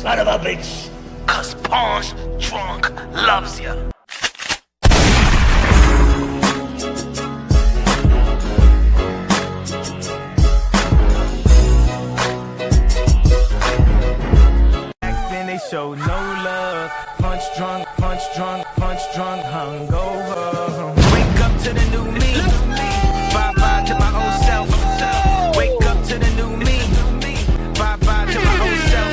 son of a bitch. Cause Punch Drunk loves ya. Then they show no love. Punch drunk, hungover. Wake up to the new me. Bye-bye to my old self. Wake up to the new me. Bye-bye to my old self.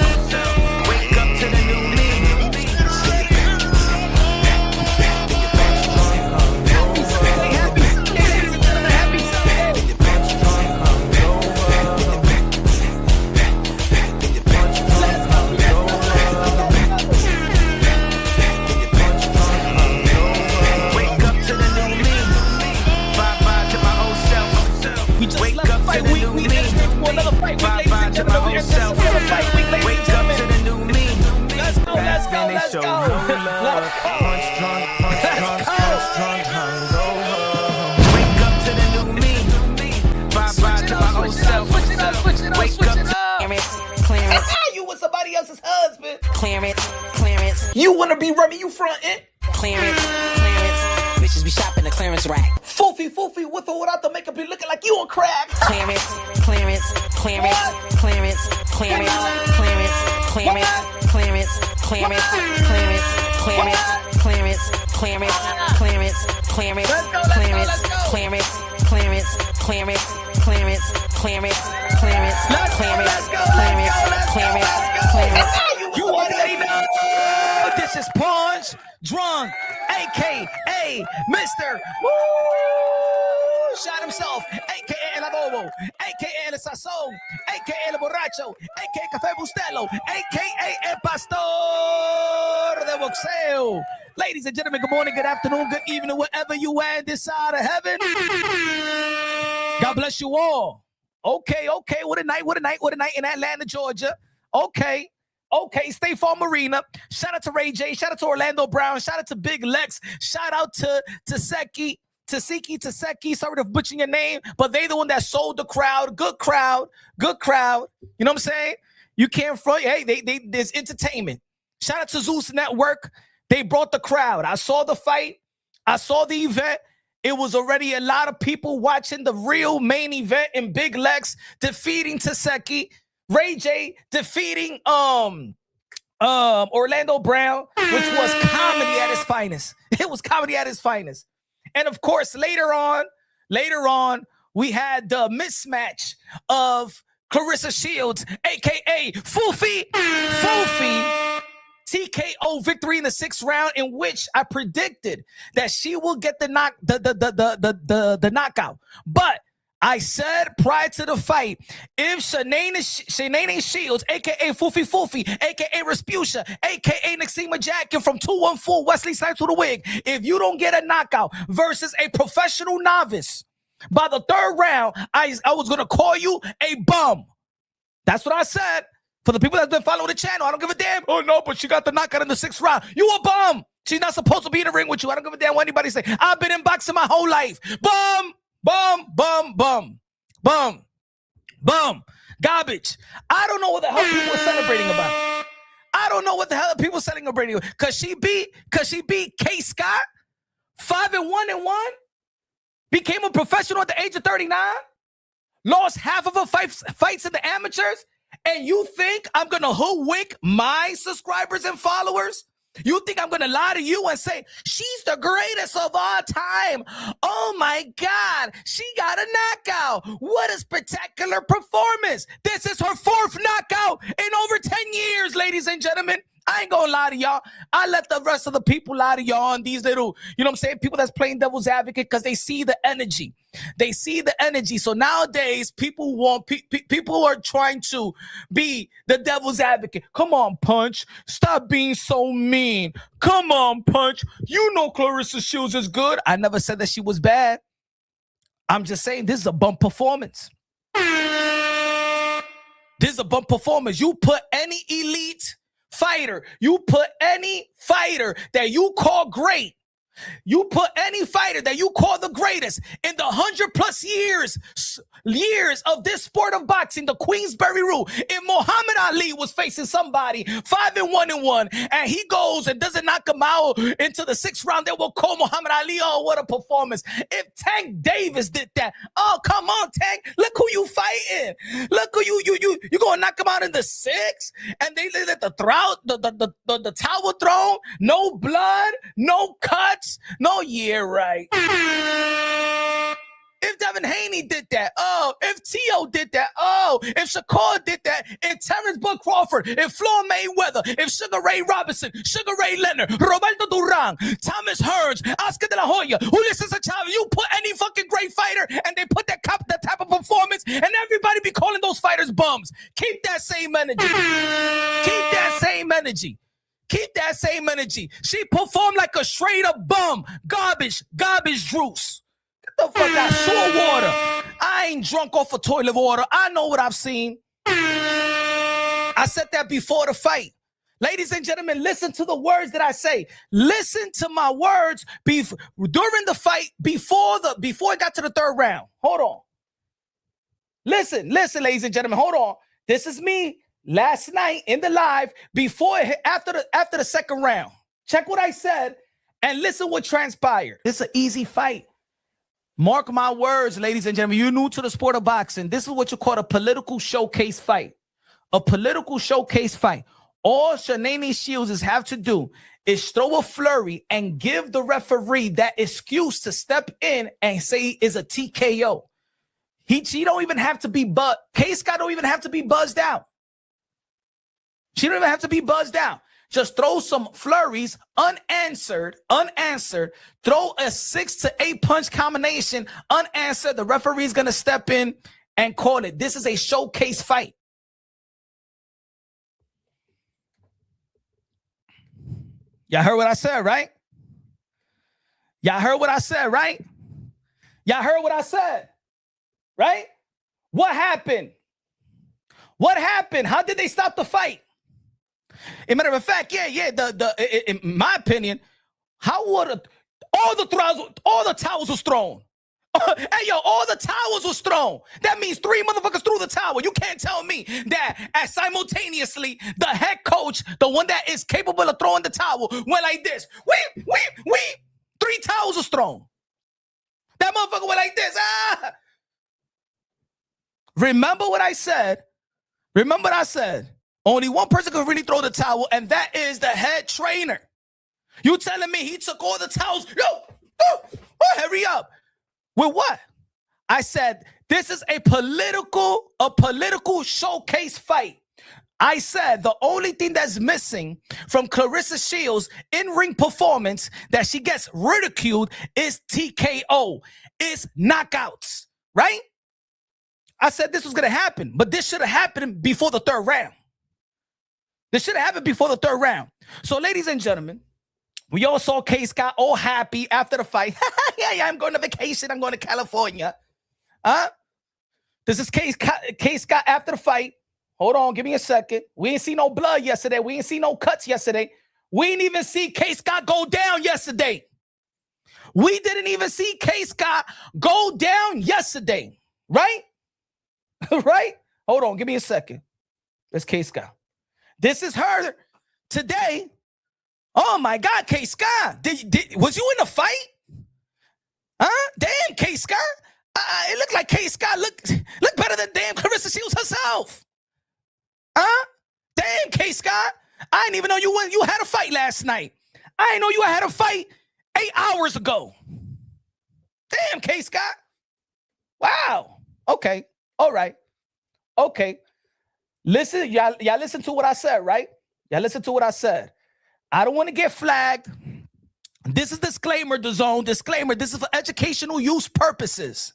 Wake up to the new me. You with somebody else's husband. Clearance. You wanna be Remy, you frontin'. Clearance. Bitches be shopping the clearance rack. Foofy, with or without the makeup, be looking like you on crack. Clearance. You already know. This is Punch Drunk, a.k.a. Mr. Woo! Shot himself, a.k.a. El Adobo, a.k.a. El Sazón, a.k.a. El Borracho, a.k.a. Café Bustelo, a.k.a. El Pastor de Boxeo. Ladies and gentlemen, good morning, good afternoon, good evening, wherever you are in this side of heaven. God bless you all. Okay, what a night in Atlanta, Georgia. Okay, State Farm Arena. Shout out to Ray J, shout out to Orlando Brown, shout out to Big Lex, shout out to Taseki, sorry to butcher your name, but they the one that sold the crowd. Good crowd. You know what I'm saying? You can't front. Hey, there's entertainment. Shout out to Zeus Network. They brought the crowd. I saw the fight. I saw the event. It was already a lot of people watching the real main event in Big Lex defeating Taseki, Ray J defeating Orlando Brown, which was comedy at its finest. It was comedy at its finest. And of course, later on, we had the mismatch of Claressa Shields, aka Foofy, TKO victory in the 6th round, in which I predicted that she will get the knockout. But I said prior to the fight, if Shanae Shields, a.k.a. Foofy, a.k.a. Rasputia, a.k.a. Naxima Jackson from 214 Wesley Snipes with a wig, if you don't get a knockout versus a professional novice by the 3rd round, I was going to call you a bum. That's what I said. For the people that's been following the channel, I don't give a damn. Oh, no, but she got the knockout in the 6th round. You a bum. She's not supposed to be in the ring with you. I don't give a damn what anybody say. I've been in boxing my whole life. Bum. Garbage. I don't know what the hell people are celebrating about. Cause she beat Kaye Scott 5-1-1, became a professional at the age of 39, lost half of her fights in the amateurs, and you think I'm gonna hoodwink my subscribers and followers? You think I'm going to lie to you and say, she's the greatest of all time? Oh, my God. She got a knockout. What a spectacular performance. This is her 4th knockout in over 10 years, ladies and gentlemen. I ain't gonna lie to y'all. I let the rest of the people lie to y'all on these little, you know what I'm saying, people that's playing devil's advocate because they see the energy. So nowadays, people are trying to be the devil's advocate. Come on, Punch. Stop being so mean. Come on, Punch. You know Claressa Shields is good. I never said that she was bad. I'm just saying this is a bump performance. You put any elite fighter, you put any fighter that you call great You put any fighter that you call the greatest in the 100+ years of this sport of boxing, the Queensberry rule. If Muhammad Ali was facing somebody 5-1-1, and he goes and doesn't knock him out into the 6th round, they will call Muhammad Ali, oh, what a performance. If Tank Davis did that, oh, come on, Tank, look who you fighting. Look who you gonna knock him out in the 6th, and they let the towel thrown, no blood, no cuts, no, yeah, right. If Devin Haney did that, oh, if T.O. did that, oh, if Shakur did that, if Terrence Bud Crawford, if Floyd Mayweather, if Sugar Ray Robinson, Sugar Ray Leonard, Roberto Duran, Thomas Hearns, Oscar De La Hoya, Ulysses Chavez, you put any fucking great fighter and they put that type of performance and everybody be calling those fighters bums. Keep that same energy. Keep that same energy. Keep that same energy. She performed like a straight up bum. Garbage juice. Get the fuck out. Sewer water. I ain't drunk off of toilet water. I know what I've seen. I said that before the fight. Ladies and gentlemen, listen to the words that I say. Listen to my words during the fight before it got to the 3rd round. Hold on. Listen, ladies and gentlemen, hold on. This is me last night in the live after the 2nd round. Check what I said and listen what transpired. This is an easy fight. Mark my words, ladies and gentlemen. You're new to the sport of boxing. This is what you call a political showcase fight. A political showcase fight. All Claressa Shields have to do is throw a flurry and give the referee that excuse to step in and say is a TKO. She don't even have to be Kaye Scott don't even have to be buzzed out. She don't even have to be buzzed out. Just throw some flurries, unanswered. Throw a 6 to 8 punch combination, unanswered. The referee's going to step in and call it. This is a showcase fight. Y'all heard what I said, right? Y'all heard what I said, right? Y'all heard what I said, right? What happened? What happened? How did they stop the fight? As a matter of fact, in my opinion, how would all the towels was thrown? Hey, yo, all the towels was thrown. That means 3 motherfuckers threw the towel. You can't tell me that as simultaneously the head coach, the one that is capable of throwing the towel, went like this. Weep. 3 towels was thrown. That motherfucker went like this. Ah! Remember what I said. Only one person could really throw the towel, and that is the head trainer. You telling me he took all the towels? Hurry up. With what? I said, this is a political showcase fight. I said the only thing that's missing from Claressa Shields' in-ring performance that she gets ridiculed is TKO, is knockouts, right? I said this was going to happen, but this should have happened before the 3rd round. This should have happened before the 3rd round. So, ladies and gentlemen, we all saw Kaye Scott all happy after the fight. yeah, I'm going to vacation. I'm going to California. This is Kaye Scott after the fight. Hold on, give me a second. We ain't see no blood yesterday. We ain't see no cuts yesterday. We didn't even see Kaye Scott go down yesterday. We didn't even see Kaye Scott go down yesterday. Right? Right? Hold on, give me a second. That's Kaye Scott. This is her today. Oh my God, Kaye Scott. Was you in the fight? Damn, Kaye Scott. It looked like Kaye Scott looked better than damn Claressa Shields herself. Damn, Kaye Scott. I didn't even know you had a fight last night. I didn't know you had a fight 8 hours ago. Damn, Kaye Scott. Wow. Okay. All right. Okay. Listen, y'all listen to what I said, right? Y'all listen to what I said. I don't want to get flagged. This is disclaimer, the zone. Disclaimer. This is for educational use purposes.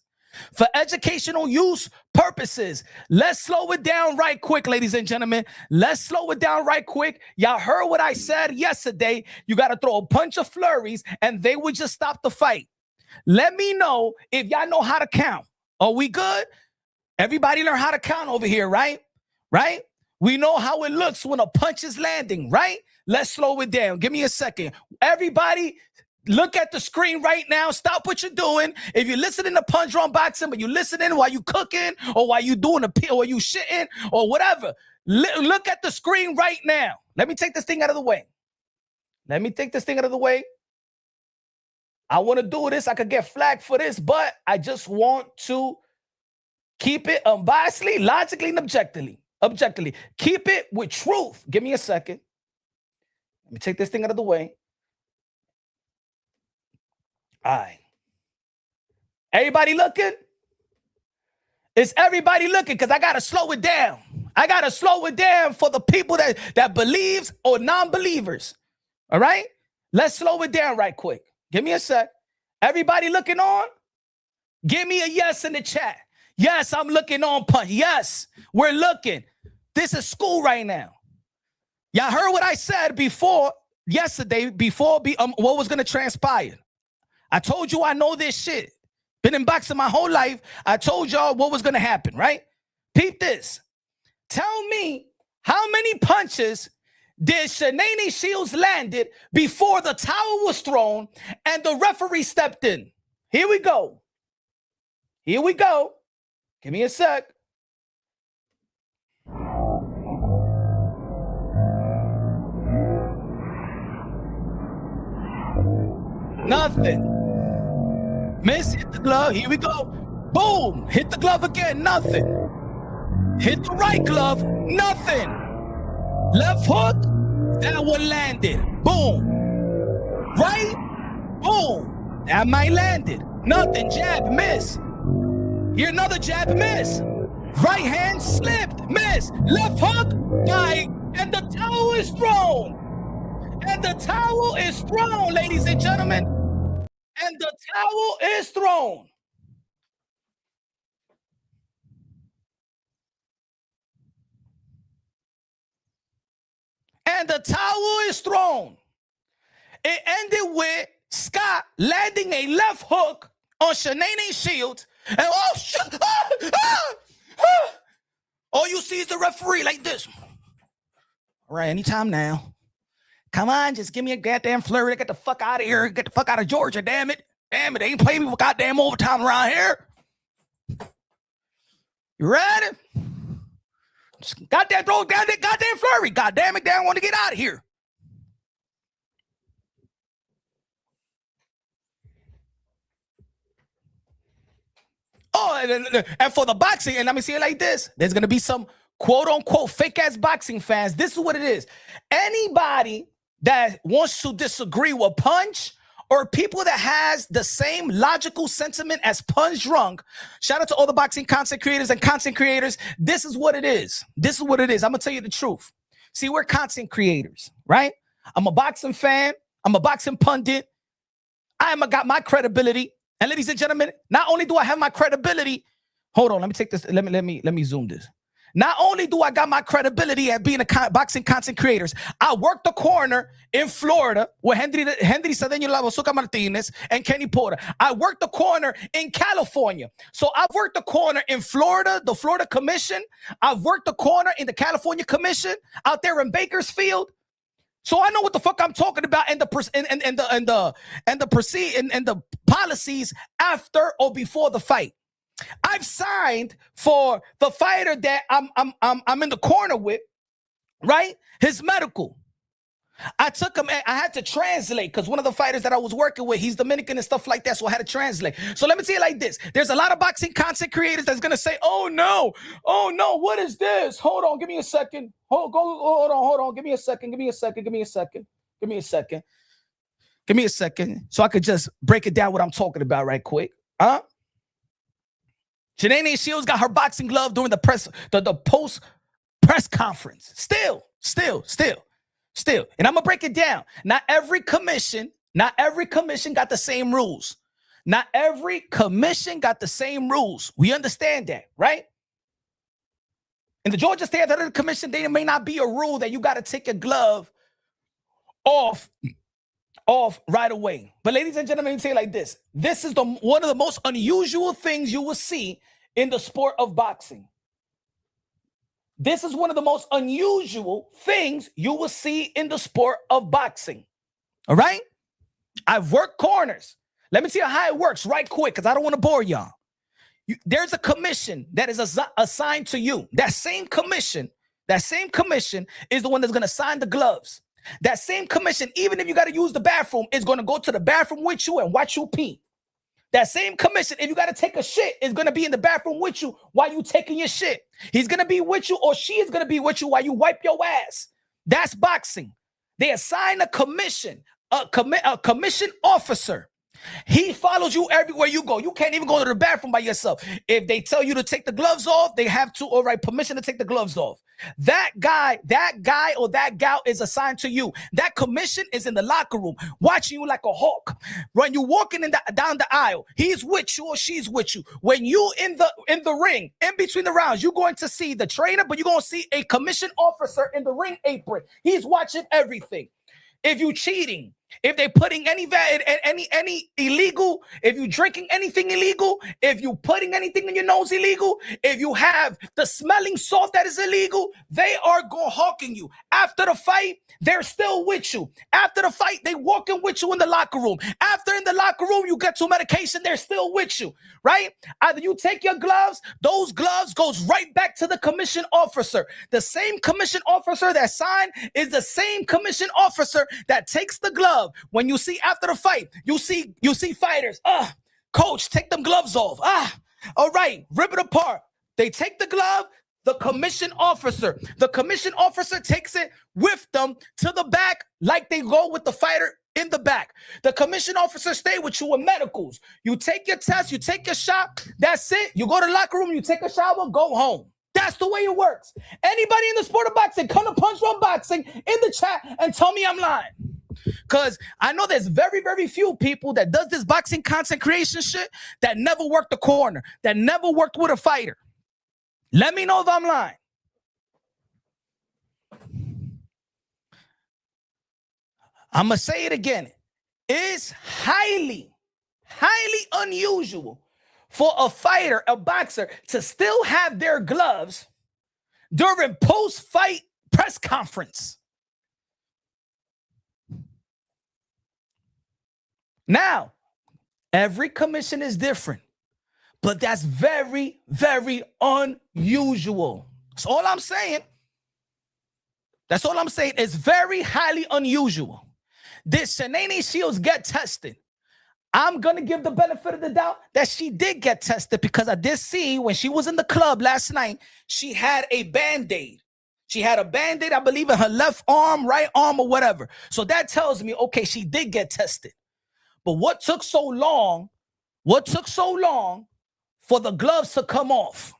For educational use purposes. Let's slow it down right quick, ladies and gentlemen. Let's slow it down right quick. Y'all heard what I said yesterday. You got to throw a bunch of flurries and they would just stop the fight. Let me know if y'all know how to count. Are we good? Everybody learn how to count over here, right? Right? We know how it looks when a punch is landing, right? Let's slow it down. Give me a second. Everybody, Look at the screen right now. Stop what you're doing. If you're listening to Punch Drunk Boxing, but you're listening while you cooking or while you doing a peel or you shitting or whatever, look at the screen right now. Let me take this thing out of the way. I want to do this. I could get flagged for this, but I just want to keep it unbiasedly, logically, and objectively. Keep it with truth. Give me a second. Let me take this thing out of the way. All right. Everybody looking? Is everybody looking? Because I got to slow it down. I got to slow it down for the people that believes or non-believers. All right? Let's slow it down right quick. Give me a sec. Everybody looking on? Give me a yes in the chat. Yes, I'm looking on, Punch. Yes, we're looking. This is school right now. Y'all heard what I said yesterday, what was going to transpire. I told you I know this shit. Been in boxing my whole life. I told y'all what was going to happen, right? Peep this. Tell me how many punches did Kaye Shields landed before the towel was thrown and the referee stepped in? Here we go. Give me a sec. Nothing. Miss, hit the glove. Here we go. Boom. Hit the glove again. Nothing. Hit the right glove. Nothing. Left hook. That one landed. Boom. Right. Boom. That might landed. Nothing. Jab. Miss. Here another jab. Miss. Right hand slipped. Miss. Left hook. Right. And the towel is thrown. Ladies and gentlemen. And the towel is thrown. It ended with Scott landing a left hook on Kaye Shields. And all you see is the referee like this. All right, anytime now. Come on, just give me a goddamn flurry. Get the fuck out of here. Get the fuck out of Georgia, damn it. Damn it, they ain't playing me with goddamn overtime around here. You ready? Just goddamn throw down that goddamn flurry. Goddamn it, they don't want to get out of here. Oh, and for the boxing, and let me see it like this. There's going to be some quote-unquote fake-ass boxing fans. This is what it is. Anybody that wants to disagree with Punch or people that has the same logical sentiment as Punch Drunk, shout out to all the boxing content creators and content creators. This is what it is. I'm going to tell you the truth. See, we're content creators, right? I'm a boxing fan. I'm a boxing pundit. I got my credibility. And ladies and gentlemen, not only do I have my credibility, hold on, let me take this. Let me zoom this. Not only do I got my credibility at being a boxing content creators, I worked the corner in Florida with Henry Cedeño La Bazooka Martinez and Kenny Porter. I worked the corner in California. So I've worked the corner in Florida, the Florida Commission. I've worked the corner in the California Commission out there in Bakersfield. So I know what the fuck I'm talking about and the policies after or before the fight. I've signed for the fighter that I'm in the corner with, right? His medical. I took him. I had to translate because one of the fighters that I was working with, he's Dominican and stuff like that. So I had to translate. So let me tell you like this: there's a lot of boxing content creators that's gonna say, "Oh no, what is this? Hold on, give me a second. Hold on. Give me a second. So I could just break it down what I'm talking about right quick, huh?" Kaye Shields got her boxing glove during the post press conference. Still. And I'm gonna break it down. Not every commission got the same rules. We understand that, right? In the Georgia State Athletic Commission, there may not be a rule that you got to take a glove off right away. But ladies and gentlemen, let me say it like this. This is one of the most unusual things you will see in the sport of boxing. This is one of the most unusual things you will see in the sport of boxing. All right? I've worked corners. Let me tell you how it works right quick, because I don't want to bore y'all. There's a commission that is assigned to you. That same commission is the one that's going to sign the gloves. That same commission, even if you got to use the bathroom, is going to go to the bathroom with you and watch you pee. That same commission, if you got to take a shit, is going to be in the bathroom with you while you taking your shit. He's going to be with you, or she is going to be with you while you wipe your ass. That's boxing. They assign a commission, a commission officer. He follows you everywhere you go. You can't even go to the bathroom by yourself. If they tell you to take the gloves off, they have to, all right, permission to take the gloves off. That guy or that gal is assigned to you. That commission is in the locker room, watching you like a hawk. When you're walking down the aisle, he's with you or she's with you. When you in the ring, in between the rounds, you're going to see the trainer, but you're going to see a commission officer in the ring apron. He's watching everything. If you cheating, if they putting any illegal, if you drinking anything illegal, if you putting anything in your nose illegal, if you have the smelling salt that is illegal, they are hawking you. After the fight, they're still with you. After the fight, they walking with you in the locker room. After in the locker room, you get to medication, they're still with you, right? Either you take your gloves, those gloves goes right back to the commission officer. The same commission officer that signed is the same commission officer that takes the glove. When you see after the fight, you see fighters, coach, take them gloves off. All right, rip it apart. They take the glove, the commission officer takes it with them to the back, like they go with the fighter in the back. The commission officer stay with you in medicals. You take your test, you take your shot, that's it. You go to the locker room, you take a shower, go home. That's the way it works. Anybody in the sport of boxing, come to Punch Drunk Boxing in the chat and tell me I'm lying. Because I know there's very, very few people that does this boxing content creation shit that never worked the corner, that never worked with a fighter. Let me know if I'm lying. I'm going to say it again. It's highly, highly unusual for a fighter, a boxer, to still have their gloves during post-fight press conference. Now, every commission is different, but that's very, very unusual. That's all I'm saying. That's all I'm saying. It's very highly unusual. Did Claressa Shields get tested? I'm going to give the benefit of the doubt that she did get tested, because I did see when she was in the club last night, she had a Band-Aid. She had a Band-Aid, I believe, in her left arm, right arm, or whatever. So that tells me, okay, she did get tested. But what took so long for the gloves to come off?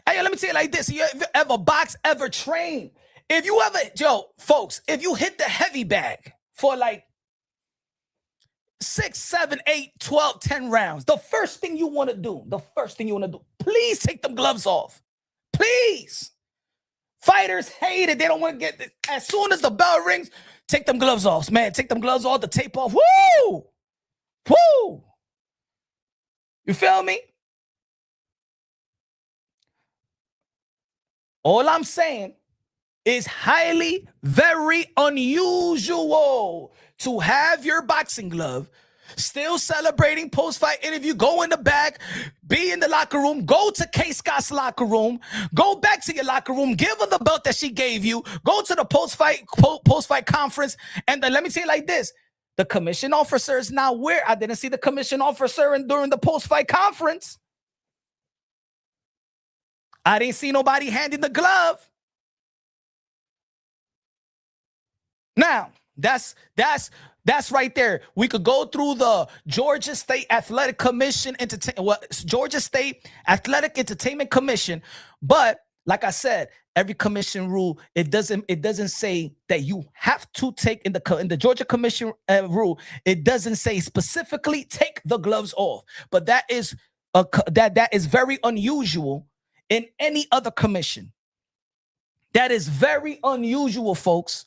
Hey, let me tell you like this. You ever box, ever train? If you ever, folks, if you hit the heavy bag for like 6, 7, 8, 12, 10 rounds, the first thing you want to do, please take them gloves off. Please. Fighters hate it. They don't want to get this. As soon as the bell rings, take them gloves off, man. Take them gloves off, the tape off. Woo! Woo! You feel me? All I'm saying is highly, very unusual to have your boxing glove still celebrating post-fight interview, go in the back, be in the locker room, go to Kaye Scott's locker room, go back to your locker room, give her the belt that she gave you, go to the post-fight conference, and then let me tell you like this, the commission officer is now where? I didn't see the commission officer during the post-fight conference. I didn't see nobody handing the glove. Now, that's right there. We could go through the Georgia State Athletic Commission, Georgia State Athletic Entertainment Commission, but like I said, every commission rule, it doesn't say that you have to take in the Georgia Commission rule. It doesn't say specifically take the gloves off, but that is very unusual in any other commission. That is very unusual, folks.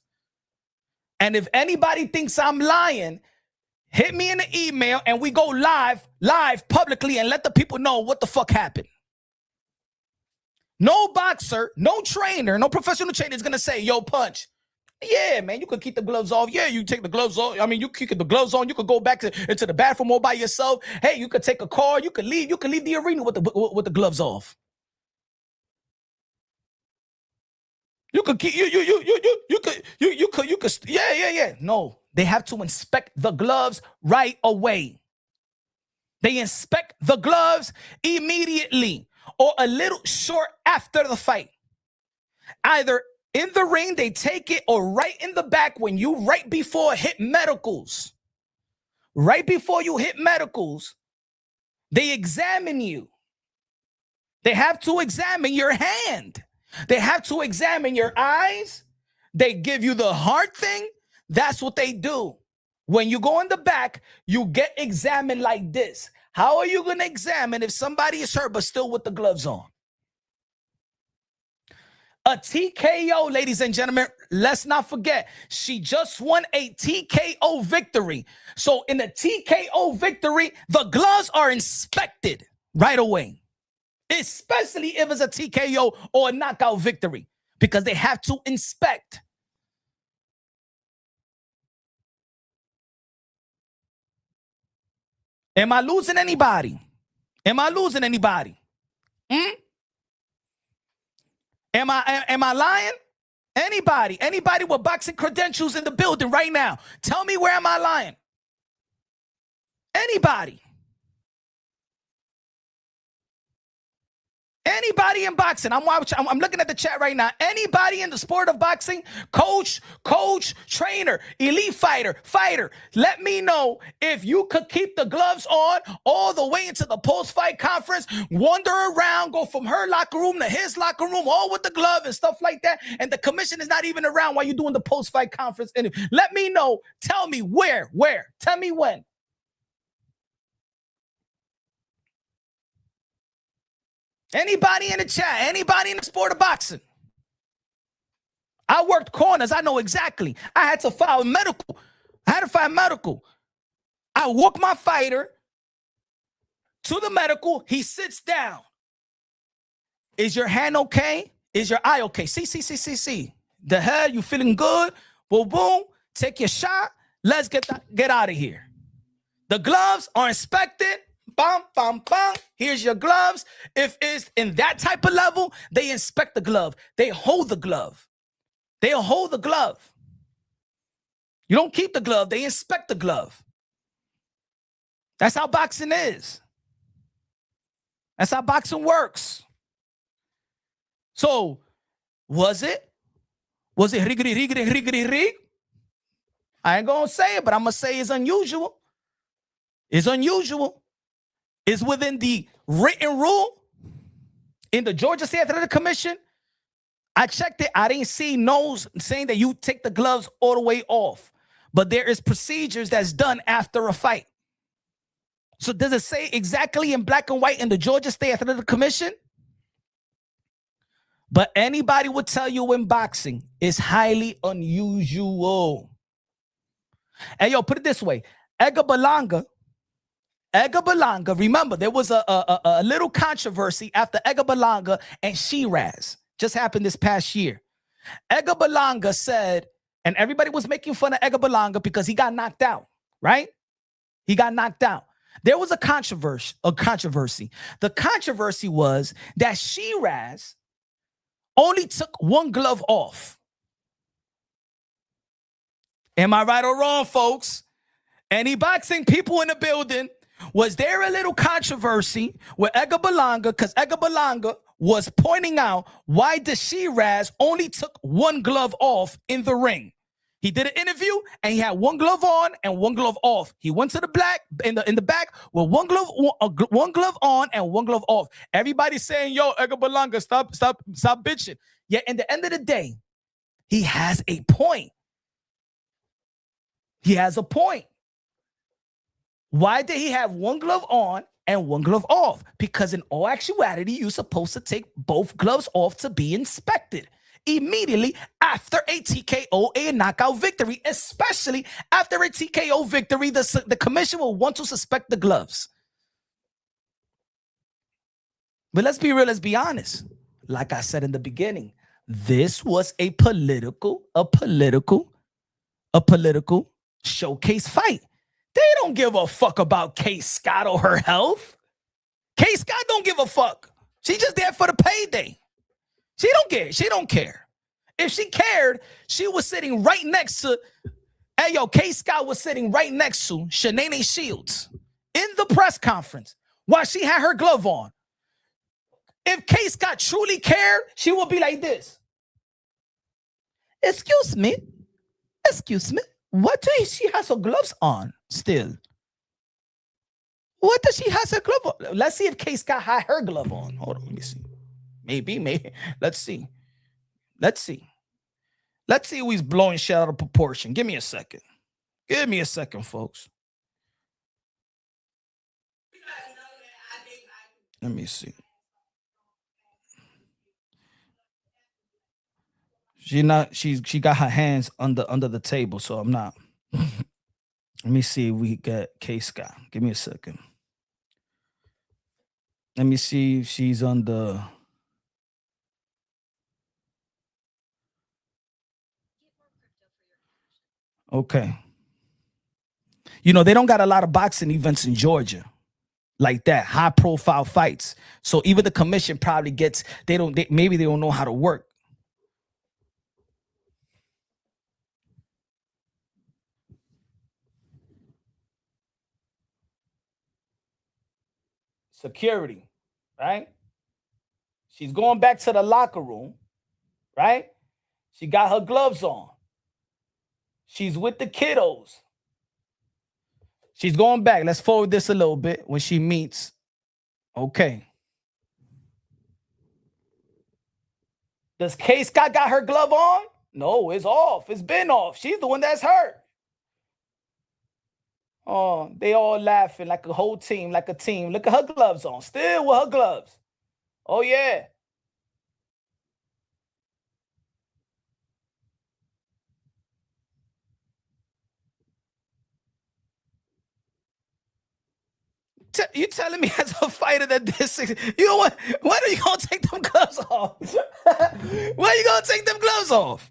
And if anybody thinks I'm lying, hit me in the email and we go live publicly and let the people know what the fuck happened. No boxer, no trainer, no professional trainer is going to say, yo, Punch, Yeah, man, you could keep the gloves off. Yeah, you take the gloves off. I mean, you keep the gloves on. You could go back into the bathroom all by yourself. Hey, you could take a car. You could leave. You could leave the arena with the gloves off. You could keep you could yeah. No, they have to inspect the gloves right away. They inspect the gloves immediately or a little short after the fight. Either in the ring, they take it, or right in the back when you right before hit medicals. Right before you hit medicals, they examine you. They have to examine your hand. They have to examine your eyes. They give you the hard thing. That's what they do. When you go in the back, you get examined like this. How are you going to examine if somebody is hurt but still with the gloves on? A TKO, ladies and gentlemen, let's not forget, she just won a TKO victory. So in a TKO victory, the gloves are inspected right away, especially if it's a TKO or a knockout victory, because they have to inspect. Am I losing anybody? Am I losing anybody? Am I lying? Anybody with boxing credentials in the building right now? Tell me, where am I lying? Anybody? Anybody in boxing? I'm looking at the chat right now. Anybody in the sport of boxing? Coach, trainer, elite fighter. Let me know if you could keep the gloves on all the way into the post-fight conference, wander around, go from her locker room to his locker room, all with the glove and stuff like that. And the commission is not even around while you're doing the post-fight conference. And let me know. Tell me where. Tell me when. Anybody in the chat? Anybody in the sport of boxing? I worked corners. I know exactly. I had to file medical. I walk my fighter to the medical. He sits down. Is your hand okay? Is your eye okay? See. The head, you feeling good? Boom. Take your shot. Let's get out of here. The gloves are inspected. Bam. Here's your gloves. If it's in that type of level, they inspect the glove. They hold the glove. You don't keep the glove. They inspect the glove. That's how boxing is. That's how boxing works. So, was it riggedy? I ain't gonna say it, but I'm gonna say it's unusual. Is within the written rule in the Georgia State Athletic Commission. I checked it. I didn't see no's saying that you take the gloves all the way off. But there is procedures that's done after a fight. So does it say exactly in black and white in the Georgia State Athletic Commission? But anybody would tell you in boxing, it's highly unusual. And put it this way. Edgar Berlanga, remember, there was a little controversy after Edgar Berlanga and Shiraz. Just happened this past year. Edgar Berlanga said, and everybody was making fun of Edgar Berlanga because he got knocked out, right? He got knocked out. There was a controversy. The controversy was that Shiraz only took one glove off. Am I right or wrong, folks? Any boxing people in the building? Was there a little controversy with Edgar Berlanga because Edgar Berlanga was pointing out why the Shiraz only took one glove off in the ring? He did an interview and he had one glove on and one glove off. He went to the back with one glove on and one glove off. Everybody's saying, "Yo, Edgar Berlanga, stop bitching." Yet, in the end of the day, he has a point. Why did he have one glove on and one glove off? Because in all actuality, you're supposed to take both gloves off to be inspected immediately after a TKO, a knockout victory, especially after a TKO victory. The commission will want to suspect the gloves. But let's be real, let's be honest. Like I said in the beginning, this was a political showcase fight. They don't give a fuck about Kaye Scott or her health. Kaye Scott don't give a fuck. She just there for the payday. She don't care. If she cared, she was sitting right next to, Kaye Scott was sitting right next to Kaye Shields in the press conference while she had her glove on. If Kaye Scott truly cared, she would be like this. Excuse me. What does she has her gloves on still? What does she has her glove on? Let's see if Kaye Scott had her glove on. Hold on, let me see. Maybe. Let's see who he's blowing shit out of proportion. Give me a second, folks. Let me see. She got her hands under the table, so I'm not. Let me see if we get Kaye Scott. Give me a second. Let me see if she's on the. Okay. You know, they don't got a lot of boxing events in Georgia like that, high profile fights. So even the commission probably gets, maybe they don't know how to work. Security, right? She's going back to the locker room, right? She got her gloves on. She's with the kiddos. She's going back. Let's forward this a little bit when she meets. Okay. Does Kaye Scott got her glove on? No, it's off. It's been off. She's the one that's hurt. Oh, they all laughing like a whole team, like a team. Look at her gloves on. Still with her gloves. Oh, yeah. You telling me as a fighter that this, you know what? When are you gonna take them gloves off? When are you gonna take them gloves off?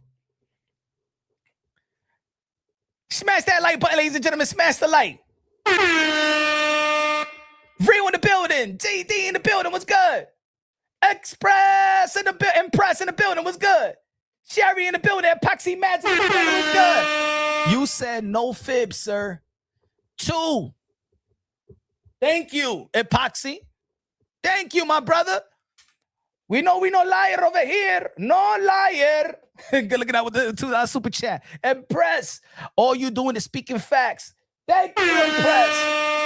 Smash that like button, ladies and gentlemen. Smash the like. Real in the building. JD in the building. What's good? Express in the building. Impress in the building. What's good? Sherry in the building. Epoxy Magic in the building. What's good? You said no fib, sir. 2. Thank you, Epoxy. Thank you, my brother. We know liar over here. No liar. Good looking out with the $2 super chat. Impress. All you doing is speaking facts. Thank you, Impress.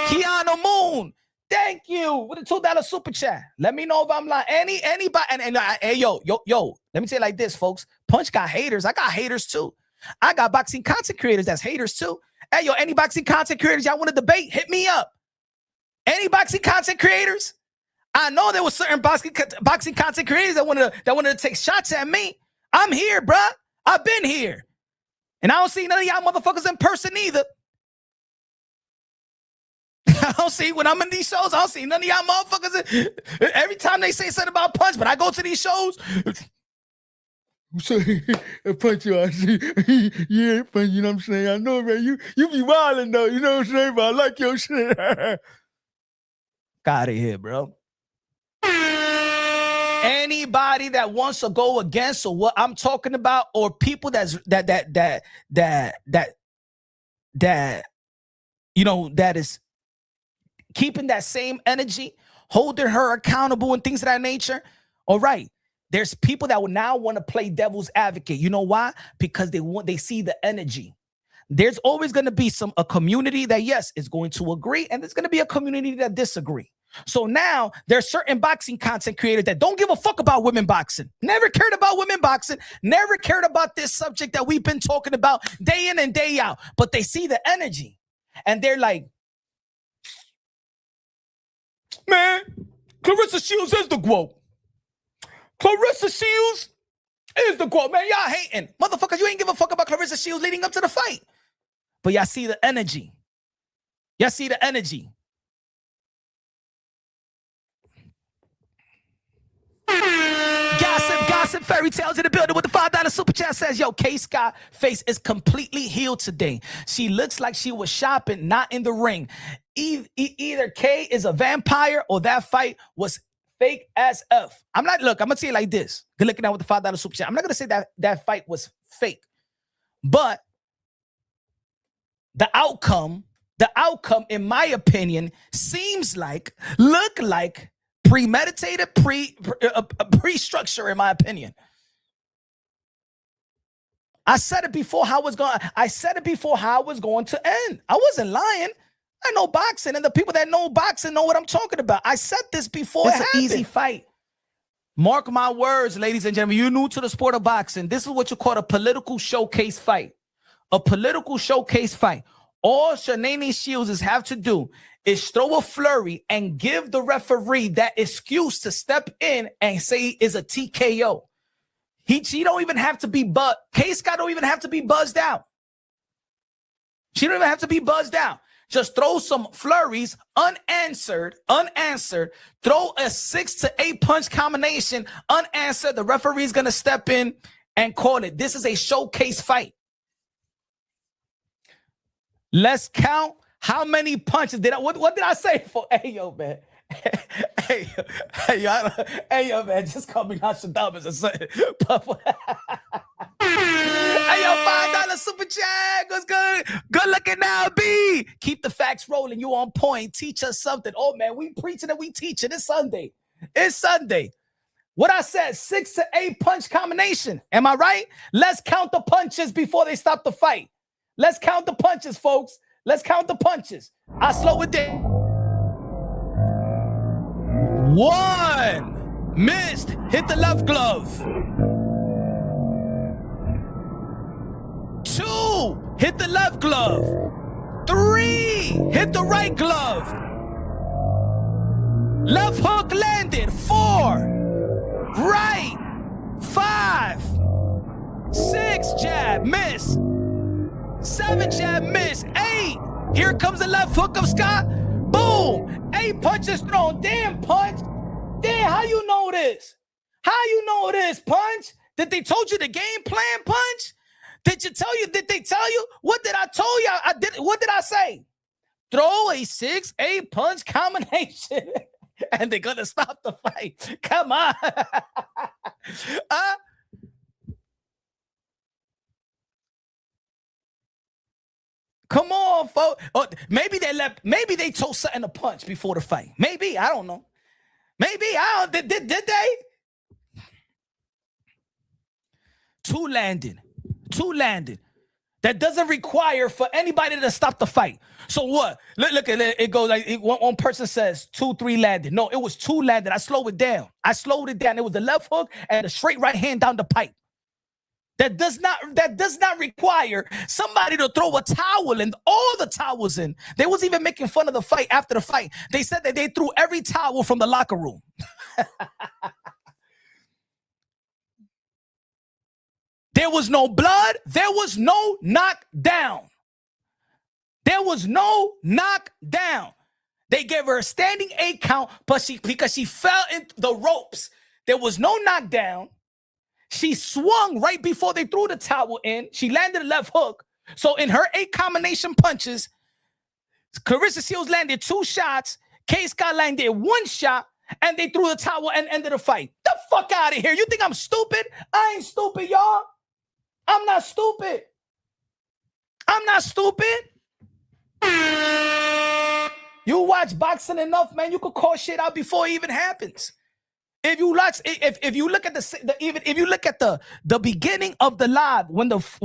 Keanu Moon. Thank you with the $2 super chat. Let me know if I'm lying. Anybody. And hey, yo. Let me tell you like this, folks. Punch got haters. I got haters too. I got boxing content creators that's haters too. Hey, yo, any boxing content creators y'all want to debate? Hit me up. Any boxing content creators? I know there was certain boxing content creators that wanted to take shots at me. I'm here, bruh. I've been here. And I don't see none of y'all motherfuckers in person either. I don't see, when I'm in these shows, I don't see none of y'all motherfuckers. Every time they say something about Punch, but I go to these shows. So, Punch, you, I see. Yeah, Punch, you know what I'm saying? I know, man. You be wilding, though. You know what I'm saying? But I like your shit. Out of here, bro. Anybody that wants to go against or what I'm talking about, or people that you know, that is keeping that same energy, holding her accountable and things of that nature. All right. There's people that will now want to play devil's advocate. You know why? Because they see the energy. There's always going to be a community that, yes, is going to agree, and there's going to be a community that disagree. So now there's certain boxing content creators that don't give a fuck about women boxing, never cared about women boxing, never cared about this subject that we've been talking about day in and day out, but they see the energy and they're like, man, Claressa Shields is the GOAT. Claressa Shields is the GOAT, man. Y'all hating. Motherfuckers, you ain't give a fuck about Claressa Shields leading up to the fight. But y'all see the energy. Y'all see the energy. Innocent Fairy Tales in the building with the $5 super chat says, yo, Kaye Scott face is completely healed today. She looks like she was shopping, not in the ring. Either Kaye is a vampire or that fight was fake as F. I'm going to say it like this. Good looking out with the $5 super chat. I'm not going to say that fight was fake, but the outcome, in my opinion, look like premeditated, pre-structure, in my opinion. I said it before how it was going to end. I wasn't lying. I know boxing, and the people that know boxing know what I'm talking about. I said this before. It's an easy fight. Mark my words, ladies and gentlemen. You're new to the sport of boxing. This is what you call a political showcase fight. A political showcase fight. All Claressa Shields have to do is throw a flurry and give the referee that excuse to step in and say is a TKO. She don't even have to be Kaye Scott don't even have to be buzzed out. She don't even have to be buzzed out. Just throw some flurries unanswered. Throw a 6 to 8 punch combination unanswered. The referee's gonna step in and call it. This is a showcase fight. Let's count how many punches did I. What did I say for? Hey yo, man. Hey yo, man. Just call me Nostradamus or something. Hey yo, $5 super chat. What's good? Good looking now, B. Keep the facts rolling. You on point. Teach us something. Oh man, we preaching and we teaching. It's Sunday. It's Sunday. What I said, 6 to 8 punch combination. Am I right? Let's count the punches before they stop the fight. Let's count the punches, folks. Let's count the punches. I slow it down. 1, missed, hit the left glove. 2, hit the left glove. 3, hit the right glove. Left hook landed. 4, right. 5, 6, jab, miss. 7, jab, miss. 8, here comes the left hook of Scott. Boom, 8 punches thrown. Damn, Punch. Damn, how you know this? How you know this, Punch? Did they told you the game plan, Punch? Did they tell you? What did I tell you? What did I say? Throw a 6, 8 punch combination and they're gonna stop the fight. Come on. Come on, folks. Oh, maybe they told something to punch before the fight. Maybe, I don't know. Maybe, I don't, did they? 2 landed. That doesn't require for anybody to stop the fight. So what? Look at it. It goes like one person says 2, 3 landed. No, it was 2 landed. I slowed it down. It was the left hook and the straight right hand down the pipe. That does not require somebody to throw a towel and all the towels in. They was even making fun of the fight after the fight. They said that they threw every towel from the locker room. There was no blood. There was no knockdown. They gave her a standing 8 count, but because she fell into the ropes. There was no knockdown. She swung right before they threw the towel in. She landed a left hook. So in her 8 combination punches, Claressa Shields landed 2 shots. Kaye Scott landed 1 shot. And they threw the towel and ended the fight. The fuck out of here. You think I'm stupid? I ain't stupid, y'all. I'm not stupid. You watch boxing enough, man, you could call shit out before it even happens. If you look at the beginning of the live when it was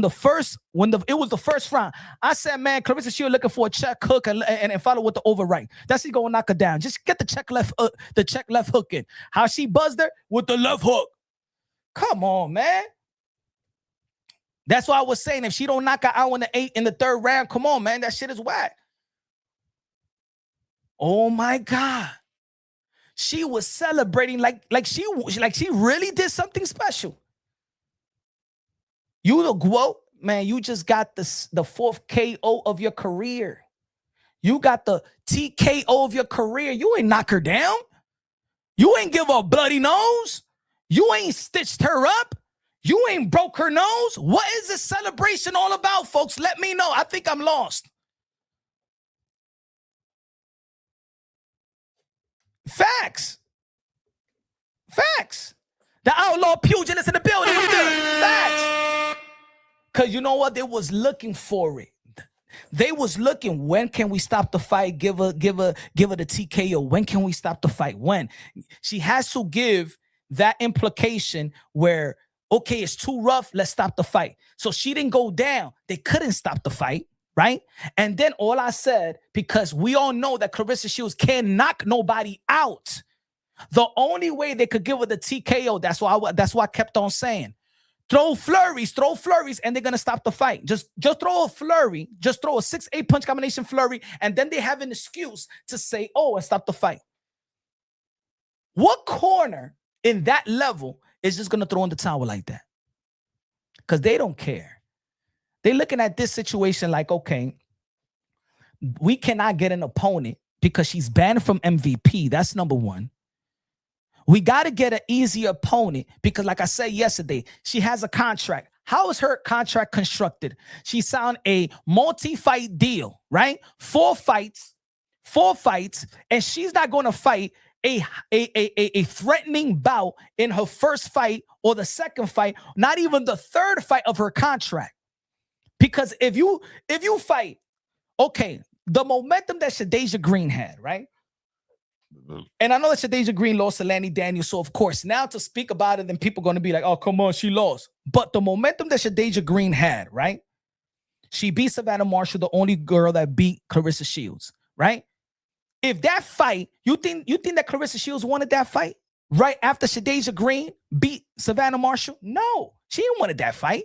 the first round, I said, man, Claressa Shields looking for a check hook and follow with the overright. That's he gonna knock her down. Just get the check left hook in. How she buzzed her with the left hook. Come on, man. That's why I was saying if she don't knock her out in the 8 in the 3rd round, come on, man, that shit is whack. Oh my God. She was celebrating like she really did something special. You the GWO, man, you just got the 4th KO of your career. You got the TKO of your career. You ain't knock her down. You ain't give her a bloody nose. You ain't stitched her up. You ain't broke her nose. What is this celebration all about, folks? Let me know. I think I'm lost. Facts. Facts. The outlaw pugilist in the building. Facts. Because you know what? They was looking for it. They was looking, when can we stop the fight? Give her the TKO. When can we stop the fight? When? She has to give that implication where, okay, it's too rough, let's stop the fight. So she didn't go down. They couldn't stop the fight, right? And then all I said, because we all know that Claressa Shields can't knock nobody out. The only way they could give her the TKO, that's why I kept on saying, throw flurries, and they're going to stop the fight. Just throw a flurry, just throw a 6-8 punch combination flurry, and then they have an excuse to say, oh, and stop the fight. What corner in that level is just going to throw in the towel like that? Because they don't care. They're looking at this situation like, okay, we cannot get an opponent because she's banned from MVP. That's number one. We got to get an easy opponent because, like I said yesterday, she has a contract. How is her contract constructed? She signed a multi-fight deal, right? 4 fights, and she's not going to fight a threatening bout in her first fight or the second fight, not even the third fight of her contract. Because if you fight, okay, the momentum that Shadeja Green had, right? And I know that Shadeja Green lost to Lanny Daniels, so of course, now to speak about it, then people are going to be like, oh, come on, she lost. But the momentum that Shadeja Green had, right? She beat Savannah Marshall, the only girl that beat Claressa Shields, right? If that fight, you think that Claressa Shields wanted that fight right after Shadeja Green beat Savannah Marshall? No, she didn't want that fight.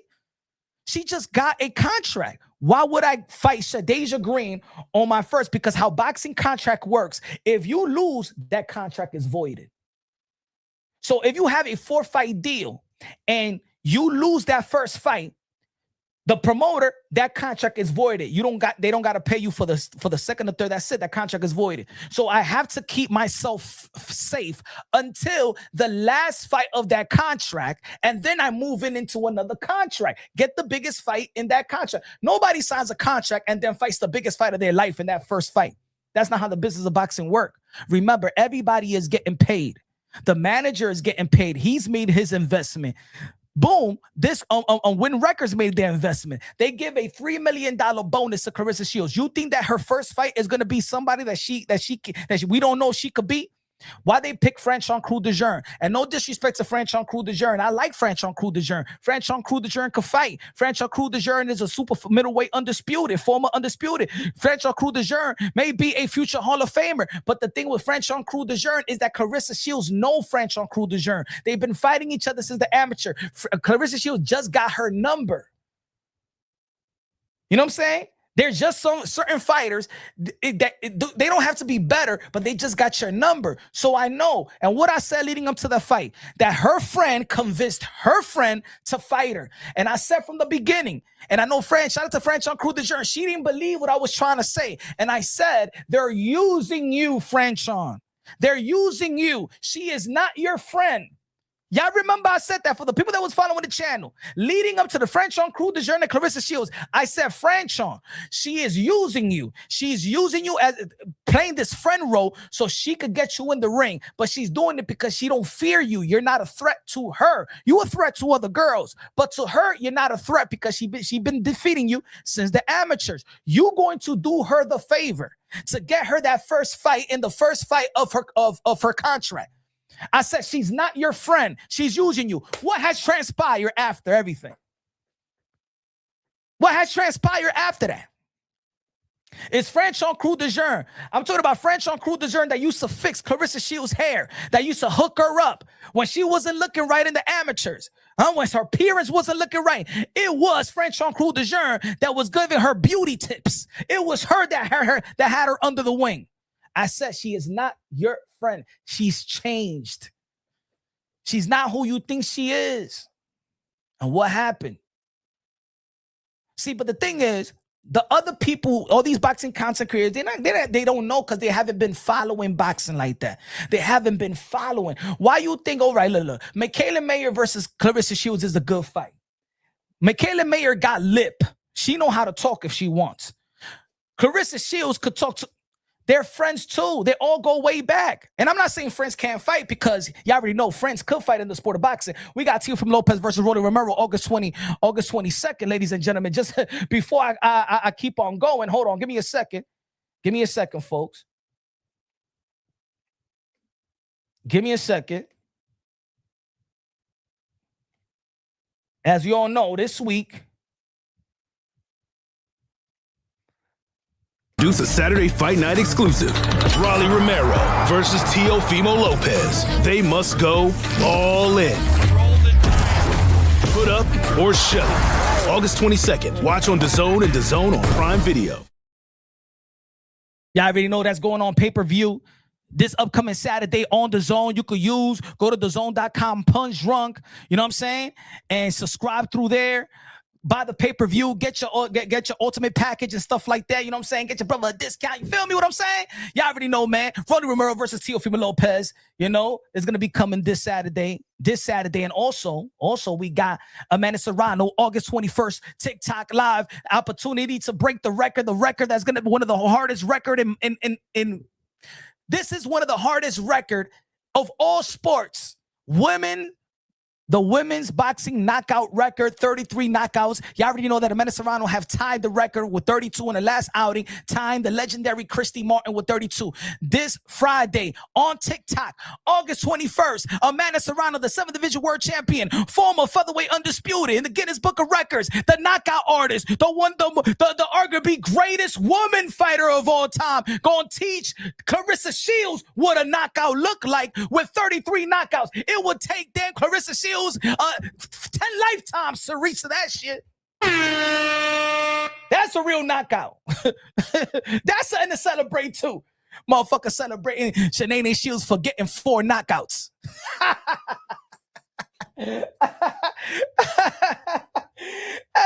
She just got a contract. Why would I fight Shadeja Green on my first? Because how boxing contract works, if you lose, that contract is voided. So if you have a 4-fight deal and you lose that first fight, the promoter, that contract is voided. They don't got to pay you for the second or third. That's it. That contract is voided. So I have to keep myself safe until the last fight of that contract, and then I move into another contract. Get the biggest fight in that contract. Nobody signs a contract and then fights the biggest fight of their life in that first fight. That's not how the business of boxing work. Remember, everybody is getting paid. The manager is getting paid. He's made his investment. Boom, this Win Records made their investment. They give a $3 million bonus to Claressa Shields. You think that her first fight is going to be somebody that we don't know she could beat? Why they pick Franchon Crew de Jeune? And no disrespect to Franchon Crew de Jeune. I like Franchon Crew de Jeune. Franchon Crew de Jeune can fight. Franchon Crew de Jeune is a super middleweight undisputed, former undisputed. Franchon Crew de Jeune may be a future Hall of Famer. But the thing with Franchon Crew de Jeune is that Claressa Shields know Franchon Crew de Jeune. They've been fighting each other since the amateur. Claressa Shields just got her number. You know what I'm saying? There's just some certain fighters that they don't have to be better, but they just got your number. So I know, and what I said leading up to the fight, that her friend convinced her friend to fight her. And I said from the beginning, and I know shout out to Franchon Crew de Jeune, she didn't believe what I was trying to say. And I said, they're using you, Franchon. They're using you. She is not your friend. Y'all remember I said that for the people that was following the channel. Leading up to the Franchon Crew de Jeune and Claressa Shields, I said, Franchon, she is using you. She's using you as playing this friend role so she could get you in the ring. But she's doing it because she don't fear you. You're not a threat to her. You a threat to other girls. But to her, you're not a threat because she been defeating you since the amateurs. You going to do her the favor to get her that first fight in the first fight of her contract. I said, she's not your friend. She's using you. What has transpired after everything? What has transpired after that? It's Franchon Crew de Jeune. I'm talking about Franchon Crew de Jeune that used to fix Claressa Shields' hair, that used to hook her up when she wasn't looking right in the amateurs. When her appearance wasn't looking right. It was Franchon Crew de Jeune that was giving her beauty tips. It was her that had her under the wing. I said, she is not your friend. She's changed. She's not who you think she is. And what happened? See, but the thing is, The other people, all these boxing content creators, they don't know because they haven't been following boxing like that. They haven't been following. Why you think, all right, look, Michaela Mayer versus Claressa Shields is a good fight. Michaela Mayer got lip. She know how to talk if she wants. Claressa Shields could talk to, they're friends too. They all go way back. And I'm not saying friends can't fight because y'all already know friends could fight in the sport of boxing. We got Teofimo Lopez versus Rolly Romero, August 22nd, ladies and gentlemen. Just before I keep on going, hold on, give me a second. Give me a second, folks. Give me a second. As you all know, this week, Produce a Saturday Fight Night exclusive. Rolly Romero versus Teofimo Lopez. They must go all in. Put up or shut up. August 22nd. Watch on DAZN and DAZN on Prime Video. Y'all already know that's going on pay-per-view. This upcoming Saturday on DAZN, you could go to DAZN.com, punch drunk, you know what I'm saying? And subscribe through there. Buy the pay-per-view, get your ultimate package and stuff like that. You know what I'm saying? Get your brother a discount. You feel me what I'm saying? Y'all already know, man. Rolly Romero versus Teofimo Lopez, you know, is going to be coming this Saturday. And also we got Amanda Serrano, August 21st, TikTok live. Opportunity to break the record that's going to be one of the hardest record in this is one of the hardest record of all sports. The women's boxing knockout record, 33 knockouts. You already know that Amanda Serrano have tied the record with 32 in the last outing, tying the legendary Christy Martin with 32. This Friday on TikTok, August 21st, Amanda Serrano, the 7th Division World Champion, former featherweight undisputed in the Guinness Book of Records, the knockout artist, the arguably greatest woman fighter of all time, gonna teach Claressa Shields what a knockout look like with 33 knockouts. It would take damn Claressa Shields 10 lifetimes to reach that shit. That's a real knockout. That's something to celebrate too. Motherfucker celebrating Shanae Shields for getting 4 knockouts. Hey,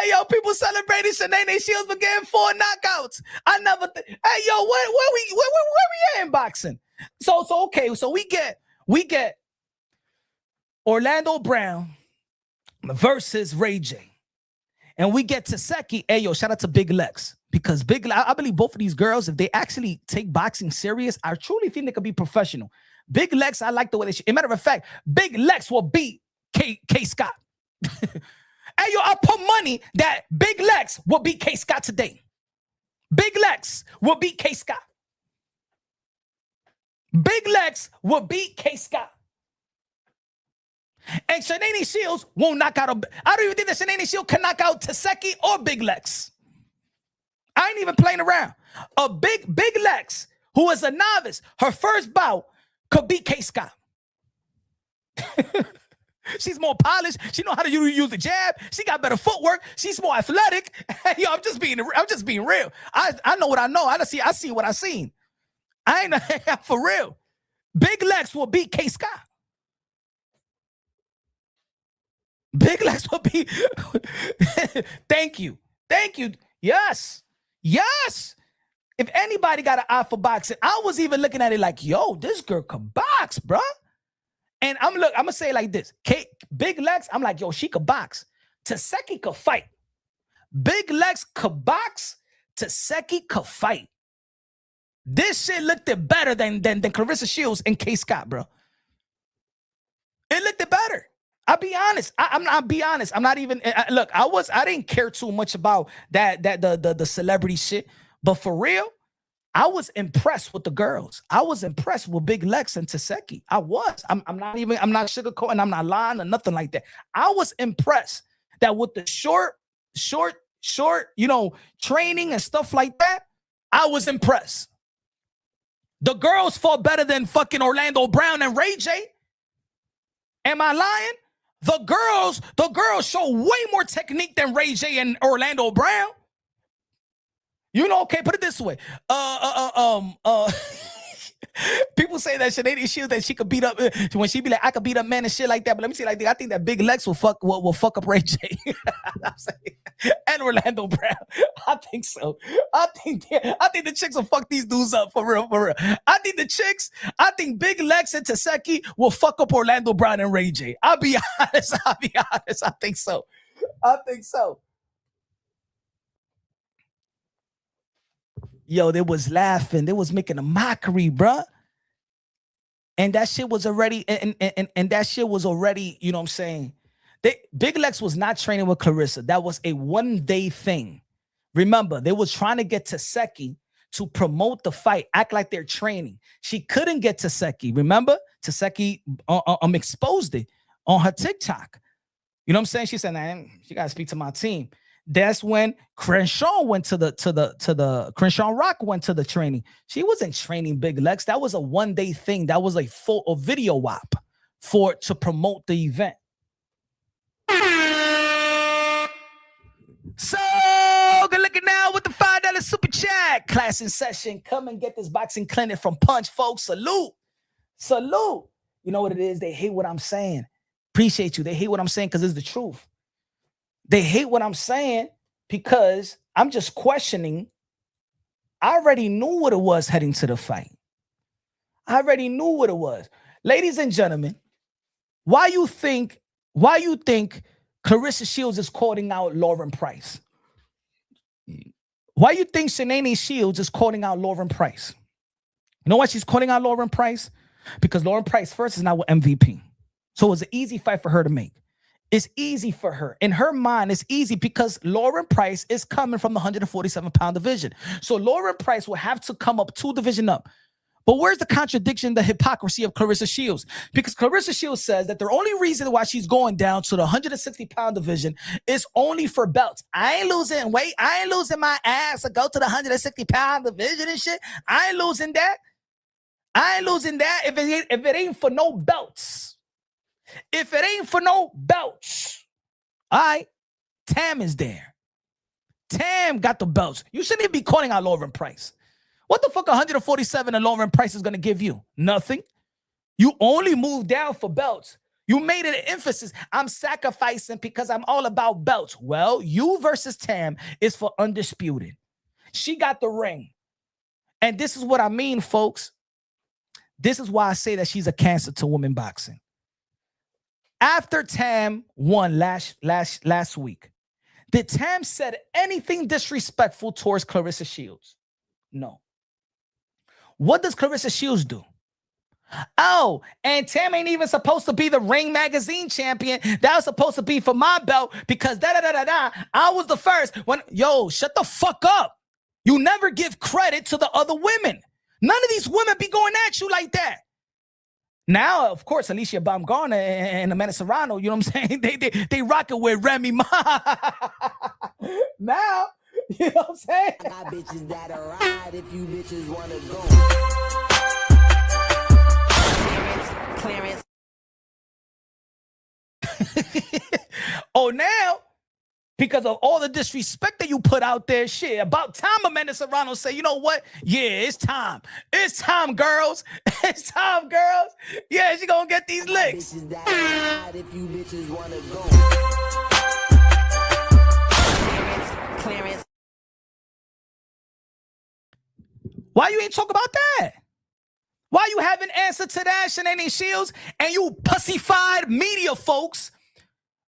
yo, people celebrating Shanae Shields for getting 4 knockouts. I never hey, yo, where we at in boxing? So okay, so we get Orlando Brown versus Ray J. And we get Taseki. Hey, yo, shout out to Big Lex. Because I believe both of these girls, if they actually take boxing serious, I truly think they could be professional. Big Lex, I like the way they should. As a matter of fact, Big Lex will beat Kaye Scott. Hey, yo, I put money that Big Lex will beat Kaye Scott today. Big Lex will beat Kaye Scott. Big Lex will beat Kaye Scott. And Shanae Shields won't knock out I don't even think that Shanae Shields can knock out Taseki or Big Lex. I ain't even playing around. A big Lex, who is a novice, her first bout could beat Kaye Scott. She's more polished. She know how to use the jab. She got better footwork. She's more athletic. Yo, I'm just being real. I know what I know. I see what I seen. I ain't for real. Big Lex will beat Kaye Scott. Big Lex will be. Thank you. Yes. If anybody got an eye for boxing, I was even looking at it like, yo, this girl could box, bruh. And I'm gonna say it like this. Big Lex, I'm like, yo, she could box. Taseki could fight. Big Lex could box. Taseki could fight. This shit looked better than Claressa Shields and Kaye Scott, bro. It looked better. I'll be honest. I'll be honest. I'm not even look. I didn't care too much about the celebrity shit, but for real, I was impressed with the girls. I was impressed with Big Lex and Taseki. I was. I'm not sugarcoating. I'm not lying or nothing like that. I was impressed that with the short, training and stuff like that. I was impressed. The girls fought better than fucking Orlando Brown and Ray J. Am I lying? The girls show way more technique than Ray J and Orlando Brown. Okay, put it this way. People say that Shanae Shields that she could beat up when she be like, I could beat up men and shit like that. But let me say like that. I think that Big Lex will fuck up Ray J. And Orlando Brown. I think so. I think the chicks will fuck these dudes up for real. I think Big Lex and Taseki will fuck up Orlando Brown and Ray J. I'll be honest. I think so. Yo, they was laughing. They was making a mockery, bruh. And that shit was already, and that shit was already, you know what I'm saying? Big Lex was not training with Claressa. That was a one-day thing. Remember, they was trying to get Taseki to promote the fight, act like they're training. She couldn't get Taseki. Remember, Taseki exposed it on her TikTok. You know what I'm saying? She said, "Man, you gotta speak to my team." That's when Crenshaw went to the Crenshaw Rock went to the training. She wasn't training Big Lex. That was a one-day thing. That was a video op to promote the event. So good looking now with the $5 super chat. Class in session. Come and get this boxing clinic from Punch, folks. Salute. You know what it is? They hate what I'm saying. Appreciate you. They hate what I'm saying because it's the truth. They hate what I'm saying because I'm just questioning. I already knew what it was heading to the fight. I already knew what it was. Ladies and gentlemen, why you think Claressa Shields is calling out Lauren Price? Why you think Shanae Shields is calling out Lauren Price? You know why she's calling out Lauren Price? Because Lauren Price first is now with MVP. So it was an easy fight for her to make. It's easy for her. In her mind, it's easy because Lauren Price is coming from the 147-pound division. So Lauren Price will have to come up 2 divisions up. But where's the contradiction, the hypocrisy of Claressa Shields? Because Claressa Shields says that the only reason why she's going down to the 160-pound division is only for belts. I ain't losing weight. I ain't losing my ass to go to the 160-pound division and shit. I ain't losing that. If it ain't for no belts. If it ain't for no belts, all right, Tam is there. Tam got the belts. You shouldn't even be calling out Lauren Price. What the fuck 147 and Lauren Price is going to give you? Nothing. You only moved down for belts. You made it an emphasis. I'm sacrificing because I'm all about belts. Well, you versus Tam is for undisputed. She got the ring. And this is what I mean, folks. This is why I say that she's a cancer to women boxing. After Tam won last week, did Tam said anything disrespectful towards Claressa Shields? No. What does Claressa Shields do? Oh, and Tam ain't even supposed to be the Ring Magazine champion. That was supposed to be for my belt because I was the first. Shut the fuck up. You never give credit to the other women. None of these women be going at you like that. Now, of course, Alicia Baumgartner and Amanda Serrano, you know what I'm saying? They rocking with Remy Ma. Now, you know what I'm saying? I got bitches that'll ride if you bitches wanna go. Clarence. Oh, now, because of all the disrespect that you put out there, shit, about time Amanda Serrano say, you know what? Yeah, it's time. It's time, girls. It's time, girls. Yeah, she gonna get these licks. Bitches that'll ride if you bitches wanna go. Clarence. Why you ain't talk about that? Why you haven't answered to that, Shanae Shields? And you pussified media folks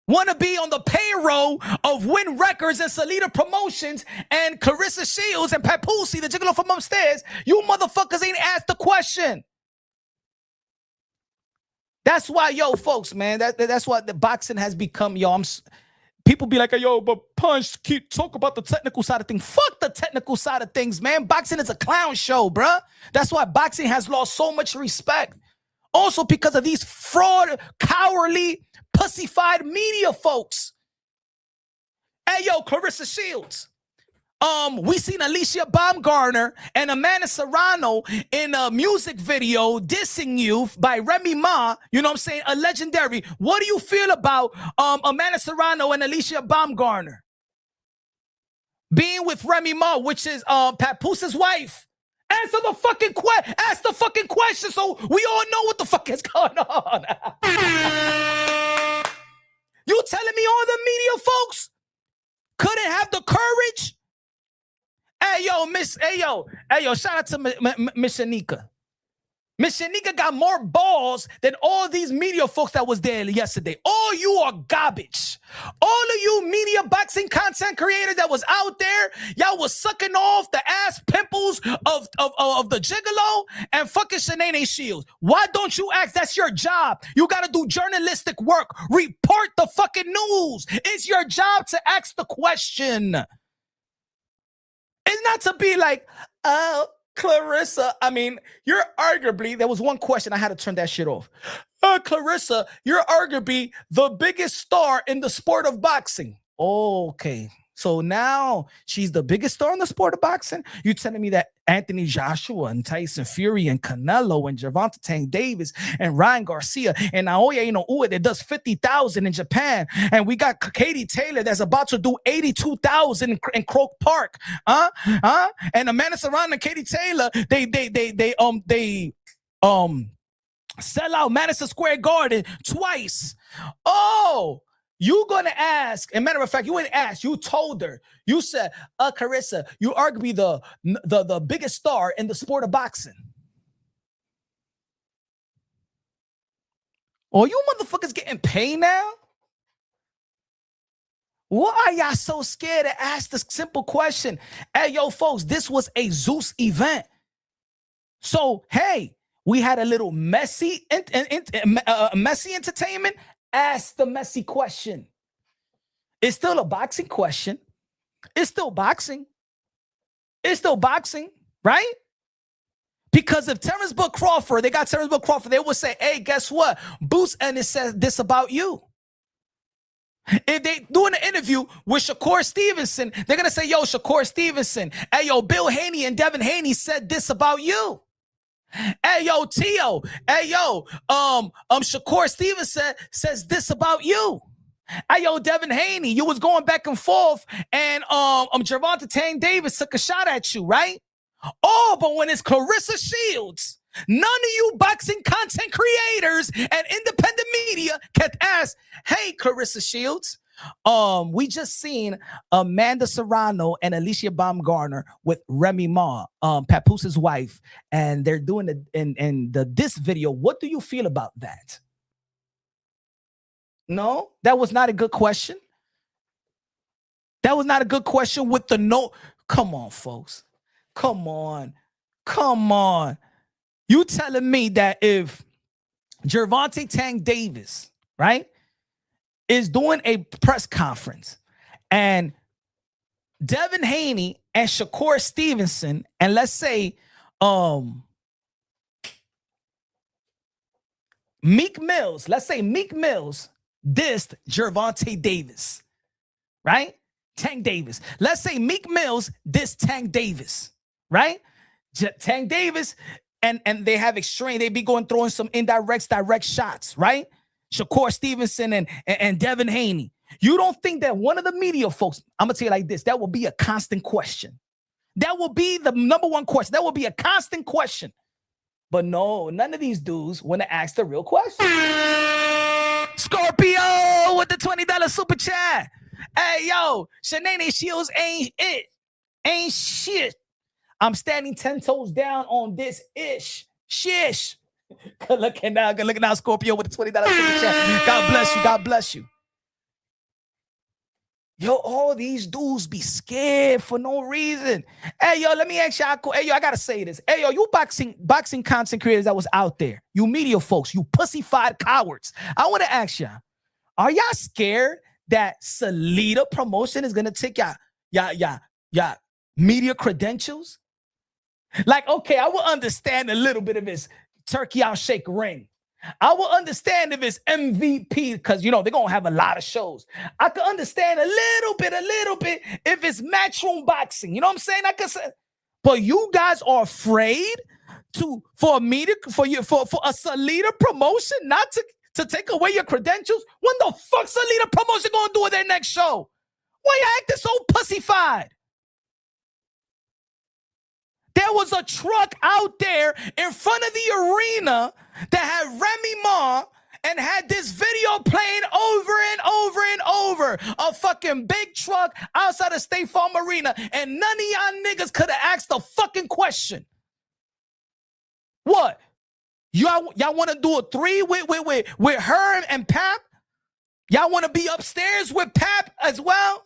want to be on the payroll of Win Records and Salida Promotions and Claressa Shields and Papoose, the gigolo from upstairs. You motherfuckers ain't asked the question. That's why, folks, man, that's what the boxing has become, people be like, but Punch, keep talk about the technical side of things. Fuck the technical side of things, man. Boxing is a clown show, bruh. That's why boxing has lost so much respect. Also because of these fraud, cowardly, pussified media folks. Hey, Claressa Shields. We seen Alicia Baumgartner and Amanda Serrano in a music video dissing you by Remy Ma, you know what I'm saying, a legendary. What do you feel about Amanda Serrano and Alicia Baumgartner being with Remy Ma, which is Papoose' wife? Answer the fucking question. Ask the fucking question so we all know what the fuck is going on. You telling me all the media folks couldn't have the courage Shout out to Miss Shanika. Miss Shanika got more balls than all these media folks that was there yesterday. All you are garbage. All of you media boxing content creators that was out there, y'all was sucking off the ass pimples of the gigolo and fucking Kaye Shields. Why don't you ask? That's your job. You got to do journalistic work. Report the fucking news. It's your job to ask the question. It's not to be like, oh, Claressa, I mean, you're arguably, there was one question, I had to turn that shit off. Claressa, you're arguably the biggest star in the sport of boxing. Okay. So now she's the biggest star in the sport of boxing? You telling me that Anthony Joshua and Tyson Fury and Canelo and Gervonta Tank Davis and Ryan Garcia and Naoya Inoue that does 50,000 in Japan, and we got Katie Taylor that's about to do 82,000 in Croke Park, and Amanda Serrano and Katie Taylor, they sell out Madison Square Garden twice. Oh. You gonna ask, and matter of fact, you wouldn't ask, you told her. You said, Claressa, you arguably the biggest star in the sport of boxing. Oh, you motherfuckers getting paid now? Why are y'all so scared to ask this simple question? Hey, yo, folks, this was a Zeus event. So, hey, we had a little messy entertainment. Ask the messy question. It's still a boxing question. It's still boxing. It's still boxing, right? Because if Terrence Book Crawford, they got Terrence Book Crawford, they would say, hey, guess what? Boots Ennis says this about you. If they doing an interview with Shakur Stevenson, they're going to say, yo, Shakur Stevenson, hey, yo, Bill Haney and Devin Haney said this about you. Hey, yo, Tio. Hey, yo, Shakur Stevenson says this about you. Hey, yo, Devin Haney, you was going back and forth, and Gervonta Tank Davis took a shot at you, right? Oh, but when it's Claressa Shields, none of you boxing content creators and independent media can ask, hey, Claressa Shields, we just seen Amanda Serrano and Alicia Baumgartner with Remy Ma, Papoose' wife, and they're doing it in this video. What do you feel about that? No, that was not a good question. That was not a good question with the no. Come on, folks. Come on. Come on. You telling me that if Gervonta Tank Davis, right, is doing a press conference and Devin Haney and Shakur Stevenson, and let's say Meek Mills dissed Gervonta Davis, right? Tank Davis. Let's say Meek Mills dissed Tank Davis, right? Tank Davis, and they have extreme, they be throwing some direct shots, right? Shakur Stevenson and Devin Haney. You don't think that one of the media folks, I'm going to tell you like this, that will be a constant question. That will be the number one question. That will be a constant question. But no, none of these dudes want to ask the real question. Scorpio with the $20 super chat. Hey, yo, Kaye Shields ain't it. Ain't shit. I'm standing 10 toes down on this ish. Shish. Good looking now, Scorpio with the $20 super chat. God bless you. God bless you. Yo, all these dudes be scared for no reason. Hey, yo, let me ask y'all. Hey, yo, I gotta say this. Hey, yo, you boxing content creators that was out there, you media folks, you pussyfied cowards. I want to ask y'all, are y'all scared that Salida Promotion is gonna take y'all media credentials? Like, okay, I will understand a little bit of his turkey out shake ring. I will understand if it's MVP because, you know, they're going to have a lot of shows. I can understand a little bit if it's matchroom boxing. You know what I'm saying? I can say, but you guys are afraid for a Salida Promotion not to take away your credentials? When the fuck Salida Promotion going to do with their next show? Why you acting so pussyfied? There was a truck out there in front of the arena that had Remy Ma and had this video playing over and over and over. A fucking big truck outside of State Farm Arena, and none of y'all niggas could have asked the fucking question. What? Y'all want to do a 3 with her and Pap? Y'all want to be upstairs with Pap as well?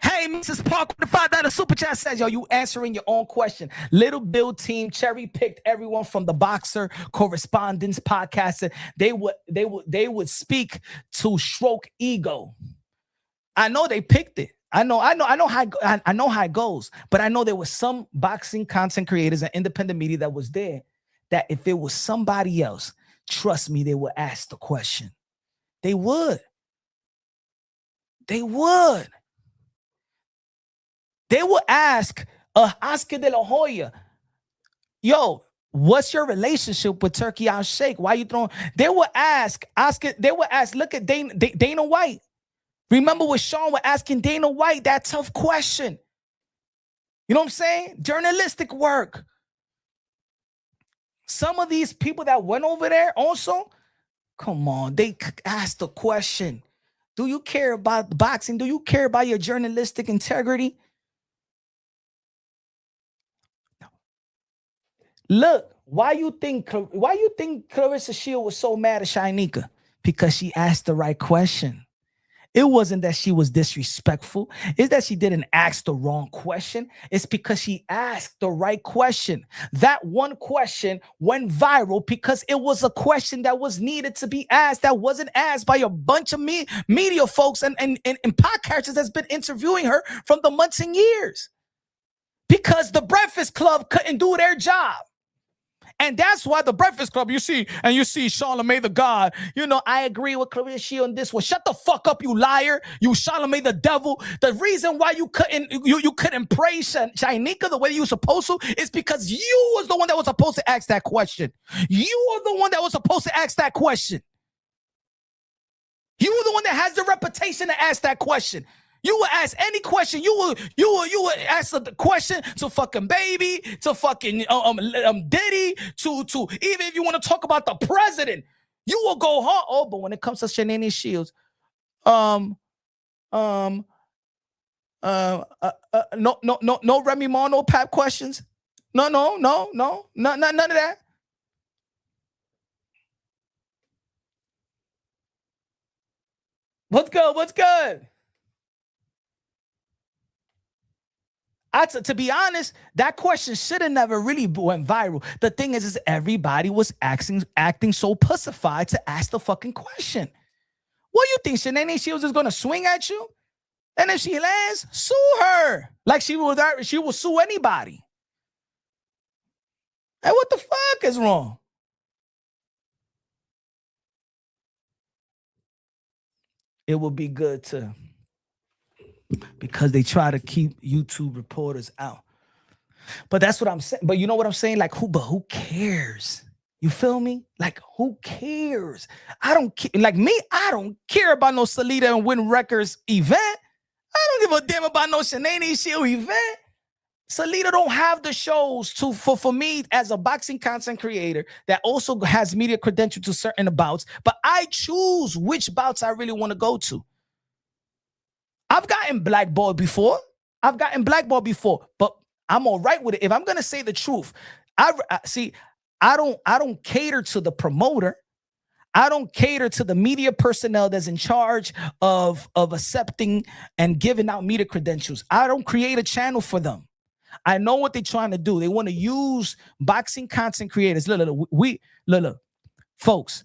Hey, Mrs. Park with the $5 super chat says, yo, you answering your own question. Little Bill team cherry picked everyone from the Boxer Correspondence podcast. They would speak to stroke ego. I know they picked it. I know how it goes. But I know there was some boxing content creators and independent media that was there that if it was somebody else, trust me, they would ask the question. They would. They would ask Oscar De La Hoya, yo, what's your relationship with Turkey Al Sheikh? Why you throwing? They would ask Oscar. They would ask. Look at Dana White. Remember when Sean was asking Dana White that tough question? You know what I'm saying? Journalistic work. Some of these people that went over there also, come on, they asked the question. Do you care about boxing? Do you care about your journalistic integrity? Look, why you think Claressa Shields was so mad at Shinika? Because she asked the right question. It wasn't that she was disrespectful. It's that she didn't ask the wrong question. It's because she asked the right question. That one question went viral because it was a question that was needed to be asked, that wasn't asked by a bunch of media folks and podcasters that's been interviewing her from the months and years. Because the Breakfast Club couldn't do their job. And that's why the Breakfast Club, you see Charlamagne the God. You know, I agree with Claressa Shields on this one. Shut the fuck up, you liar. You Charlamagne the devil. The reason why you couldn't praise Shinika the way you were supposed to is because you was the one that was supposed to ask that question. You were the one that was supposed to ask that question. You were the one that has the reputation to ask that question. You would ask any question. You would ask the question to fucking Baby, to fucking Diddy, to even if you want to talk about the president, you will go hard. Oh, but when it comes to Shanae Shields, no Remy Ma, no Pap questions. No, none of that. What's good? To be honest, that question should have never really went viral. The thing is everybody was acting so pussified to ask the fucking question. What do you think, Shanae Shields is going to swing at you? And if she lands, sue her. Like she will sue anybody. Hey, what the fuck is wrong? It would be good to... because they try to keep YouTube reporters out. But that's what I'm saying. But you know what I'm saying? Like, who cares? You feel me? Like, who cares? I don't care. Like me, I don't care about no Salida and Win Records event. I don't give a damn about no Shanae Shield event. Salida don't have the shows for me as a boxing content creator that also has media credential to certain bouts. But I choose which bouts I really want to go to. I've gotten blackballed before, but I'm all right with it. If I'm gonna say the truth, I don't cater to the promoter. I don't cater to the media personnel that's in charge of accepting and giving out media credentials. I don't create a channel for them. I know what they're trying to do. They want to use boxing content creators. Look, folks.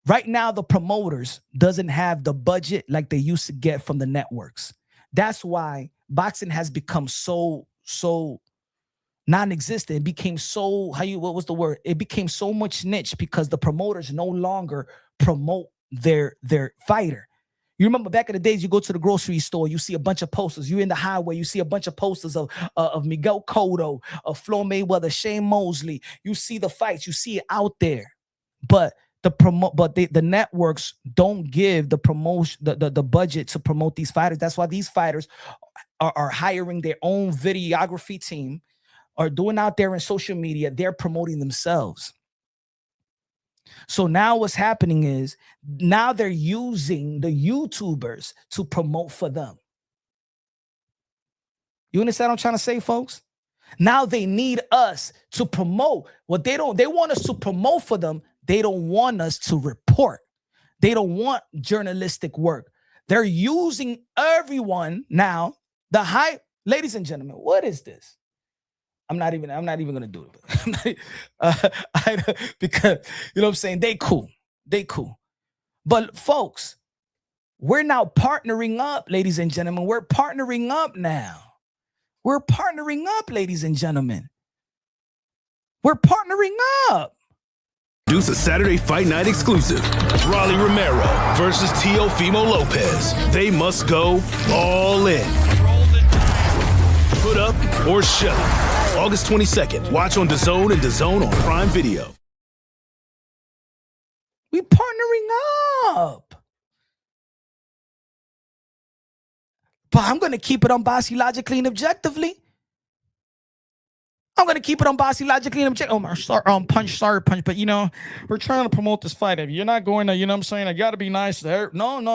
Right now, the promoters doesn't have the budget like they used to get from the networks. That's why boxing has become so non-existent. It became so, what was the word? It became so much niche because the promoters no longer promote their fighter. You remember back in the days, you go to the grocery store, you see a bunch of posters. You're in the highway, you see a bunch of posters of Miguel Cotto, of Floyd Mayweather, Shane Mosley. You see the fights, you see it out there. But the networks don't give the promotion the budget to promote these fighters. That's why these fighters are hiring their own videography team, are doing out there in social media. They're promoting themselves. So now what's happening is now they're using the YouTubers to promote for them. You understand what I'm trying to say, folks? Now they need us to promote what they want us to promote for them. They don't want us to report. They don't want journalistic work. They're using everyone now. Ladies and gentlemen, what is this? I'm not even going to do it. Because, you know what I'm saying? They cool. But folks, we're now partnering up, ladies and gentlemen. We're partnering up now. We're partnering up, ladies and gentlemen. We're partnering up. Produce a Saturday Fight Night exclusive. Raleigh Romero versus Teofimo Lopez. They must go all in. Put up or shut up. August 22nd. Watch on DAZN and DAZN on Prime Video. We partnering up. But I'm going to keep it unbiased, logically, and objectively. I'm going to keep it unbiased, logically, and objectively. Sorry, punch. But, we're trying to promote this fight. If you're not going to, you know what I'm saying, I got to be nice there. No.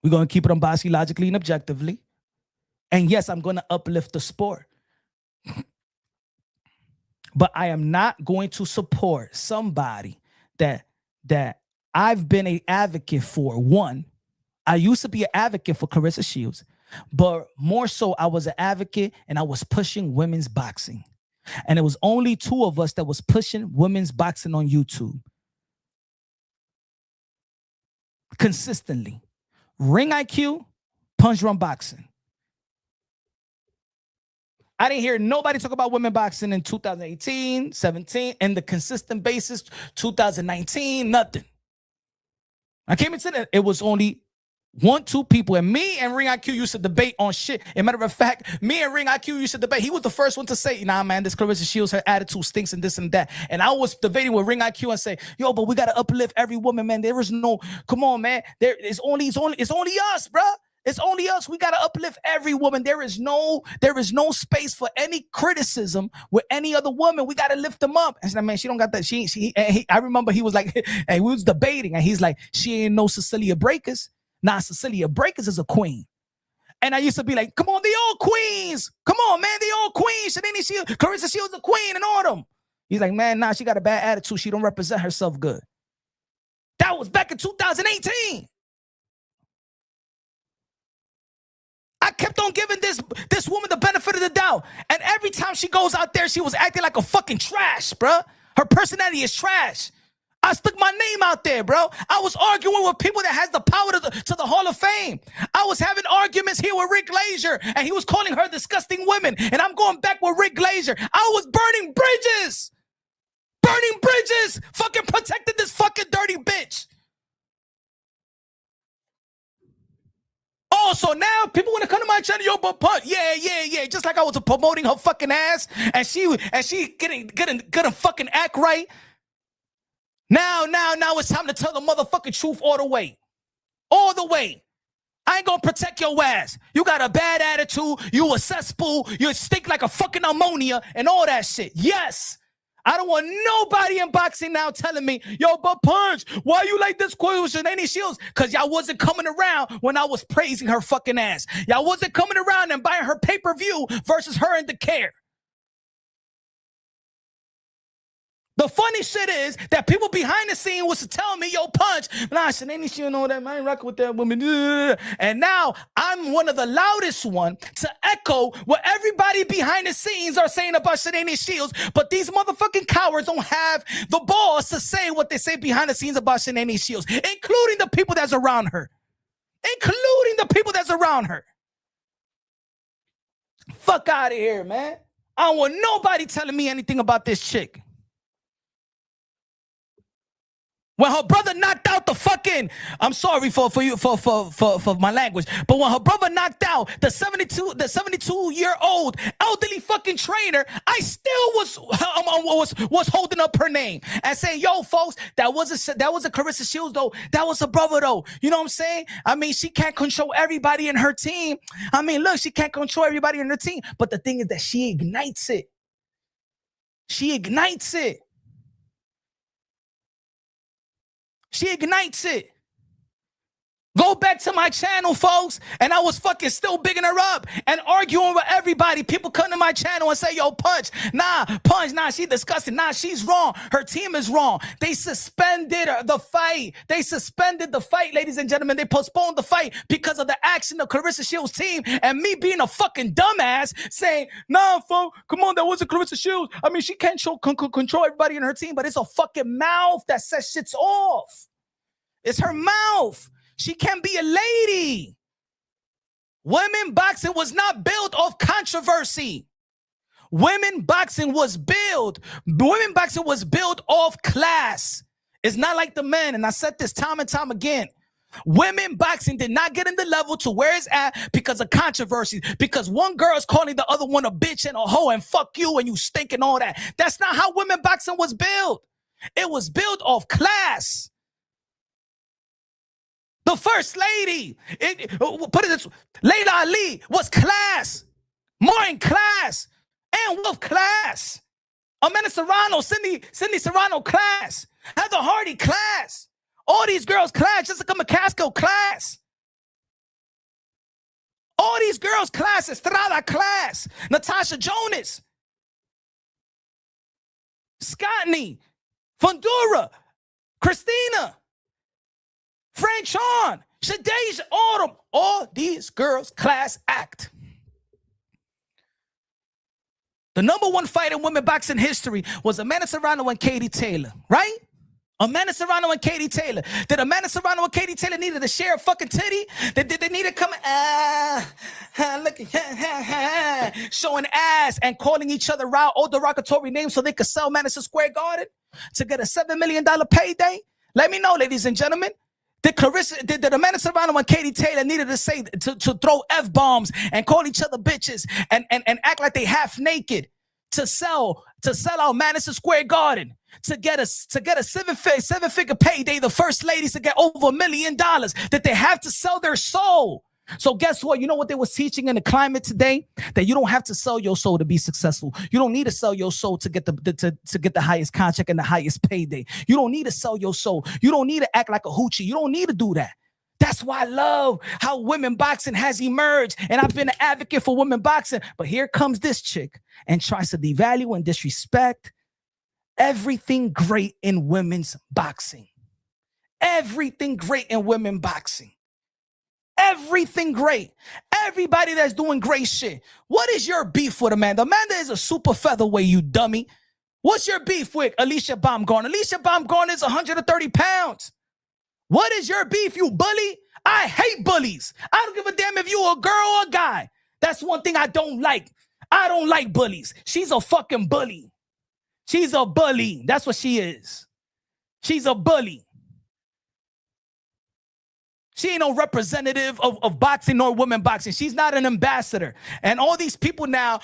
We're going to keep it unbiased, logically, and objectively. And yes, I'm going to uplift the sport. But I am not going to support somebody that I've been an advocate for. One, I used to be an advocate for Claressa Shields, but more so I was an advocate and I was pushing women's boxing. And it was only two of us that was pushing women's boxing on YouTube. Consistently. Ring IQ, Punch Drunk Boxing. I didn't hear nobody talk about women boxing in 2018, 17, and the consistent basis, 2019, nothing. I came into that. It was only 1-2 people, and me and Ring IQ used to debate on shit. As a matter of fact, me and Ring IQ used to debate. He was the first one to say, nah, man, this Claressa Shields, her attitude stinks and this and that. And I was debating with Ring IQ and say, yo, but we got to uplift every woman, man. There is no, come on, man. It's only us, bro. It's only us. We gotta uplift every woman. There is no space for any criticism with any other woman. We gotta lift them up. And I said, man, she don't got that. I remember he was like, hey, we was debating, and he's like, she ain't no Cecilia Breakers. Nah, Cecilia Breakers is a queen. And I used to be like, come on, they all queens. Come on, man, they all queens. Claressa Shields a queen and all them. He's like, man, nah, she got a bad attitude. She don't represent herself good. That was back in 2018. I kept on giving this woman the benefit of the doubt. And every time she goes out there, she was acting like a fucking trash, bro. Her personality is trash. I stuck my name out there, bro. I was arguing with people that has the power to the Hall of Fame. I was having arguments here with Rick Glazier, and he was calling her disgusting women. And I'm going back with Rick Glazier. I was burning bridges. Fucking protected this fucking dirty bitch. Oh, so now people want to come to my channel, yo, but Punch, yeah. Just like I was promoting her fucking ass, and she getting fucking act right. Now it's time to tell the motherfucking truth all the way. I ain't gonna protect your ass. You got a bad attitude. You a cesspool. You stink like a fucking ammonia and all that shit. Yes. I don't want nobody in boxing now telling me, yo, but Punch, why you like this question any Shields? Because y'all wasn't coming around when I was praising her fucking ass. Y'all wasn't coming around and buying her pay-per-view versus her in the care. The funny shit is that people behind the scene was to tell me, yo, Punch, nah, Shanae Shields know that, man, I ain't rocking with that woman. And now I'm one of the loudest one to echo what everybody behind the scenes are saying about Shanae Shields, but these motherfucking cowards don't have the balls to say what they say behind the scenes about Shanae Shields, including the people that's around her. Fuck out of here, man. I don't want nobody telling me anything about this chick. When her brother knocked out the fucking, I'm sorry for my language, but when her brother knocked out the 72-year-old elderly fucking trainer, I still was holding up her name and saying, "Yo, folks, that was a Claressa Shields though. That was a brother though." You know what I'm saying? I mean, she can't control everybody in her team. I mean, look, she can't control everybody in her team, but the thing is that she ignites it. She ignites it. She ignites it. Go back to my channel, folks, and I was fucking still bigging her up and arguing with everybody. People come to my channel and say, "Yo, Punch, nah, she's disgusting. Nah, she's wrong. Her team is wrong." They suspended the fight. They suspended the fight, ladies and gentlemen. They postponed the fight because of the action of Claressa Shields' team and me being a fucking dumbass saying, "Nah, folks, come on, that wasn't Claressa Shields. I mean, she can't control everybody in her team, but it's a fucking mouth that says shit's off. It's her mouth. She can't be a lady." Women boxing was not built off controversy. Women boxing was built off class. It's not like the men, and I said this time and time again. Women boxing did not get in the level to where it's at because of controversy, because one girl is calling the other one a bitch and a hoe and fuck you and you stink and all that. That's not how women boxing was built. It was built off class. The first lady, Layla Ali was class, Martin class, and Wolf class. Amanda Serrano, Cindy Serrano class, Heather Hardy class. All these girls class, Jessica McCaskill class. All these girls class, Estrada class, Natasha Jonas, Scottney, Fundura, Christina, Frank Sean, Shadeja Autumn, all these girls class act. The number one fight in women boxing history was Amanda Serrano and Katie Taylor, right? Amanda Serrano and Katie Taylor. Did Amanda Serrano and Katie Taylor needed to share a fucking titty? Did they need to come look at showing ass and calling each other out all derogatory names so they could sell Madison Square Garden to get a $7 million payday? Let me know, ladies and gentlemen. Did Amanda Serrano and Katie Taylor needed to say to throw F-bombs and call each other bitches and act like they half naked to sell out Madison Square Garden to get a seven-figure payday? The first ladies to get over $1 million, that they have to sell their soul. So guess what? You know what they was teaching in the climate today? That you don't have to sell your soul to be successful. You don't need to sell your soul to get the highest contract and the highest payday. You don't need to sell your soul. You don't need to act like a hoochie. You don't need to do that. That's why I love how women boxing has emerged. And I've been an advocate for women boxing. But here comes this chick and tries to devalue and disrespect everything great in women's boxing. Everything great in women boxing. Everything great. Everybody that's doing great shit. What is your beef with Amanda? Amanda is a super featherweight, you dummy. What's your beef with Alicia Baumgartner? Alicia Baumgartner is 130 pounds. What is your beef, you bully? I hate bullies. I don't give a damn if you a girl or a guy. That's one thing I don't like. I don't like bullies. She's a fucking bully. She's a bully. That's what she is. She's a bully. She ain't no representative of boxing nor women boxing. She's not an ambassador. And all these people now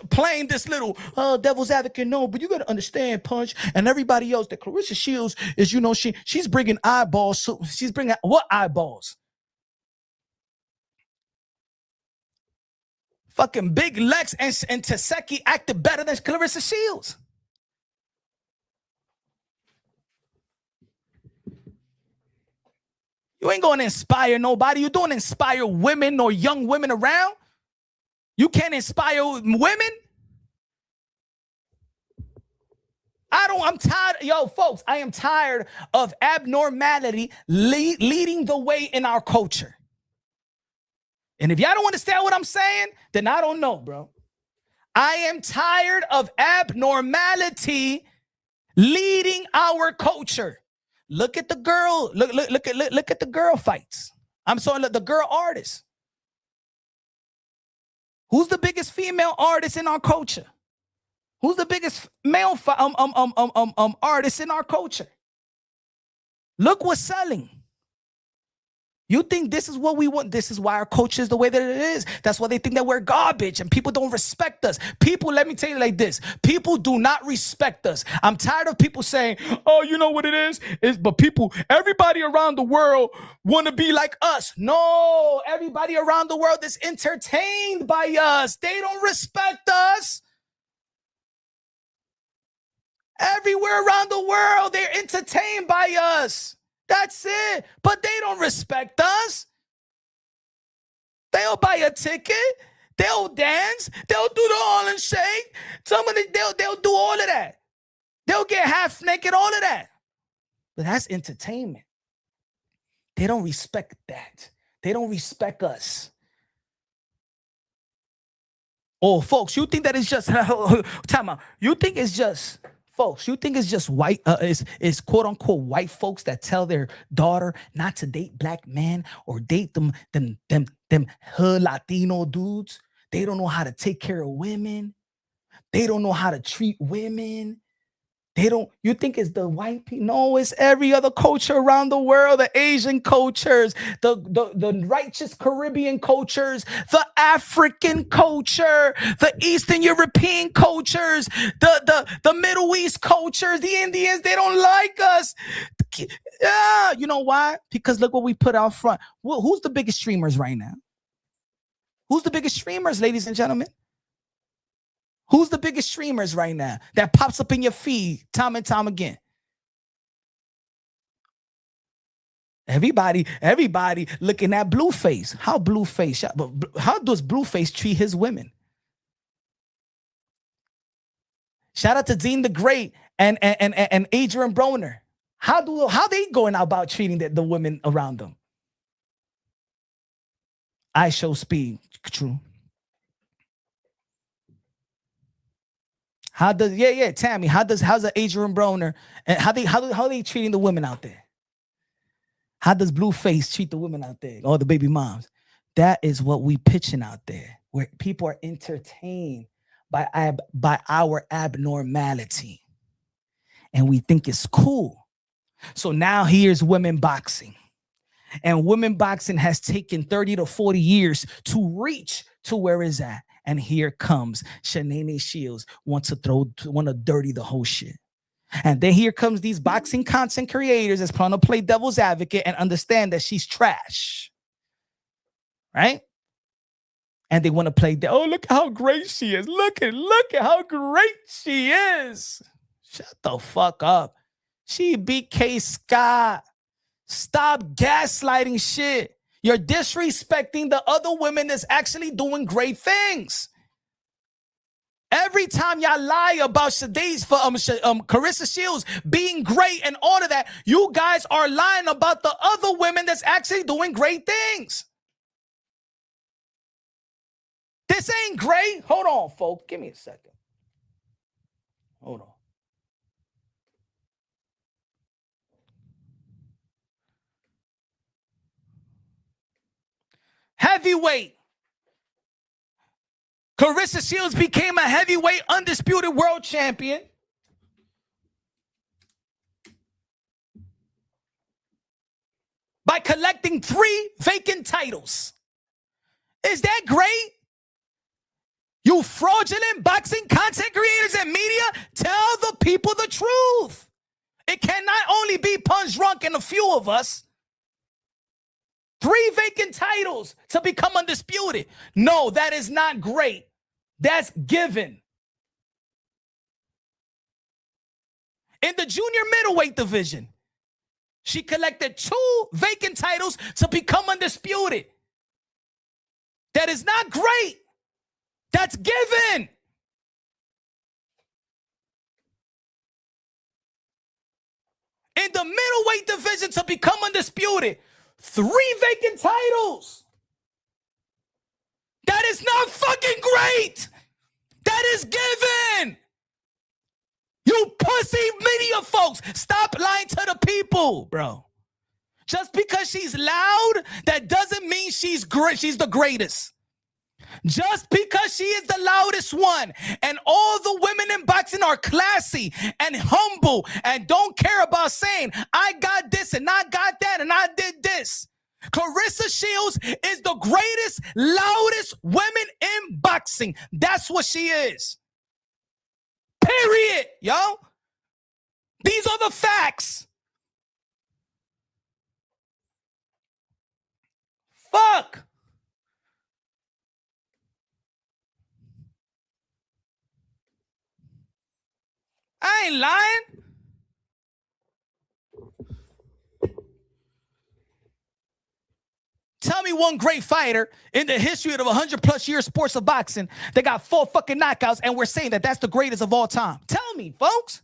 playing this little devil's advocate. No, but you got to understand, Punch, and everybody else, that Claressa Shields is, you know, she's bringing eyeballs. So she's bringing what eyeballs? Fucking Big Lex and Taseki acted better than Claressa Shields. You ain't going to inspire nobody. You don't inspire women or young women around. You can't inspire women. I'm tired. Yo, folks, I am tired of abnormality leading the way in our culture. And if y'all don't understand what I'm saying, then I don't know, bro. I am tired of abnormality leading our culture. Look at the girl. Look at the girl fights. I'm sorry, look, the girl artists. Who's the biggest female artist in our culture? Who's the biggest male artist in our culture? Look what's selling. You think this is what we want? This is why our culture is the way that it is. That's why they think that we're garbage and people don't respect us. People, let me tell you like this. People do not respect us. I'm tired of people saying, oh, you know what it is? But people, everybody around the world want to be like us. No, everybody around the world is entertained by us. They don't respect us. Everywhere around the world, they're entertained by us. That's it. But they don't respect us. They'll buy a ticket. They'll dance. They'll do the all and shake. They'll do all of that. They'll get half naked, all of that. But that's entertainment. They don't respect that. They don't respect us. Oh, folks, you think that it's just time out. You think it's just folks, you think it's just white, is quote unquote white folks that tell their daughter not to date black men or date them hood Latino dudes? They don't know how to take care of women. They don't know how to treat women. You think it's the white people? No, it's every other culture around the world, the Asian cultures, the righteous Caribbean cultures, the African culture, the Eastern European cultures, the Middle East cultures, the Indians, they don't like us. Yeah, you know why? Because look what we put out front. Well, who's the biggest streamers right now? Who's the biggest streamers, ladies and gentlemen? Who's the biggest streamers right now that pops up in your feed time and time again? Everybody looking at Blueface. How does Blueface treat his women? Shout out to Dean the Great and Adrian Broner. How they going about treating the women around them? I show speed. True. Tammy, how's the Adrian Broner and how they treating the women out there? How does Blueface treat the women out there? All the baby moms. That is what we pitching out there, where people are entertained by our abnormality. And we think it's cool. So now here's women boxing. And women boxing has taken 30 to 40 years to reach to where it's at. And here comes Kaye Shields, want to dirty the whole shit. And then here comes these boxing content creators that's trying to play devil's advocate and understand that she's trash. Right? And they want to play, look how great she is. Look at how great she is. Shut the fuck up. She beat Kaye Scott. Stop gaslighting shit. You're disrespecting the other women that's actually doing great things. Every time y'all lie about Claressa Shields being great and all of that, you guys are lying about the other women that's actually doing great things. This ain't great. Hold on, folks. Give me a second. Hold on. Heavyweight. Claressa Shields became a heavyweight undisputed world champion. By collecting 3 vacant titles. Is that great? You fraudulent boxing content creators and media, tell the people the truth. It cannot only be Punch Drunk and a few of us. 3 vacant titles to become undisputed. No, that is not great. That's given. In the junior middleweight division, she collected 2 vacant titles to become undisputed. That is not great. That's given. In the middleweight division to become undisputed, 3 vacant titles. That is not fucking great. That is given. You pussy media folks, stop lying to the people, bro. Just because she's loud, that doesn't mean she's great. She's the greatest. Just because she is the loudest one and all the women in boxing are classy and humble and don't care about saying, I got this and I got that and I did this. Claressa Shields is the greatest, loudest women in boxing. That's what she is. Period, yo. These are the facts. Fuck. I ain't lying. Tell me one great fighter in the history of 100+ year sports of boxing that got 4 fucking knockouts and we're saying that that's the greatest of all time. Tell me, folks.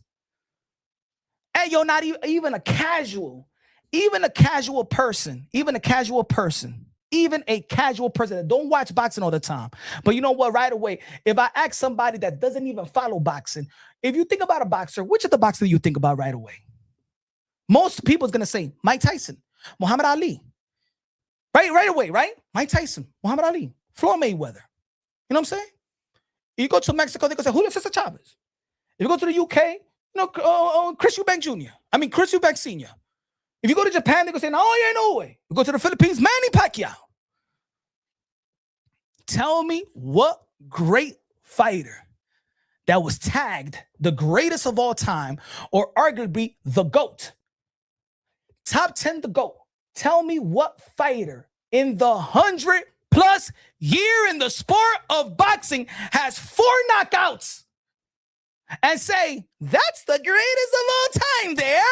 Hey, yo, not even a casual person that don't watch boxing all the time. But you know what? Right away, if I ask somebody that doesn't even follow boxing, if you think about a boxer, which of the boxers do you think about right away? Most people's going to say Mike Tyson, Muhammad Ali. Right away, right? Mike Tyson, Muhammad Ali, Floyd Mayweather. You know what I'm saying? You go to Mexico, they go say Julio Cesar Chavez. If you go to the UK, Chris Eubank Sr. If you go to Japan, they go say, no way. You go to the Philippines, Manny Pacquiao. Tell me what great fighter that was tagged the greatest of all time or arguably the GOAT. Top 10 the GOAT. Tell me what fighter in the 100+ year in the sport of boxing has 4 knockouts and say, that's the greatest of all time there.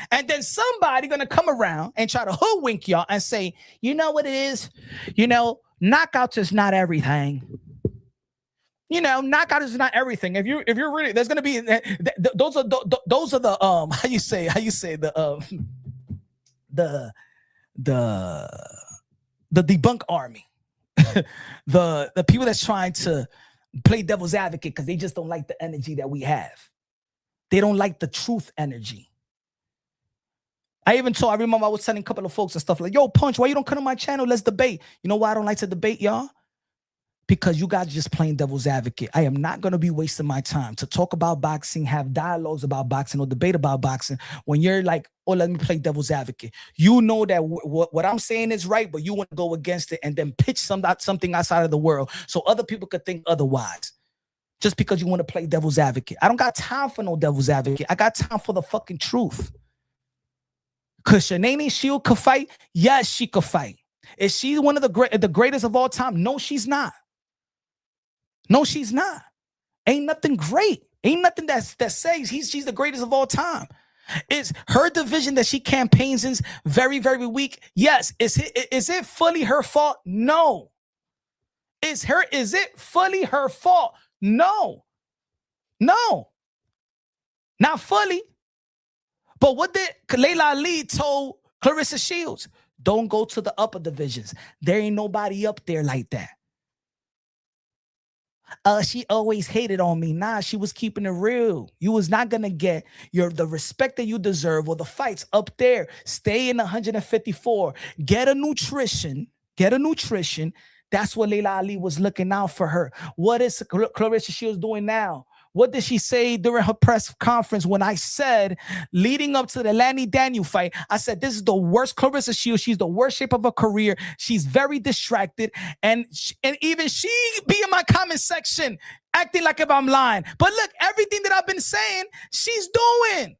And then somebody gonna come around and try to hoodwink y'all and say, you know what it is? Knockouts is not everything. Knockout is not everything. If you're really, there's gonna be those are the how you say the debunk army. the people that's trying to play devil's advocate because they just don't like the energy that we have. They don't like the truth energy. I remember I was telling a couple of folks and stuff like, yo, Punch, why you don't come to my channel? Let's debate. You know why I don't like to debate, y'all? Because you guys are just playing devil's advocate. I am not going to be wasting my time to talk about boxing, have dialogues about boxing or debate about boxing when you're like, oh, let me play devil's advocate. You know that what I'm saying is right, but you want to go against it and then pitch something outside of the world so other people could think otherwise. Just because you want to play devil's advocate. I don't got time for no devil's advocate. I got time for the fucking truth. Because Shanae Shield could fight? Yes, she could fight. Is she one of the greatest of all time? No, she's not. No, she's not. Ain't nothing great. Ain't nothing that says she's the greatest of all time. Is her division that she campaigns in very, very weak? Yes. Is it fully her fault? No. Is it fully her fault? No. No. Not fully. But what did Laila Ali told Claressa Shields? Don't go to the upper divisions. There ain't nobody up there like that. She always hated on me. Nah, she was keeping it real. You was not going to get the respect that you deserve or the fights up there. Stay in 154. Get a nutrition. That's what Laila Ali was looking out for her. What is Claressa Shields doing now? What did she say during her press conference when I said, leading up to the Lanny Daniel fight, I said, this is the worst Claressa Shields. She's the worst shape of her career. She's very distracted. And even she be in my comment section acting like if I'm lying. But look, everything that I've been saying, she's doing.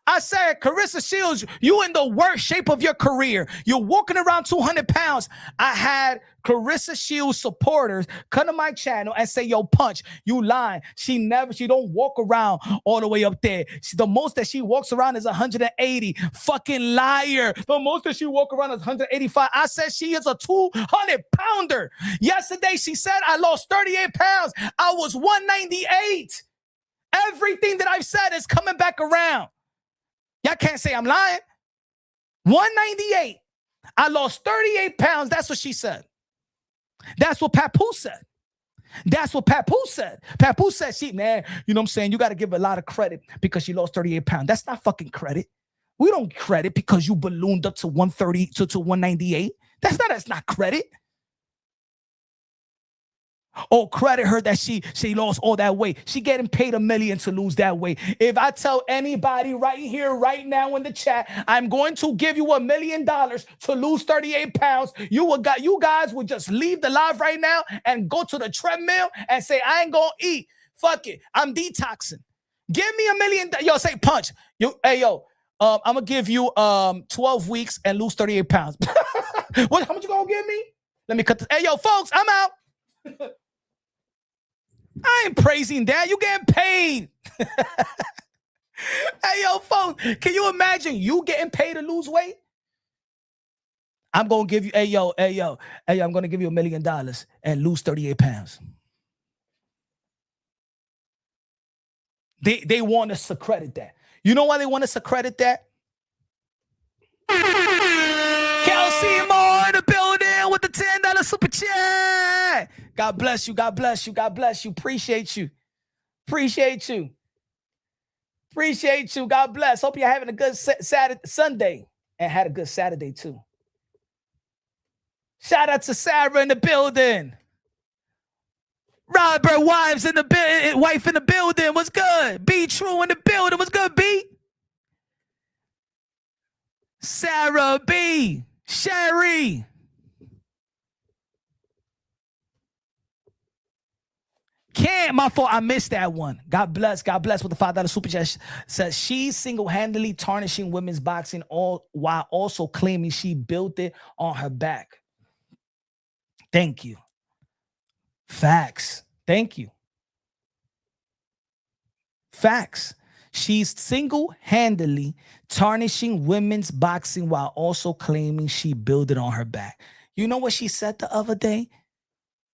I said, Claressa Shields, you in the worst shape of your career. You're walking around 200 pounds. I had Claressa Shields supporters come to my channel and say, yo, Punch, you lying. She don't walk around all the way up there. The most that she walks around is 180. Fucking liar. The most that she walk around is 185. I said she is a 200-pounder. Yesterday, she said I lost 38 pounds. I was 198. Everything that I've said is coming back around. Y'all can't say I'm lying. 198. I lost 38 pounds. That's what she said. That's what Papoose said. Papoose said, you know what I'm saying? You got to give a lot of credit because she lost 38 pounds. That's not fucking credit. We don't credit because you ballooned up to 130 to 198. That's not credit. Oh, credit her that she lost all that weight. She getting paid $1 million to lose that weight. If I tell anybody right here, right now in the chat, I'm going to give you $1 million to lose 38 pounds, you guys would just leave the live right now and go to the treadmill and say, I ain't gonna eat. Fuck it. I'm detoxing. Give me $1 million. Yo, say punch. I'm gonna give you 12 weeks and lose 38 pounds. How much you gonna give me? Let me cut this. Hey, yo, folks, I'm out. I ain't praising that. You getting paid. Hey, yo, folks, can you imagine you getting paid to lose weight? I'm going to give you, I'm going to give you $1 million and lose 38 pounds. They want us to credit that. You know why they want us to credit that? Kelsey Moore in the building with the $10 super chat. God bless you. God bless you. God bless you. Appreciate you. Appreciate you. Appreciate you. God bless. Hope you're having a good Sunday and had a good Saturday too. Shout out to Sarah in the building. Robert wife in the building. What's good? Be True in the building. What's good, B? Sarah B. Sherry. Can't, my fault. I missed that one. God bless. God bless with the $5 super chat. Says she's single-handedly tarnishing women's boxing while also claiming she built it on her back. Thank you. Facts. Thank you. Facts. She's single-handedly tarnishing women's boxing while also claiming she built it on her back. You know what she said the other day?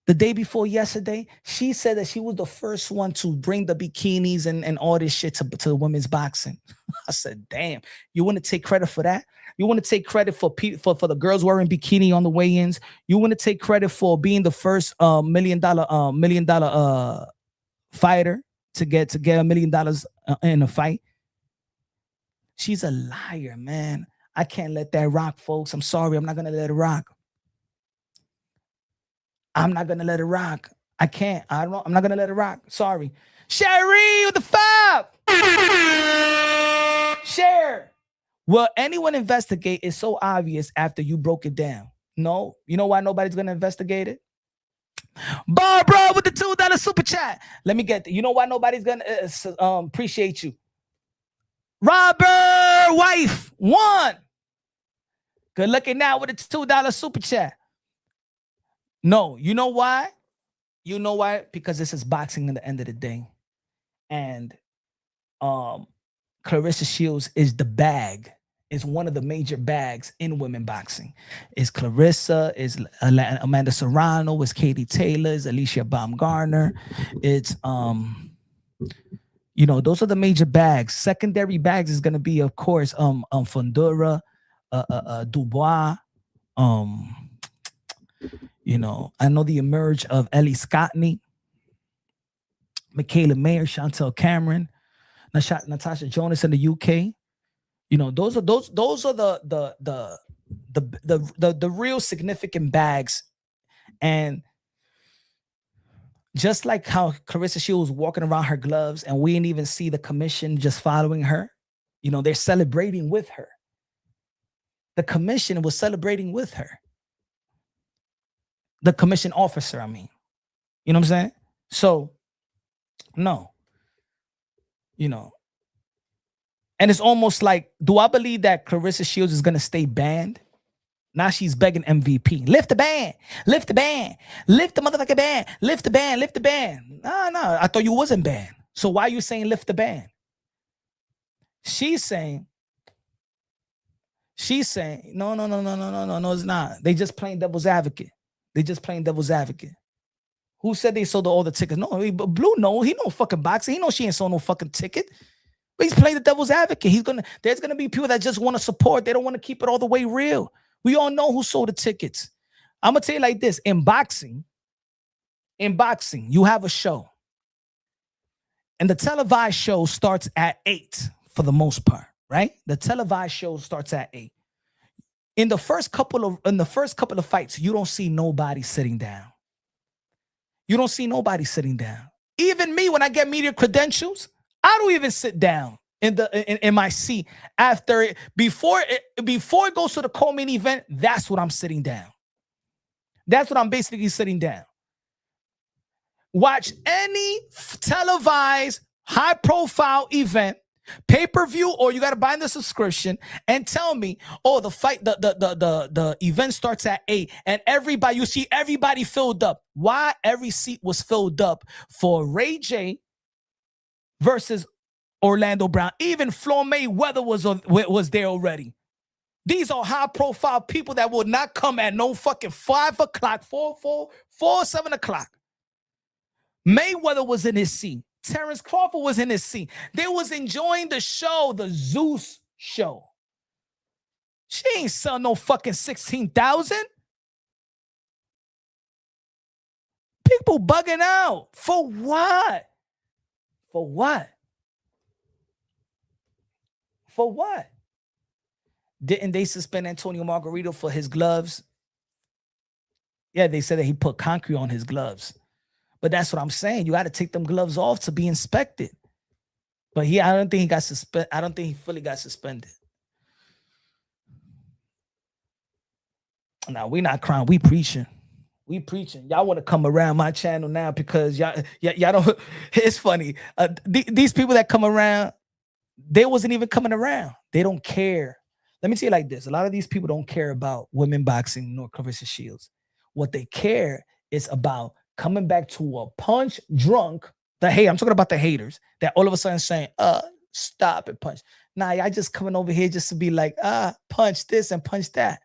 The day before yesterday, she said that she was the first one to bring the bikinis and all this shit to women's boxing. I said, damn, you want to take credit for that? You want to take credit for the girls wearing bikini on the weigh-ins? You want to take credit for being the first $1 million fighter to get $1 million in a fight? She's a liar, man. I can't let that rock, folks. I'm sorry. I'm not going to let it rock. I'm not going to let it rock. I can't. I'm not going to let it rock. Sorry. Sherry with the 5. Share. Will anyone investigate? It's so obvious after you broke it down. No. You know why nobody's going to investigate it? Barbara with the $2 super chat. Let me get you know why nobody's going to appreciate you. Robert wife 1. Good looking now with the $2 super chat. No, you know why? You know why? Because this is boxing at the end of the day. And Claressa Shields is the bag. Is one of the major bags in women boxing. Is Claressa, is Amanda Serrano, is Katie Taylor, is Alicia Baumgartner. It's those are the major bags. Secondary bags is gonna be, of course, Fundura, Dubois, I know the emerge of Ellie Scottney, Michaela Mayer, Chantel Cameron, Natasha Jonas in the UK. Those are the real significant bags. And just like how Claressa Shields was walking around her gloves and we didn't even see the commission just following her, they're celebrating with her. The commission was celebrating with her. The commission officer, I mean. You know what I'm saying? So, no. And it's almost like, do I believe that Claressa Shields is going to stay banned? Now she's begging MVP. Lift the ban. Lift the ban. Lift the motherfucking ban. Lift the ban. Lift the ban. No. I thought you wasn't banned. So why are you saying lift the ban? She's saying, no, it's not. They just playing devil's advocate. Who said they sold all the tickets? No, Blue, no. He no fucking boxing. He know she ain't sold no fucking ticket. But he's playing the devil's advocate. There's gonna be people that just want to support. They don't want to keep it all the way real. We all know who sold the tickets. I'm gonna tell you like this: in boxing, you have a show, and the televised show starts at 8 for the most part, right? The televised show starts at 8. In the first couple of fights, you don't see nobody sitting down. You don't see nobody sitting down. Even me, when I get media credentials, I don't even sit down in my seat before it goes to the co-main event. That's what I'm sitting down. That's what I'm basically sitting down. Watch any televised high-profile event, pay-per-view, or you got to buy the subscription, and tell me, oh, the fight, the event starts at 8, and you see everybody filled up. Why every seat was filled up for Ray J versus Orlando Brown? Even Floyd Mayweather was there already. These are high-profile people that will not come at no fucking 5 o'clock, 7 o'clock. Mayweather was in his seat. Terrence Crawford was in his seat. They was enjoying the show, the Zeus show. She ain't sell no fucking 16,000. People bugging out. For what? For what? For what? Didn't they suspend Antonio Margarito for his gloves? Yeah, they said that he put concrete on his gloves. But that's what I'm saying. You got to take them gloves off to be inspected. But I don't think he got suspended. I don't think he fully got suspended. Now, we not crying. We preaching. We preaching. Y'all want to come around my channel now because y'all don't. It's funny. These people that come around, they wasn't even coming around. They don't care. Let me tell you like this. A lot of these people don't care about women boxing nor Claressa Shields. What they care is about coming back to a punch drunk. I'm talking about the haters that all of a sudden saying, stop it, punch. Nah, y'all just coming over here just to be like, punch this and punch that.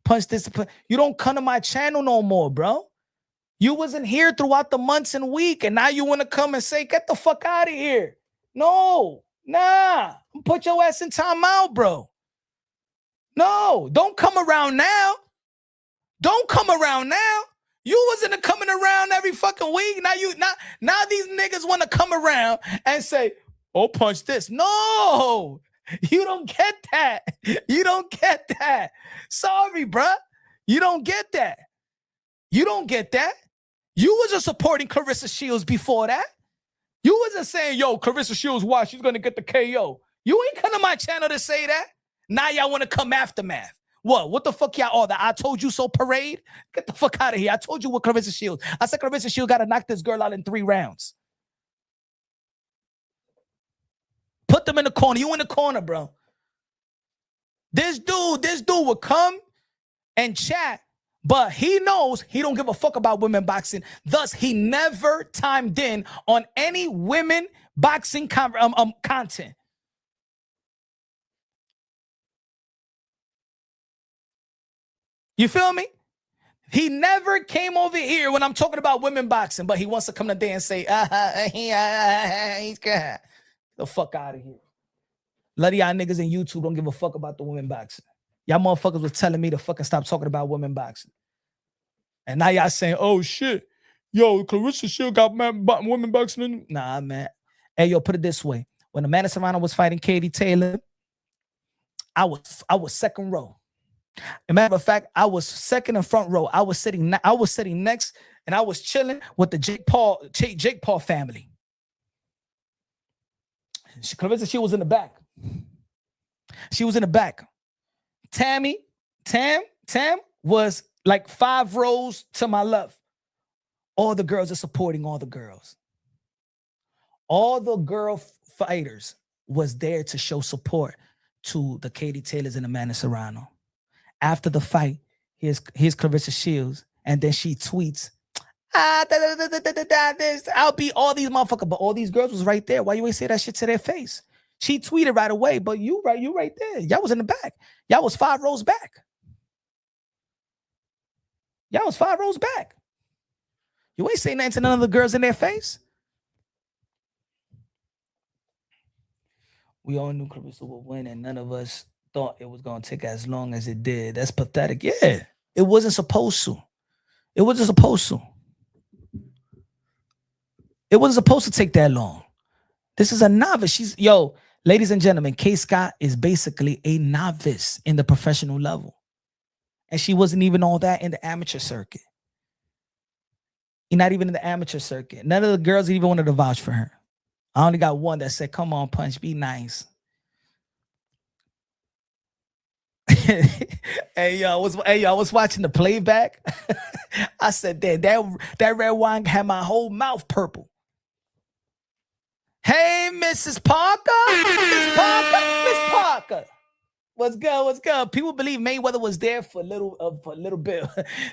Punch this. You don't come to my channel no more, bro. You wasn't here throughout the months and week, and now you want to come and say, get the fuck out of here. No, nah. Put your ass in timeout, bro. No, don't come around now. Don't come around now. You wasn't coming around every fucking week. Now these niggas want to come around and say, oh, punch this. No, you don't get that. You don't get that. Sorry, bruh. You don't get that. You don't get that. You wasn't supporting Claressa Shields before that. You wasn't saying, yo, Claressa Shields, watch, she's going to get the KO. You ain't come to my channel to say that. Now y'all want to come aftermath. What the fuck y'all all the I told you so parade? Get the fuck out of here. I told you what Claressa Shields. I said Claressa Shields got to knock this girl out in 3 rounds. Put them in the corner. You in the corner, bro. This dude will come and chat, but he knows he don't give a fuck about women boxing. Thus, he never timed in on any women boxing content. You feel me? He never came over here when I'm talking about women boxing, but he wants to come today and say, he's good. The fuck out of here. A lot of y'all niggas in YouTube don't give a fuck about the women boxing. Y'all motherfuckers was telling me to fucking stop talking about women boxing. And now y'all saying, oh shit, yo, Claressa Shields got women boxing. Nah, man. Hey, yo, put it this way. When Amanda Serrano was fighting Katie Taylor, I was second row. As a matter of fact, I was second and front row. I was sitting next, and I was chilling with the Jake Paul family. Claressa, she was in the back. She was in the back. Tam was like 5 rows to my left. All the girls are supporting all the girls. All the girl fighters was there to show support to the Katie Taylors and Amanda Serrano. After the fight, here's Claressa Shields, and then she tweets, I'll beat all these motherfuckers, but all these girls was right there. Why you ain't say that shit to their face? She tweeted right away, but you right there. Y'all was in the back. Y'all was 5 rows back. Y'all was 5 rows back. You ain't saying nothing to none of the girls in their face. We all knew Claressa would win, and none of us thought it was going to take as long as it did. That's pathetic. Yeah, it wasn't supposed to. It wasn't supposed to. It wasn't supposed to take that long. This is a novice. Ladies and gentlemen, Kaye Scott is basically a novice in the professional level. And she wasn't even all that in the amateur circuit. You're not even in the amateur circuit. None of the girls even wanted to vouch for her. I only got one that said, come on, Punch, be nice. Hey, I was watching the playback. I said, that red wine had my whole mouth purple. Hey, Mrs. Parker. Miss Parker. What's good? People believe Mayweather was there for a little bit.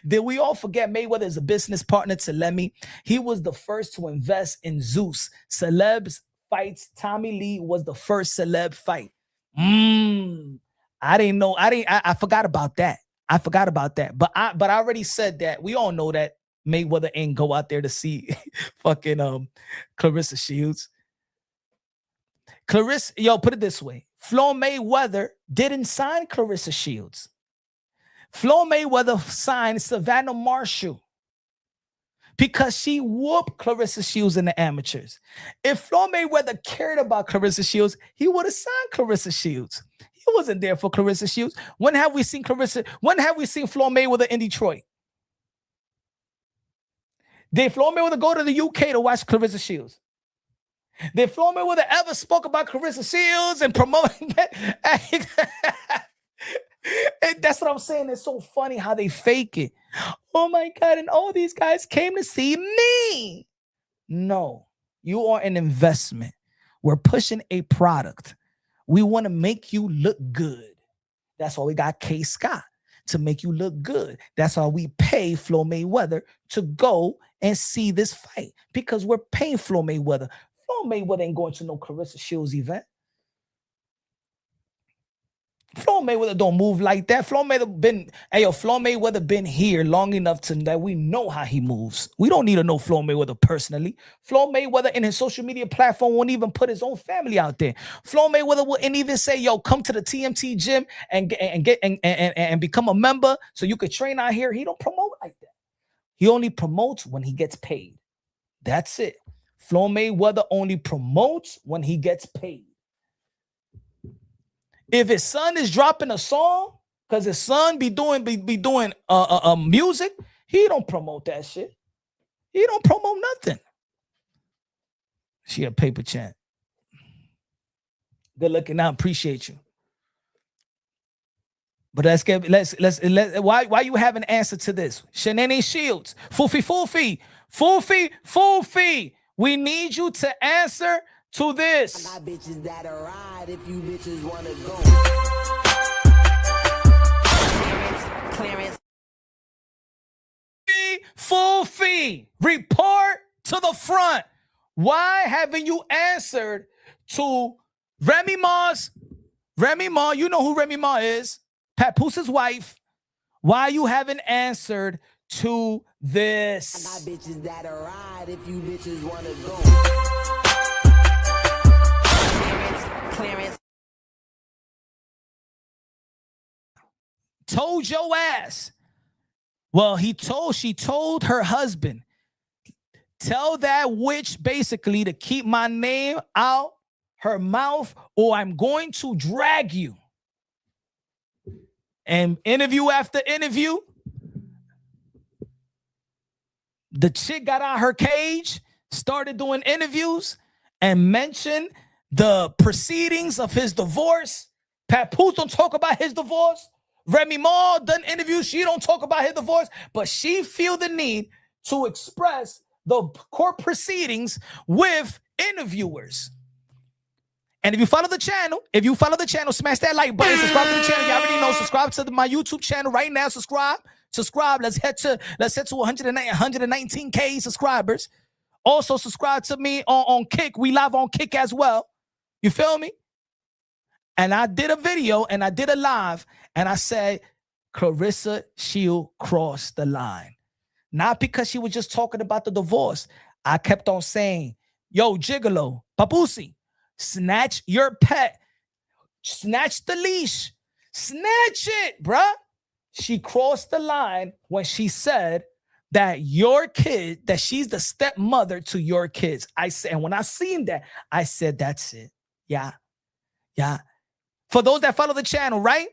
Did we all forget Mayweather is a business partner to Lemmy? He was the first to invest in Zeus. Celebs fights. Tommy Lee was the first celeb fight. I didn't know. I forgot about that. But I already said that. We all know that Mayweather ain't go out there to see fucking Claressa Shields. Put it this way. Floyd Mayweather didn't sign Claressa Shields. Floyd Mayweather signed Savannah Marshall because she whooped Claressa Shields in the amateurs. If Floyd Mayweather cared about Claressa Shields, he would have signed Claressa Shields. He wasn't there for Claressa Shields. When have we seen Floyd Mayweather in Detroit? Did Floyd Mayweather go to the UK to watch Claressa Shields? Did Floyd Mayweather ever spoke about Claressa Shields and promoting that? And that's what I'm saying. It's so funny how they fake it. Oh my God, and all these guys came to see me. No, you are an investment. We're pushing a product. We want to make you look good. That's why we got Kaye Scott, to make you look good. That's why we pay Floyd Mayweather to go and see this fight, because we're paying Floyd Mayweather. Floyd Mayweather ain't going to no Claressa Shields event. Floyd Mayweather don't move like that. Floyd Mayweather been here long enough to that we know how he moves. We don't need to know Floyd Mayweather personally. Floyd Mayweather in his social media platform won't even put his own family out there. Floyd Mayweather wouldn't even say, "Yo, come to the TMT gym and become a member so you could train out here." He don't promote like that. He only promotes when he gets paid. That's it. Floyd Mayweather only promotes when he gets paid. If his son is dropping a song, because his son be doing music, he don't promote that shit. He don't promote nothing. She a paper chant. Good looking out. Appreciate you. But why you have an answer to this? Shenani Shields, Fufi. We need you to answer to this. I got bitches that'll ride if you bitches wanna go. Clarence. Full fee. Report to the front. Why haven't you answered to Remy Ma's? Remy Ma, you know who Remy Ma is. Papoose' wife. Why you haven't answered to this? I got bitches that'll ride if you bitches wanna go. Clarence. Told your ass. Well, she told her husband, tell that witch basically to keep my name out her mouth or I'm going to drag you. And interview after interview, the chick got out her cage, started doing interviews, and mentioned the proceedings of his divorce. Papoose don't talk about his divorce. Remy Ma done interviews. She don't talk about his divorce, but she feel the need to express the court proceedings with interviewers. And if you follow the channel, smash that like button, subscribe to the channel. You already know, subscribe to my YouTube channel right now. Subscribe. Let's head to 119K subscribers. Also subscribe to me on Kick. We live on Kick as well. You feel me? And I did a video and I did a live and I said Claressa Shields crossed the line. Not because she was just talking about the divorce. I kept on saying, yo, gigolo, papusi, snatch your pet. Snatch the leash. Snatch it, bruh. She crossed the line when she said that your kid, that she's the stepmother to your kids. I said, and when I seen that, I said, that's it. Yeah. For those that follow the channel, right?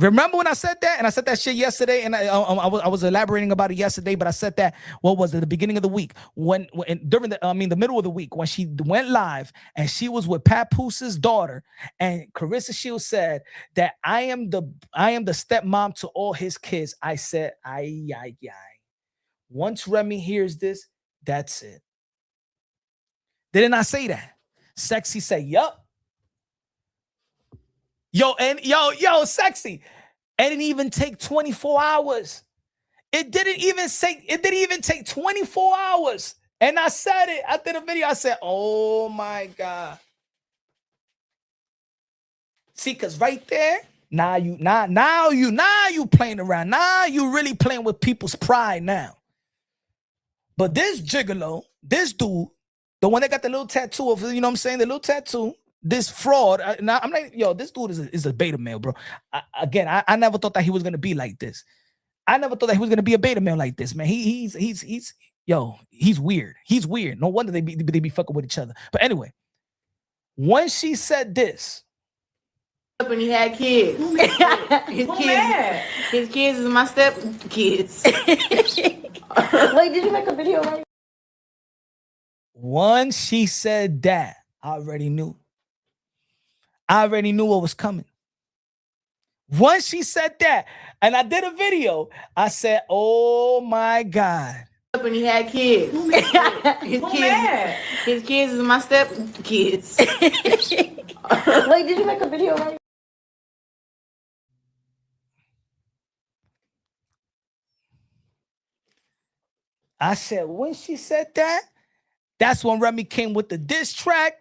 Remember when I said that? And I said that shit yesterday, and I was elaborating about it yesterday, but I said that, what was it, the beginning of the week, when during the middle of the week, when she went live and she was with Papoose' daughter, and Claressa Shields said that I am the stepmom to all his kids. I said, ay. Once Remy hears this, that's it. Didn't I say that? Sexy say, yup. Yo, Sexy. It didn't even take 24 hours. It didn't even take 24 hours. And I said it. I did a video. I said, oh my God. See, because right there, now you playing around. Now you really playing with people's pride now. But this gigolo, this dude, the one that got the little tattoo of, you know what I'm saying, the little tattoo, this fraud. Now I'm like, yo, this dude is a beta male, bro. I never thought that he was gonna be like this. I never thought that he was gonna be a beta male like this, man. He's weird. He's weird. No wonder they be fucking with each other. But anyway, once she said this, when he had kids, his kids is my step kids. Wait, did you make a video right? Once she said that, I already knew. I already knew what was coming. Once she said that, and I did a video, I said, oh my God. When he had kids, his kids is my step kids. Wait, did you make a video right? I said, when she said that, that's when Remy came with the diss track.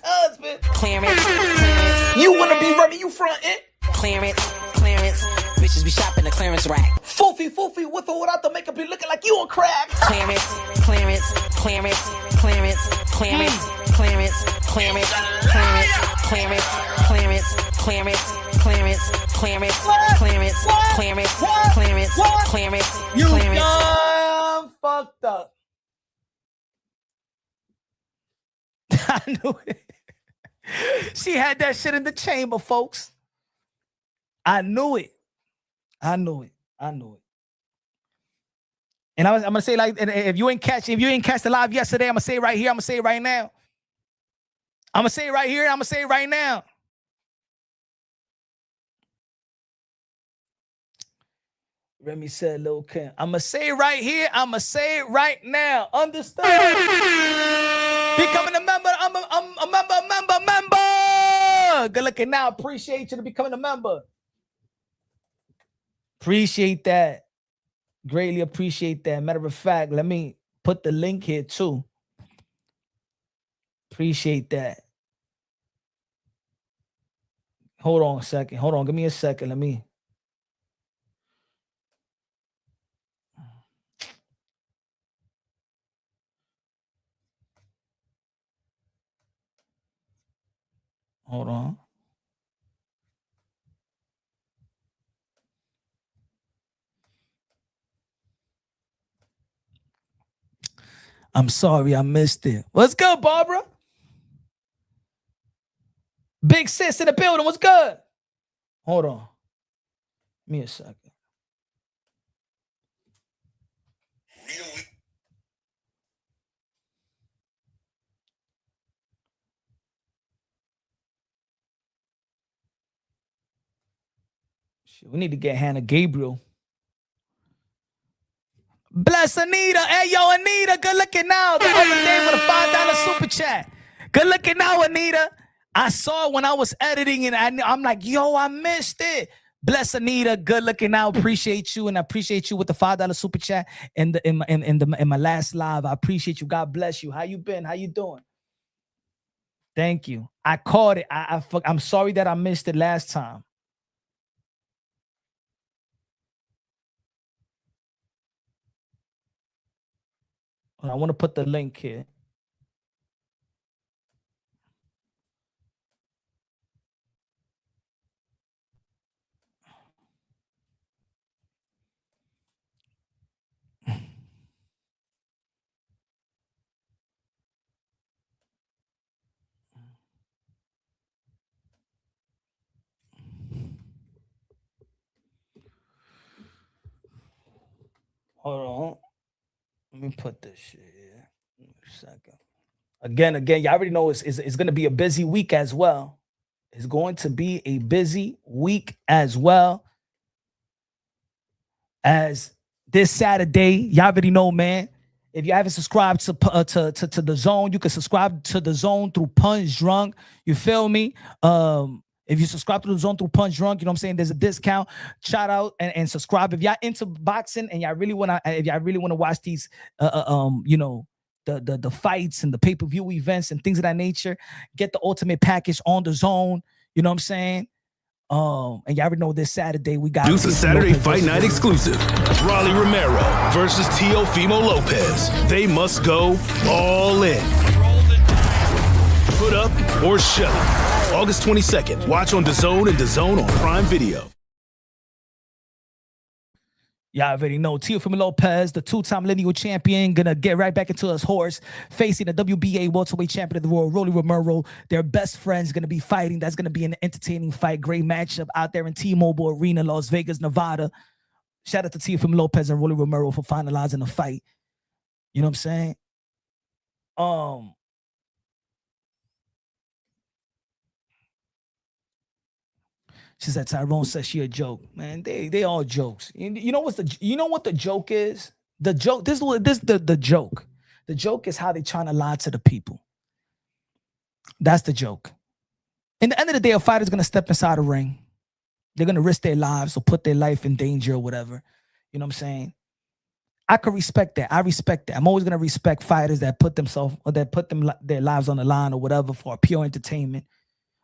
Husband. Clarence. You wanna be Remy, you frontin'. Clarence. Bitches be shopping the clearance rack. Foofy, with or without the makeup, be looking like you on crack. Clarence. You done fucked up. I knew it. She had that shit in the chamber, folks. I knew it. And I'm gonna say, like, if you ain't catch the live yesterday, I'm gonna say it right here. I'm gonna say it right now. I'm gonna say it right here. I'm gonna say it right now. Remy said, Lil Kim. I'm gonna say it right here. I'm gonna say it right now. Understand? Becoming a member. I'm a member. Good looking now. Appreciate you to becoming a member. Appreciate that. Greatly appreciate that. Matter of fact, let me put the link here too. Appreciate that. Hold on a second. Hold on. Give me a second. Let me. Hold on. I'm sorry I missed it. What's good, Barbara? Big sis in the building. What's good? Hold on. Give me a second. Shit, we need to get Hannah Gabriel. Bless Anita. Hey, yo, Anita, good looking now. The other day with a $5 super chat. Good looking now, Anita. I saw it when I was editing and I'm like, yo, I missed it. Bless Anita. Good looking now. Appreciate you, and I appreciate you with the $5 super chat in my last live. I appreciate you. God bless you. How you been? How you doing? Thank you. I caught it. I'm sorry that I missed it last time. I want to put the link here. Hold on. Let me put this shit here. A second. Again, y'all already know it's going to be a busy week as well. It's going to be a busy week as well. As this Saturday, y'all already know, man. If you haven't subscribed to the Zone, you can subscribe to the Zone through Punch Drunk. You feel me? If you subscribe to the Zone through Punch Drunk, you know what I'm saying? There's a discount. Shout out and subscribe. If y'all into boxing and y'all really wanna watch these, you know, the fights and the pay-per-view events and things of that nature, get the ultimate package on the Zone. You know what I'm saying? And y'all already know this Saturday we got Deuce a Saturday Fight Night exclusive. Raleigh Romero versus Teofimo Lopez. They must go all in. Put up or shut up. August 22nd. Watch on DAZN and DAZN on Prime Video. Y'all already know Teofimo Lopez, the two-time lineal champion, gonna get right back into his horse, facing the WBA welterweight champion of the world, Rolly Romero. Their best friends gonna be fighting. That's gonna be an entertaining fight. Great matchup out there in T-Mobile Arena, Las Vegas, Nevada. Shout out to Teofimo Lopez and Rolly Romero for finalizing the fight. You know what I'm saying? She said Tyrone says she a joke. Man, they all jokes. You know what the joke is? The joke, this is the joke. The joke is how they trying to lie to the people. That's the joke. In the end of the day, a fighter's gonna step inside a ring. They're gonna risk their lives or put their life in danger or whatever. You know what I'm saying? I can respect that. I respect that. I'm always gonna respect fighters that put their lives on the line or whatever for pure entertainment.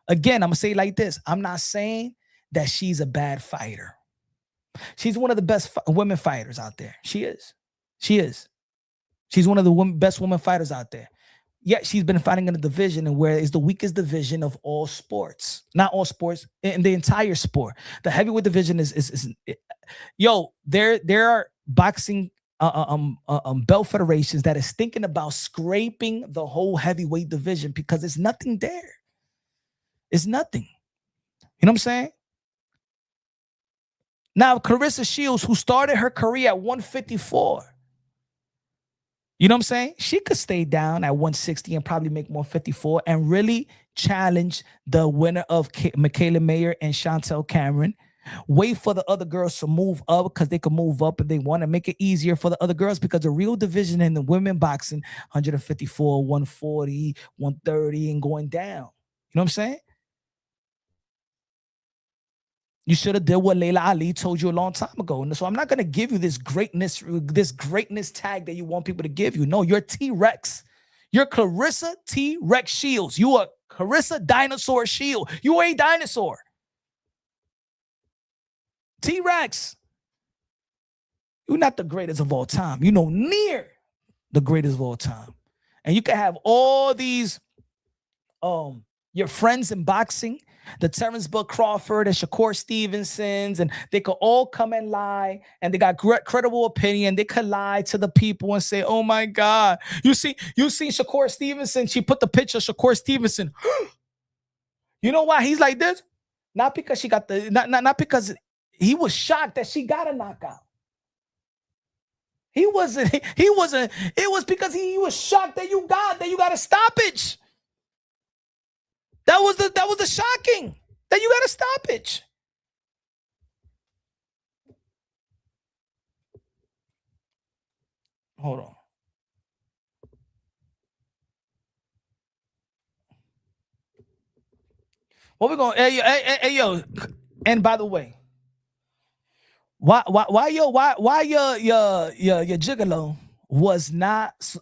Again, I'm gonna say it like this. I'm not saying that she's a bad fighter. She's one of the best women fighters out there. She is. She's one of the best women fighters out there. Yet she's been fighting in a division and where is the weakest division of all sports. Not all sports, in the entire sport. The heavyweight division is there are boxing belt federations that is thinking about scraping the whole heavyweight division because there's nothing there. It's nothing. You know what I'm saying? Now, Claressa Shields, who started her career at 154, you know what I'm saying? She could stay down at 160 and probably make 154 and really challenge the winner of Michaela Mayer and Chantel Cameron. Wait for the other girls to move up because they can move up if they want to make it easier for the other girls because the real division in the women boxing, 154, 140, 130 and going down. You know what I'm saying? You should have did what Layla Ali told you a long time ago. And so I'm not going to give you this greatness tag that you want people to give you. No, you're T-Rex. You're Claressa T-Rex Shields. You are Claressa Dinosaur Shield. You are a dinosaur. T-Rex. You're not the greatest of all time. You're no near the greatest of all time. And you can have all these your friends in boxing, the Terrence Bud Crawford and Shakur Stevensons, and they could all come and lie, and they got credible opinion. They could lie to the people and say, "Oh my God, you seen Shakur Stevenson? She put the picture of Shakur Stevenson. You know why he's like this? Not because she got not because he was shocked that she got a knockout. He wasn't. It was because he was shocked that you got a stoppage. That was the shocking that you got a stoppage. Hold on. What we going? Hey, yo. And by the way, why your gigolo was not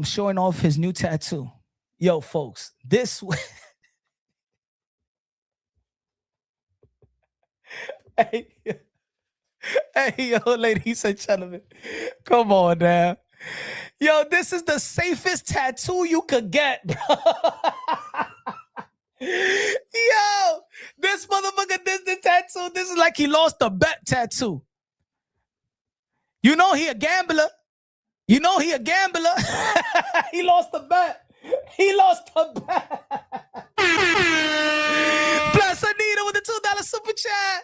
showing off his new tattoo? Yo, folks, this. Hey, yo, ladies and gentlemen, come on now. Yo, this is the safest tattoo you could get, bro. Yo, this motherfucker, this tattoo, this is like he lost a bet tattoo. You know he a gambler. He lost the bet. Plus Anita with the $2 super chat.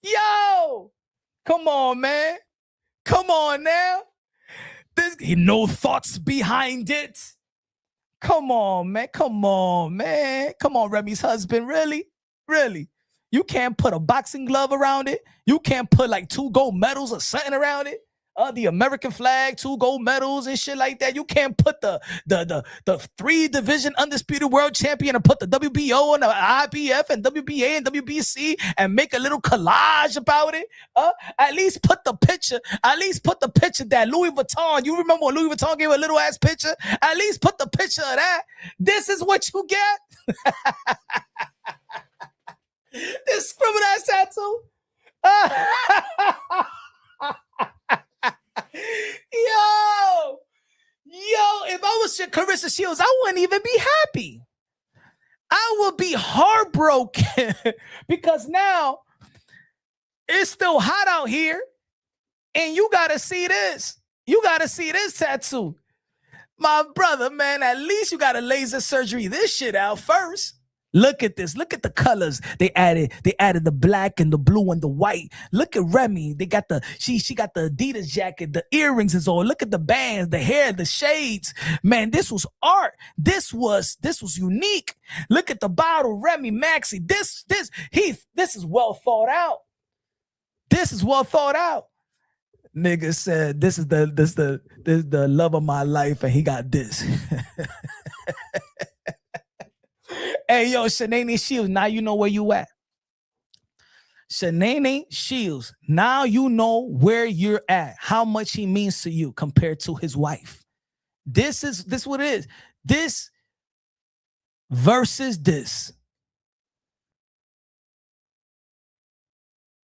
Yo, come on, man. Come on now. No thoughts behind it. Come on, man. Come on, man. Come on, Remy's husband. Really? Really? You can't put a boxing glove around it? You can't put like 2 gold medals or something around it? The American flag, 2 gold medals and shit like that. You can't put the 3-division undisputed world champion and put the WBO and the IBF and WBA and WBC and make a little collage about it. At least put the picture. At least put the picture that Louis Vuitton. You remember when Louis Vuitton gave a little ass picture? At least put the picture of that. This is what you get. This scribble ass tattoo. Yo, if I was Claressa Shields, I wouldn't even be happy. I would be heartbroken because now it's still hot out here and you got to see this. You got to see this tattoo. My brother, man, at least you got to laser surgery this shit out first. Look at this. Look at the colors. They added the black and the blue and the white. Look at Remy. They got she got the Adidas jacket. The earrings is on. Look at the bands, the hair, the shades. Man, this was art. This was unique. Look at the bottle, Remy Maxi. This is well thought out. This is well thought out. Nigga said this is the love of my life, and he got this. Hey, yo, Shanae Shields, now you know where you at. Shanae Shields, now you know where you're at, how much he means to you compared to his wife. This what it is. This versus this.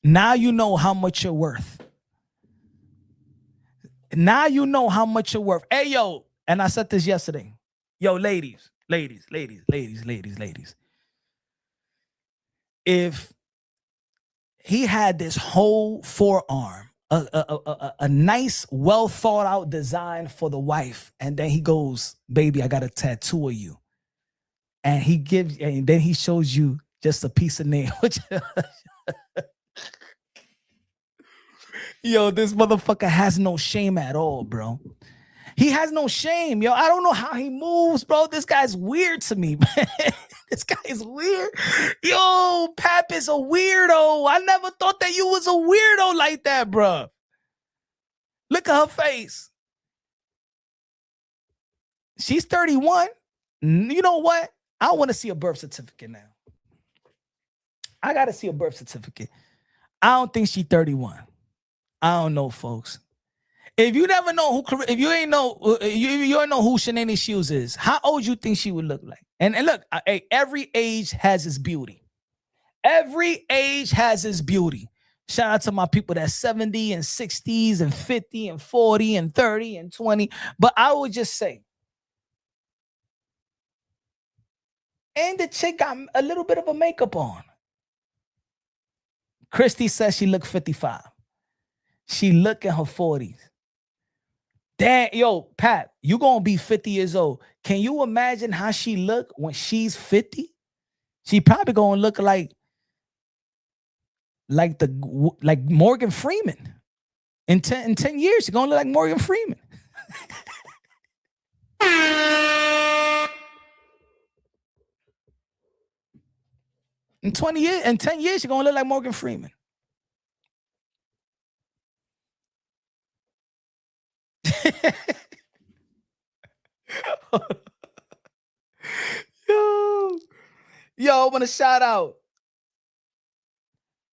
Now you know how much you're worth. Now you know how much you're worth. Hey, yo, and I said this yesterday. Yo, ladies. If he had this whole forearm, a nice, well thought out design for the wife, and then he goes, "Baby, I got a tattoo of you," and then he shows you just a piece of nail. Yo, this motherfucker has no shame at all, bro. He has no shame, yo. I don't know how he moves, bro. This guy's weird to me, man. This guy is weird. Yo, Pap is a weirdo. I never thought that you was a weirdo like that, bro. Look at her face. She's 31. You know what? I want to see a birth certificate now. I got to see a birth certificate. I don't think she's 31. I don't know, folks. If you never know if you ain't know who Shanae Shields is, how old you think she would look like? And look, every age has its beauty. Every age has its beauty. Shout out to my people that's 70 and 60s and 50 and 40 and 30 and 20. But I would just say, and the chick got a little bit of a makeup on. Christy says she looked 55. She look in her 40s. Damn, yo, Pat, you gonna be 50 years old. Can you imagine how she look when she's 50? She probably gonna look like Morgan Freeman. In 10 years, she's gonna look like Morgan Freeman. In 10 years, she's gonna look like Morgan Freeman. Yo, I want to shout out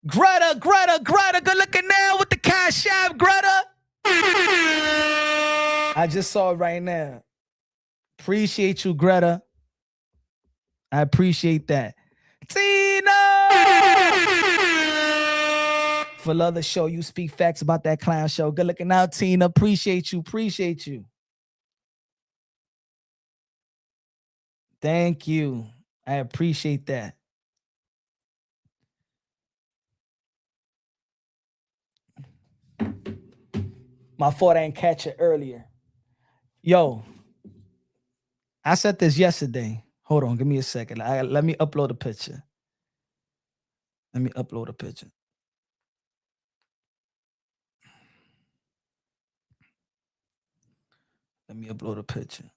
Greta, good looking now with the cash app, Greta. I just saw it right now. Appreciate you, Greta. I appreciate that. Tina! For love the show, you speak facts about that clown show. Good looking out, Tina. Appreciate you. Thank you. I appreciate that. My fault I didn't catch it earlier. Yo, I said this yesterday. Hold on, give me a second. Let me upload a picture. Let me upload a picture.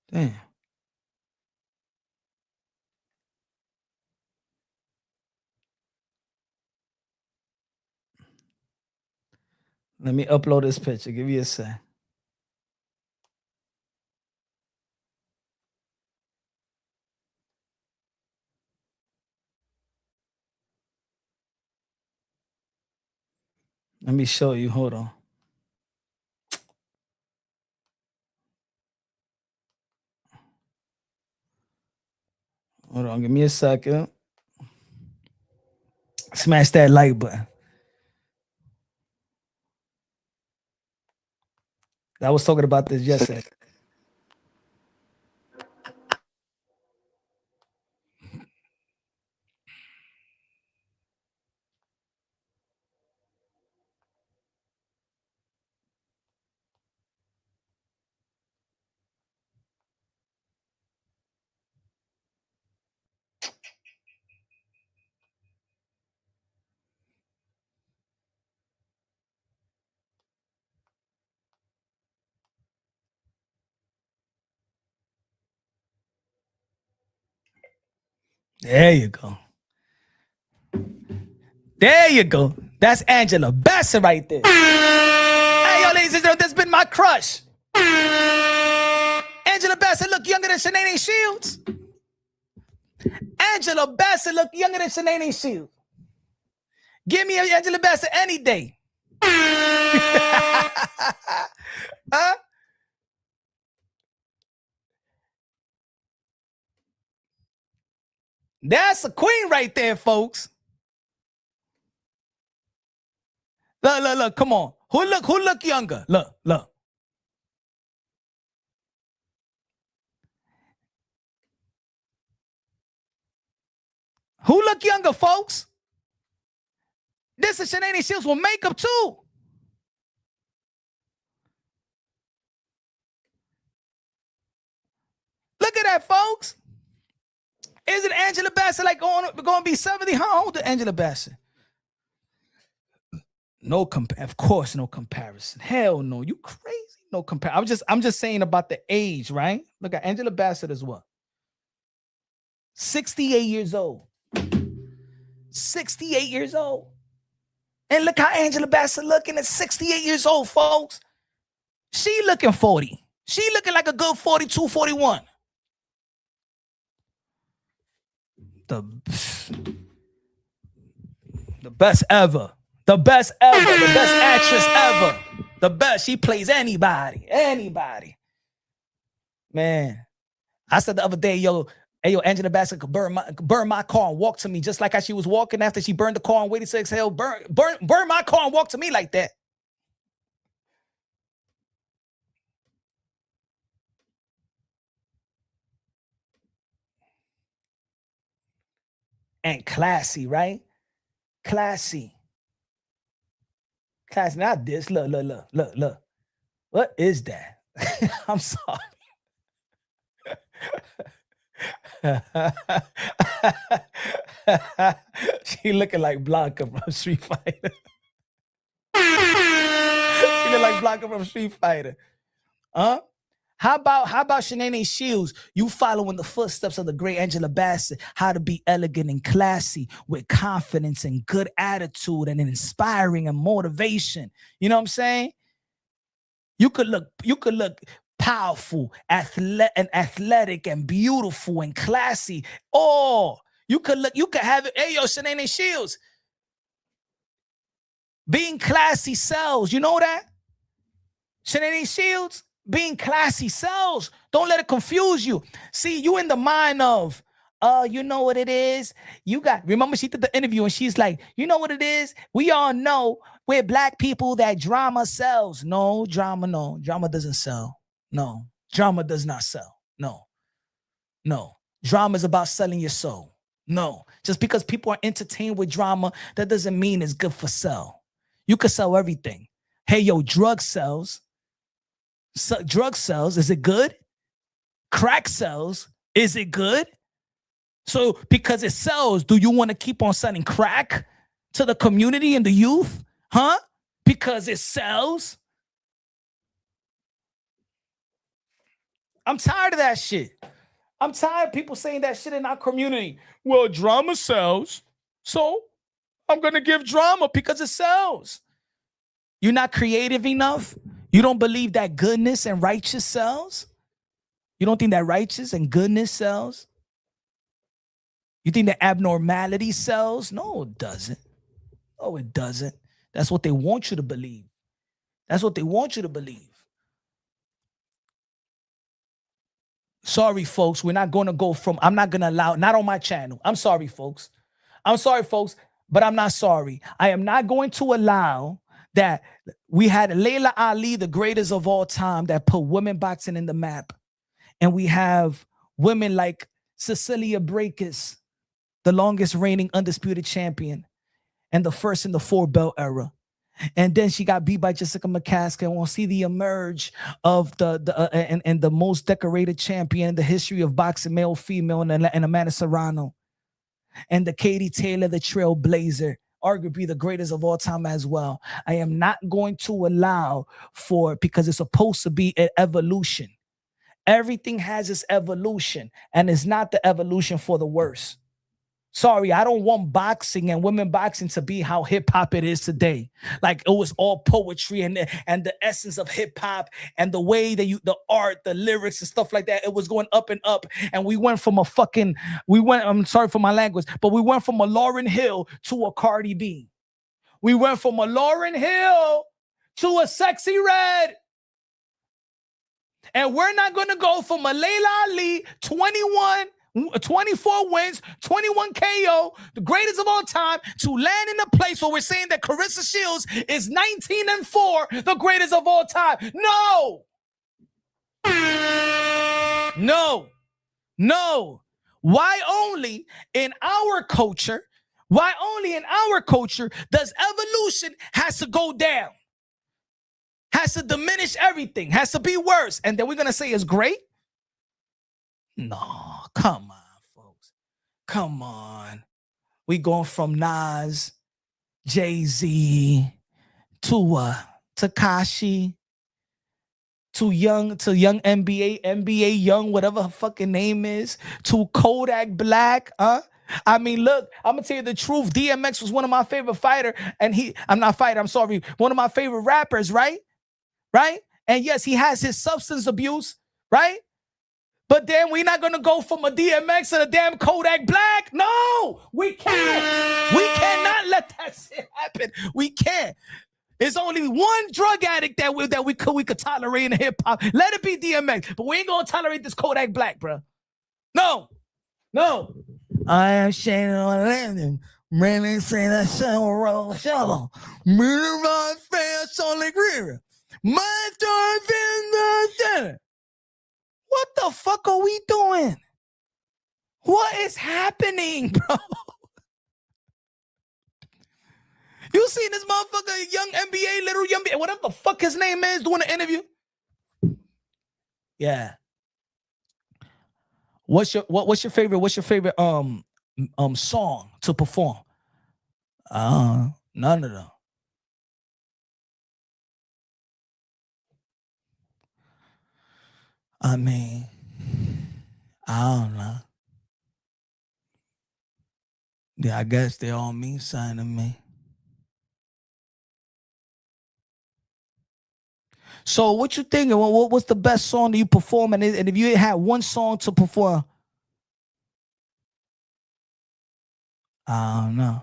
Damn. Let me upload this picture. Give me a sec. Let me show you. Hold on. Hold on. Give me a second. Smash that like button. I was talking about this yesterday. There you go. There you go. That's Angela Bassett right there. Hey, yo, ladies and gentlemen, that's been my crush. Angela Bassett look younger than Kaye Shields. Angela Bassett look younger than Kaye Shields. Give me Angela Bassett any day. Huh? That's a queen right there, folks. Look, come on. Who look younger? Look. Who look younger, folks? This is Kaye Shields with makeup too. Look at that, folks. Isn't Angela Bassett like going to be 70? How old is Angela Bassett? Of course, no comparison. Hell no, you crazy. No comparison. I'm just saying about the age, right? Look at Angela Bassett as what? 68 years old. 68 years old. And look how Angela Bassett looking at 68 years old, folks. She looking 40. She looking like a good 42, 41. The best ever. The best ever. The best actress ever. The best. She plays anybody. Anybody. Man. I said the other day, yo, Angela Bassett could burn my car and walk to me just like how she was walking after she burned the car and waited to exhale. Burn my car and walk to me like that. And classy, right? Classy. Classy. Not this. Look. What is that? I'm sorry. She looking like Blanca from Street Fighter. She look like Blanca from Street Fighter. Huh? How about Kaye Shields? You following the footsteps of the great Angela Bassett, how to be elegant and classy with confidence and good attitude and inspiring and motivation. You know what I'm saying? You could look powerful, athletic and beautiful and classy. Oh, you could have it. Hey, yo, Kaye Shields. Being classy sells. You know that? Kaye Shields, being classy sells. Don't let it confuse you. See, you in the mind of, you know what it is? Remember she did the interview and she's like, you know what it is? We all know we're black people that drama sells. No. Drama doesn't sell. No, drama does not sell. No. Drama is about selling your soul. No, just because people are entertained with drama, that doesn't mean it's good for sell. You can sell everything. Hey, yo, drug sells. Drug sells. Is it good? Crack sells. Is it good? So because it sells, do you want to keep on selling crack to the community and the youth? Huh? Because it sells? I'm tired of that shit. I'm tired of people saying that shit in our community. Well, drama sells, so I'm going to give drama because it sells. You're not creative enough? You don't believe that goodness and righteous sells? You don't think that righteous and goodness sells? You think that abnormality sells? No, it doesn't. No, it doesn't. That's what they want you to believe. That's what they want you to believe. Sorry, folks. We're not going to go from, I'm not going to allow, not on my channel. I'm sorry, folks. I'm sorry, folks, but I'm not sorry. I am not going to allow that. We had Layla Ali, the greatest of all time, that put women boxing in the map. And we have women like Cecilia Brækhus, the longest reigning undisputed champion and the first in the 4-belt era. And then she got beat by Jessica McCaskill. And we'll see the emerge of the most decorated champion in the history of boxing, male, female, and Amanda Serrano. And the Katie Taylor, the trailblazer, arguably the greatest of all time as well. I am not going to allow for, because it's supposed to be an evolution. Everything has its evolution, and it's not the evolution for the worse. Sorry, I don't want boxing and women boxing to be how hip hop it is today. Like it was all poetry and the essence of hip hop and the way that the art, the lyrics and stuff like that. It was going up and up. And we went from I'm sorry for my language, but we went from a Lauryn Hill to a Cardi B. We went from a Lauryn Hill to a Sexy Red. And we're not going to go from a Layla Ali, 24 wins, 21 KO, the greatest of all time, to land in a place where we're saying that Claressa Shields is 19-4, the greatest of all time. No. No. Why only in our culture does evolution has to go down? Has to diminish everything, has to be worse. And then we're going to say it's great? No, come on, folks. Come on. We going from Nas, Jay-Z, to Tekashi, to young NBA Young, whatever her fucking name is, to Kodak Black, I mean, look, I'm gonna tell you the truth. DMX was one of my favorite one of my favorite rappers, right? Right? And yes, he has his substance abuse, right? But then we're not going to go from a DMX to a damn Kodak Black. No, we can't. We cannot let that shit happen. We can't. There's only one drug addict that we could tolerate in hip hop. Let it be DMX. But we ain't going to tolerate this Kodak Black, bro. No. I am Shane on landing. Really say that show shallow. Mirror fast on the river. My story in the center. What the fuck are we doing? What is happening, bro? You seen this motherfucker, young NBA, little young, whatever the fuck his name is, doing an interview? Yeah. What's your favorite song to perform? None of them. I mean, I don't know. Yeah, I guess they all mean something to me. So what you thinking? What's the best song that you perform? And if you had one song to perform, I don't know.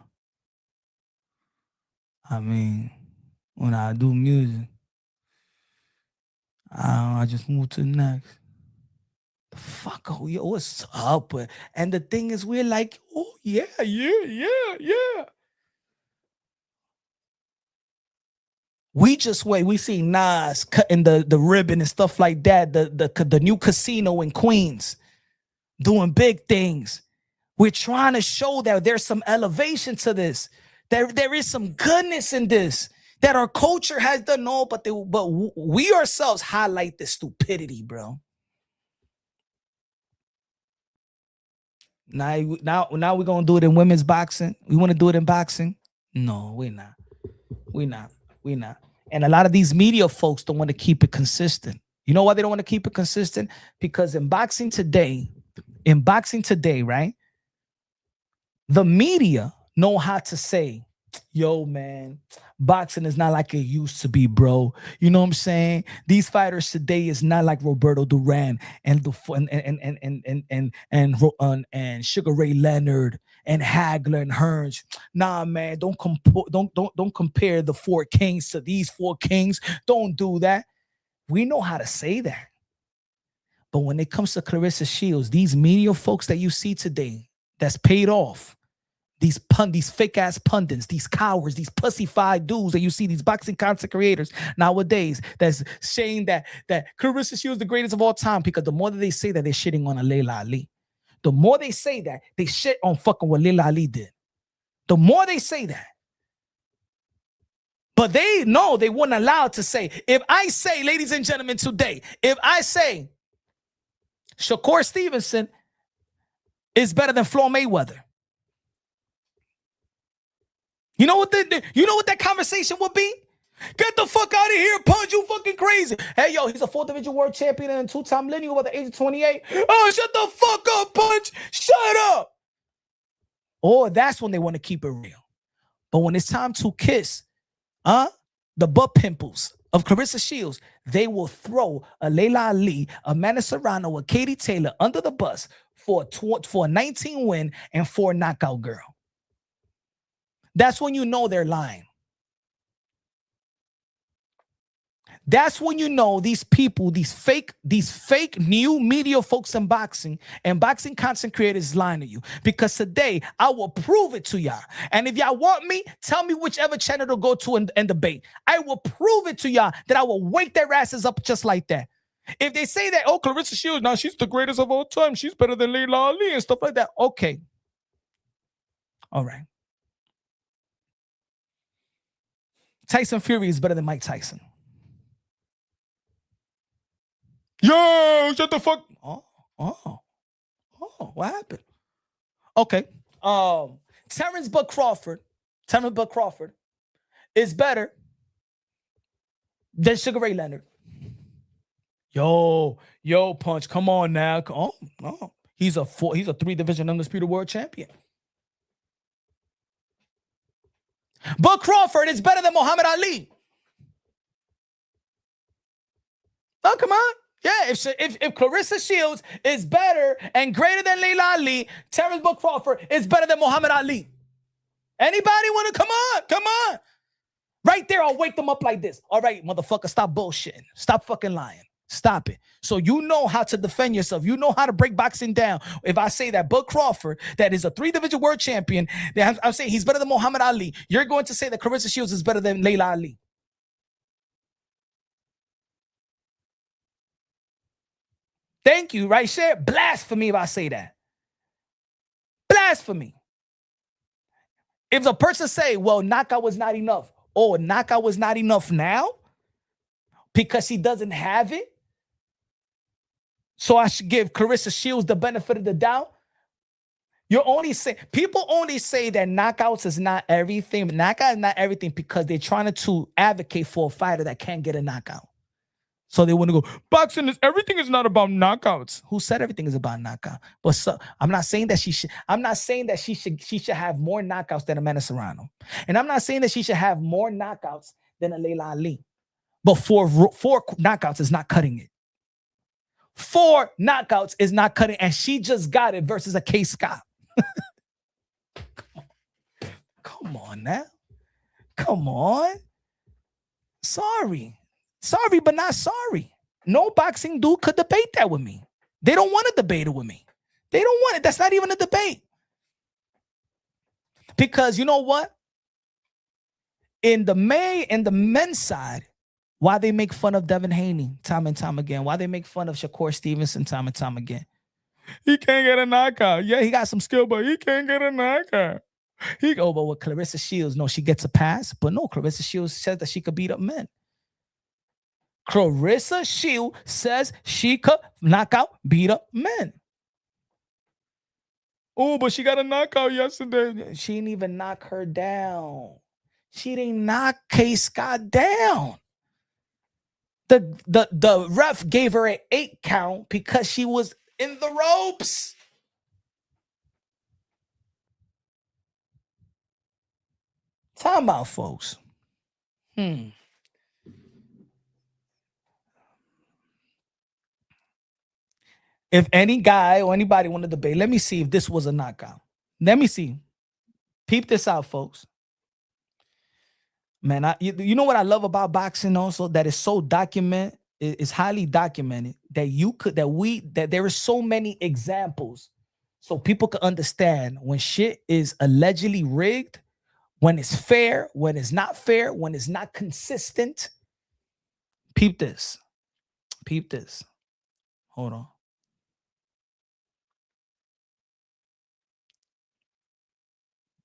I mean, when I do music, I just move to the next. The fuck, yo, what's up? And the thing is, we're like, oh, yeah. We just wait. We see Nas cutting the ribbon and stuff like that. The new casino in Queens, doing big things. We're trying to show that there's some elevation to this. There is some goodness in this that our culture has done all, but we ourselves highlight the stupidity, bro. Now we're gonna do it in women's boxing. We want to do it in boxing? No, we're not. We're not. And a lot of these media folks don't want to keep it consistent. You know why they don't want to keep it consistent? Because in boxing today, right? The media know how to say, yo, man, boxing is not like it used to be, bro. You know what I'm saying? These fighters today is not like Roberto Duran and Sugar Ray Leonard and Hagler and Hearns. Nah, man, don't compare the four kings to these four kings. Don't do that. We know how to say that. But when it comes to Claressa Shields, these media folks that you see today, that's paid off. These fake ass pundits, these cowards, these pussyfied dudes that you see, these boxing content creators nowadays that's saying that Claressa Shields is the greatest of all time, because the more that they say that, they're shitting on Laila Ali. The more they say that, they shit on fucking what Laila Ali did. The more they say that. But they know they weren't allowed to say, if I say, ladies and gentlemen, today, if I say Shakur Stevenson is better than Floyd Mayweather, you know what that conversation would be? Get the fuck out of here, Punch, you fucking crazy. Hey, yo, he's a 4th division world champion and 2-time lineal at the age of 28. Oh, shut the fuck up, Punch. Shut up. Or that's when they want to keep it real. But when it's time to kiss the butt pimples of Claressa Shields, they will throw a Laila Ali, a Amanda Serrano, a Katie Taylor under the bus for a 19 win and 4 knockout girl. That's when you know they're lying. That's when you know these people, these fake new media folks in boxing and boxing content creators lying to you. Because today, I will prove it to y'all. And if y'all want me, tell me whichever channel to go to and debate. I will prove it to y'all that I will wake their asses up just like that. If they say that, oh, Claressa Shields, now she's the greatest of all time, she's better than Laila Ali and stuff like that. Okay. All right. Tyson Fury is better than Mike Tyson. Yo, shut the fuck. Oh, what happened? Okay. Terrence Bud Crawford is better than Sugar Ray Leonard. Yo, Punch, come on now. Oh, he's a 3-division undisputed world champion. Bud Crawford is better than Muhammad Ali. Oh, come on. Yeah, if Claressa Shields is better and greater than Laila Ali, Terrence Bud Crawford is better than Muhammad Ali. Anybody want to come on? Right there, I'll wake them up like this. All right, motherfucker, stop bullshitting. Stop fucking lying. Stop it. So you know how to defend yourself. You know how to break boxing down. If I say that Bud Crawford, that is a 3-division world champion, I'm saying he's better than Muhammad Ali, you're going to say that Claressa Shields is better than Laila Ali. Thank you, right, Share? Blasphemy if I say that. Blasphemy. If a person say, well, knockout was not enough. Oh, knockout was not enough now? Because she doesn't have it? So I should give Claressa Shields the benefit of the doubt? People only say that knockouts is not everything. Knockout is not everything because they're trying to advocate for a fighter that can't get a knockout. So they want to go, everything is not about knockouts. Who said everything is about knockout? But I'm not saying that she should have more knockouts than Amanda Serrano. And I'm not saying that she should have more knockouts than a Laila Ali. But four knockouts is not cutting it. 4 knockouts is not cutting, and she just got it versus a Kaye Scott. Come on now. Come on. Sorry, but not sorry. No boxing dude could debate that with me. They don't want to debate it with me. They don't want it. That's not even a debate. Because you know what? In the men's side, why they make fun of Devin Haney time and time again? Why they make fun of Shakur Stevenson time and time again? He can't get a knockout. Yeah, he got some skill, but he can't get a knockout. But with Claressa Shields, no, she gets a pass. But no, Claressa Shields says that she could beat up men. Claressa Shields says she could knock out, beat up men. Oh, but she got a knockout yesterday. She didn't even knock her down. She didn't knock Kaye Scott down. The ref gave her an 8 count because she was in the ropes. Time out, folks. If any guy or anybody want to debate, let me see if this was a knockout. Let me see. Peep this out, folks. Man, you know what I love about boxing also? That is so documented. It's highly documented that there is so many examples so people can understand when shit is allegedly rigged, when it's fair, when it's not fair, when it's not consistent. Peep this. Peep this. Hold on.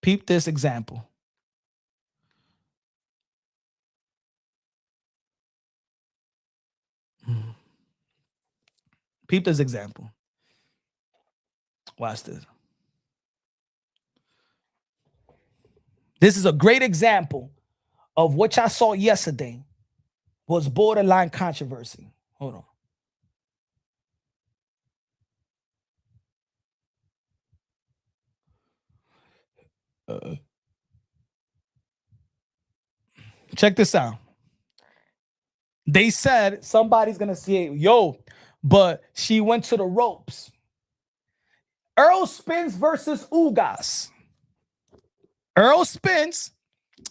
Peep this example. Peep this example. Watch this. This is a great example of what y'all saw yesterday was borderline controversy. Hold on. Check this out. They said somebody's going to say, yo, but she went to the ropes. Earl Spence versus Ugas. Earl Spence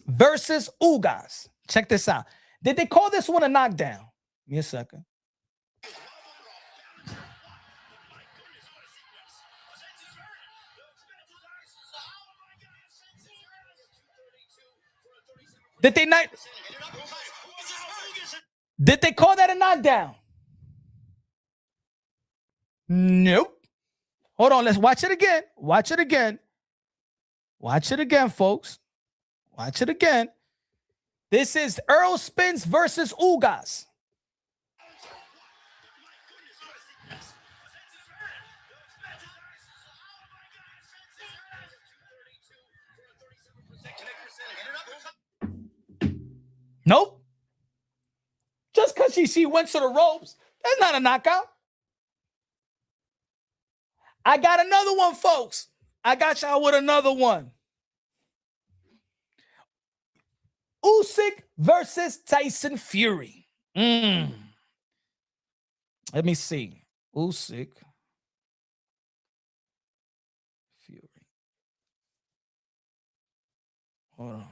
versus Ugas. Check this out. Did they call this one a knockdown? Give me a second. Did they not? Did they call that a knockdown? Nope. Hold on, let's watch it again. Watch it again. Watch it again, folks. Watch it again. This is Earl Spence versus Ugas. Nope. Just because she went to the ropes, that's not a knockout. I got another one, folks. I got y'all with another one. Usyk versus Tyson Fury. Let me see. Usyk. Fury. Hold on.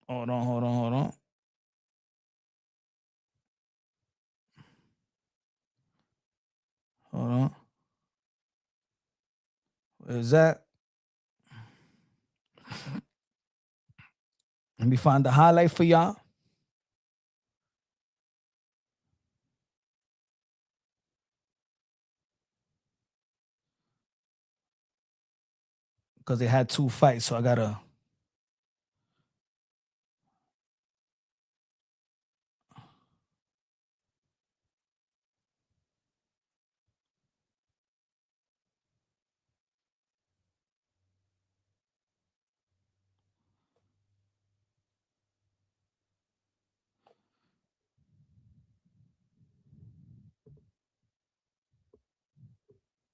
Hold on. Hold on. Where's that? Let me find the highlight for y'all. Because they had 2 fights, so I gotta.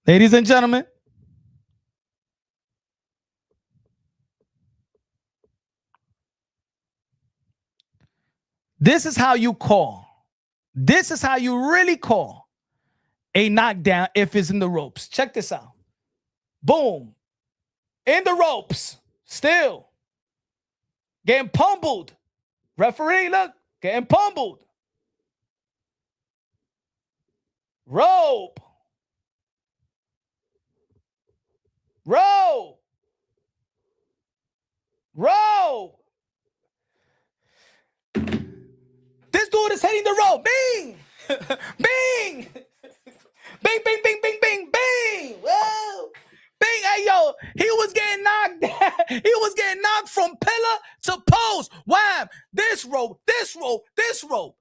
Ladies and gentlemen, this is how you call. This is how you really call a knockdown if it's in the ropes. Check this out. Boom. In the ropes. Still. Getting pummeled. Referee, look. Getting pummeled. Rope. Row. Row. This dude is hitting the rope. Bing. Bing. Bing, bing, bing, bing, bing, bing. Whoa. Bing. Hey, yo, he was getting knocked down. He was getting knocked from pillar to post. Wham. This rope, this rope, this rope.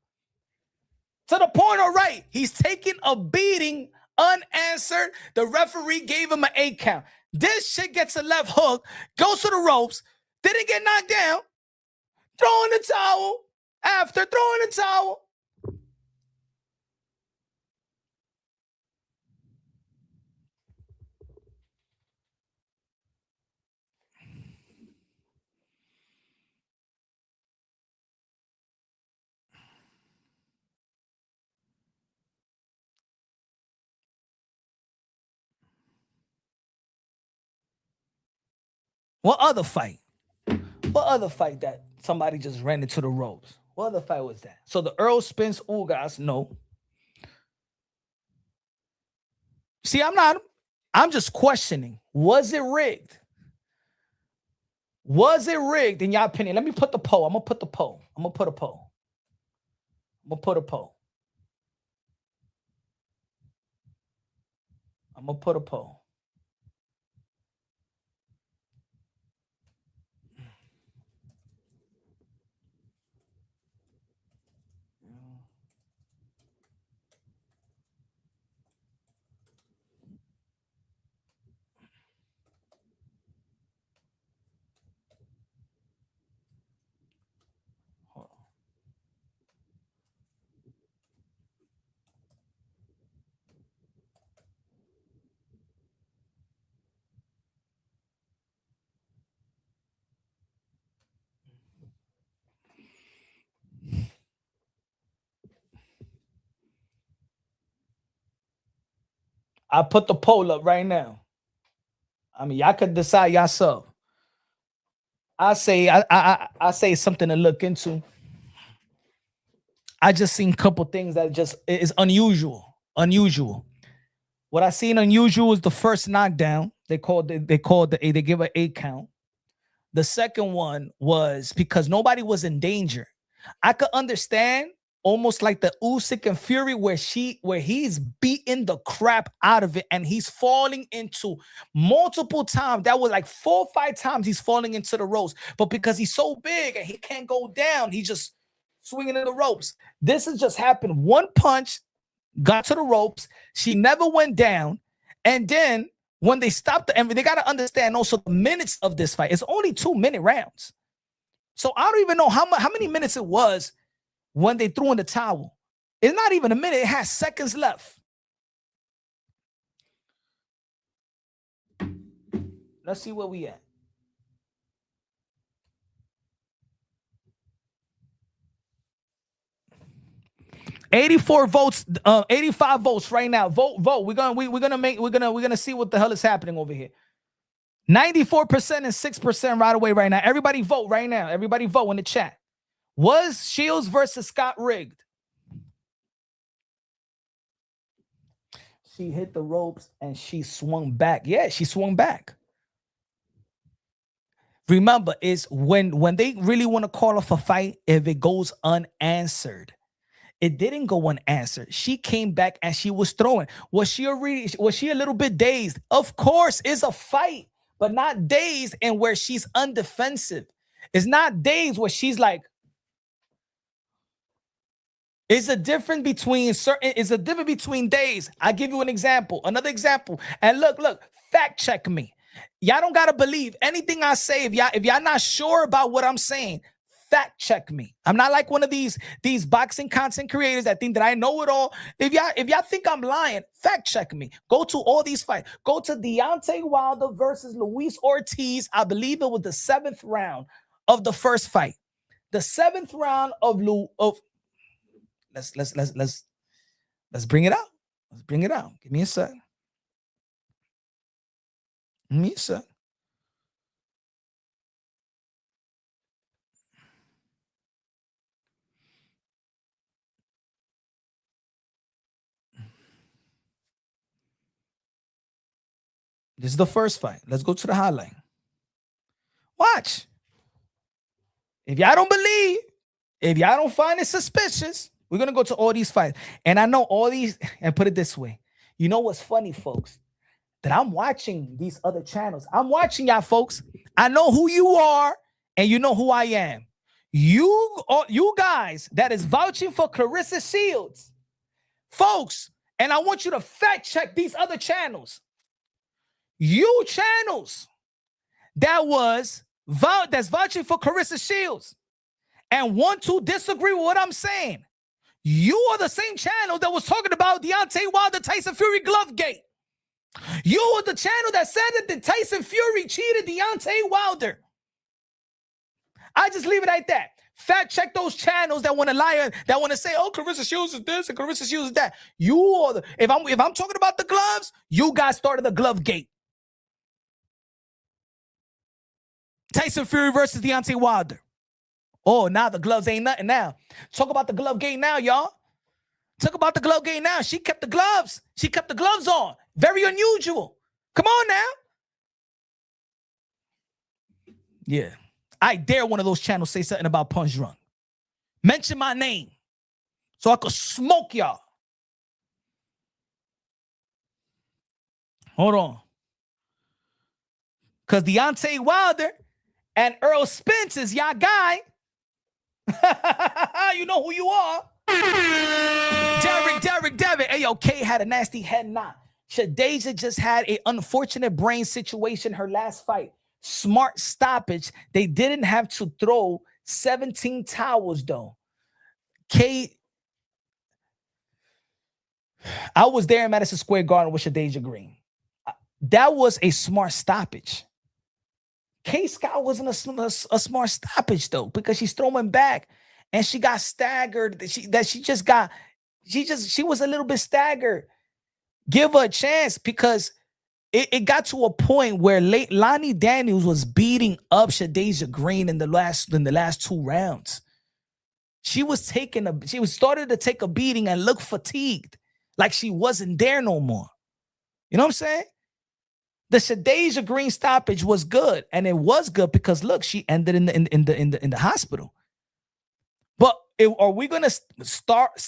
To the point of right. He's taking a beating unanswered. The referee gave him an 8 count. This shit gets a left hook, goes to the ropes, didn't get knocked down, throwing the towel. After throwing the towel. What other fight? What other fight that somebody just ran into the ropes? What other fight was that? So the Earl Spence Ugas, no. See, I'm just questioning. Was it rigged? Was it rigged in your opinion? Let me put the poll. I'm gonna put a poll. I'm gonna put a poll. I'm gonna put a poll. I put the poll up right now. I mean, y'all could decide yourself. I say something to look into. I just seen a couple things that just is unusual. Unusual. What I seen unusual is the first knockdown. They give an 8 count. The second one was because nobody was in danger. I could understand almost like the Usyk and Fury where he's beating the crap out of it and he's falling into multiple times. That was like 4 or 5 times he's falling into the ropes. But because he's so big and he can't go down, he's just swinging in the ropes. This has just happened. One punch got to the ropes. She never went down. And then when they stopped they got to understand also the minutes of this fight. It's only 2-minute rounds. So I don't even know how many minutes it was when they threw in the towel. It's not even a minute. It has seconds left. Let's see where we at. 84 votes, 85 votes right now. Vote. We're gonna see what the hell is happening over here. 94% and 6% right away right now. Everybody vote right now. Everybody vote in the chat. Was Shields versus Scott rigged? She hit the ropes and she swung back. Yeah, she swung back. Remember, it's when they really want to call off a fight, if it goes unanswered. It didn't go unanswered. She came back and she was throwing. Was she a little bit dazed? Of course, it's a fight, but not dazed and where she's undefensive. It's not dazed where she's like. It's a difference between days. I give you an example, another example. And look, fact check me. Y'all don't gotta believe anything I say. If y'all not sure about what I'm saying, fact check me. I'm not like one of these boxing content creators that think that I know it all. If y'all think I'm lying, fact check me. Go to all these fights. Go to Deontay Wilder versus Luis Ortiz. I believe it was the 7th round of the first fight. The 7th round of Let's bring it out. Let's bring it out. Give me a sec. Give me a sec. This is the first fight. Let's go to the highlight. Watch. If y'all don't believe, if y'all don't find it suspicious, we're going to go to all these fights. And I know all these, and put it this way. You know what's funny, folks? That I'm watching these other channels. I'm watching y'all, folks. I know who you are, and you know who I am. You guys that is vouching for Claressa Shields. Folks, And I want you to fact check these other channels. You channels that's vouching for Claressa Shields and want to disagree with what I'm saying. You are the same channel that was talking about Deontay Wilder, Tyson Fury glove gate. You are the channel that said that the Tyson Fury cheated Deontay Wilder. I just leave it like that. Fact check those channels that want to lie, that want to say, oh, Claressa Shields is this and Claressa Shields is that. You are the, if I'm talking about the gloves, you guys started the glove gate. Tyson Fury versus Deontay Wilder. Oh, now the gloves ain't nothing now. Talk about the glove gate now, y'all. Talk about the glove gate now. She kept the gloves. She kept the gloves on. Very unusual. Come on now. Yeah. I dare one of those channels say something about Punch Drunk. Mention my name so I could smoke y'all. Hold on. Because Deontay Wilder and Earl Spence is y'all guy. You know who you are. Derek. Hey, yo, Kaye had a nasty head knot. Shadeja just had an unfortunate brain situation her last fight. Smart stoppage. They didn't have to throw 17 towels, though. Kaye, I was there in Madison Square Garden with Shadeja Green. That was a smart stoppage. Kaye Scott wasn't a smart stoppage, though, because she's throwing back and she got staggered. She was a little bit staggered. Give her a chance, because it got to a point where Lonnie Daniels was beating up Shadeja Green in the last 2 rounds. She was started to take a beating and look fatigued, like she wasn't there no more. You know what I'm saying? The Shadeja Green stoppage was good, and it was good because look, she ended in the hospital. But are we gonna start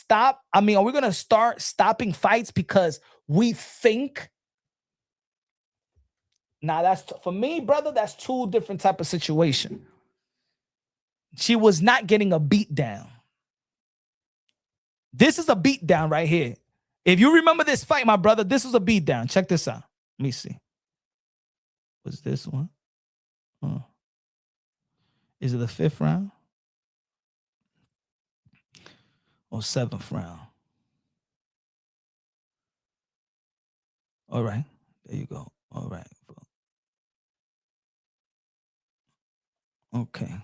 stopping fights because we think? Now that's, for me, brother, that's 2 different type of situation. She was not getting a beat down. This is a beat down right here. If you remember this fight, my brother, this was a beat down. Check this out. Let me see. What's this one? Oh. Is it the 5th round? Or 7th round? All right. There you go. All right. Okay.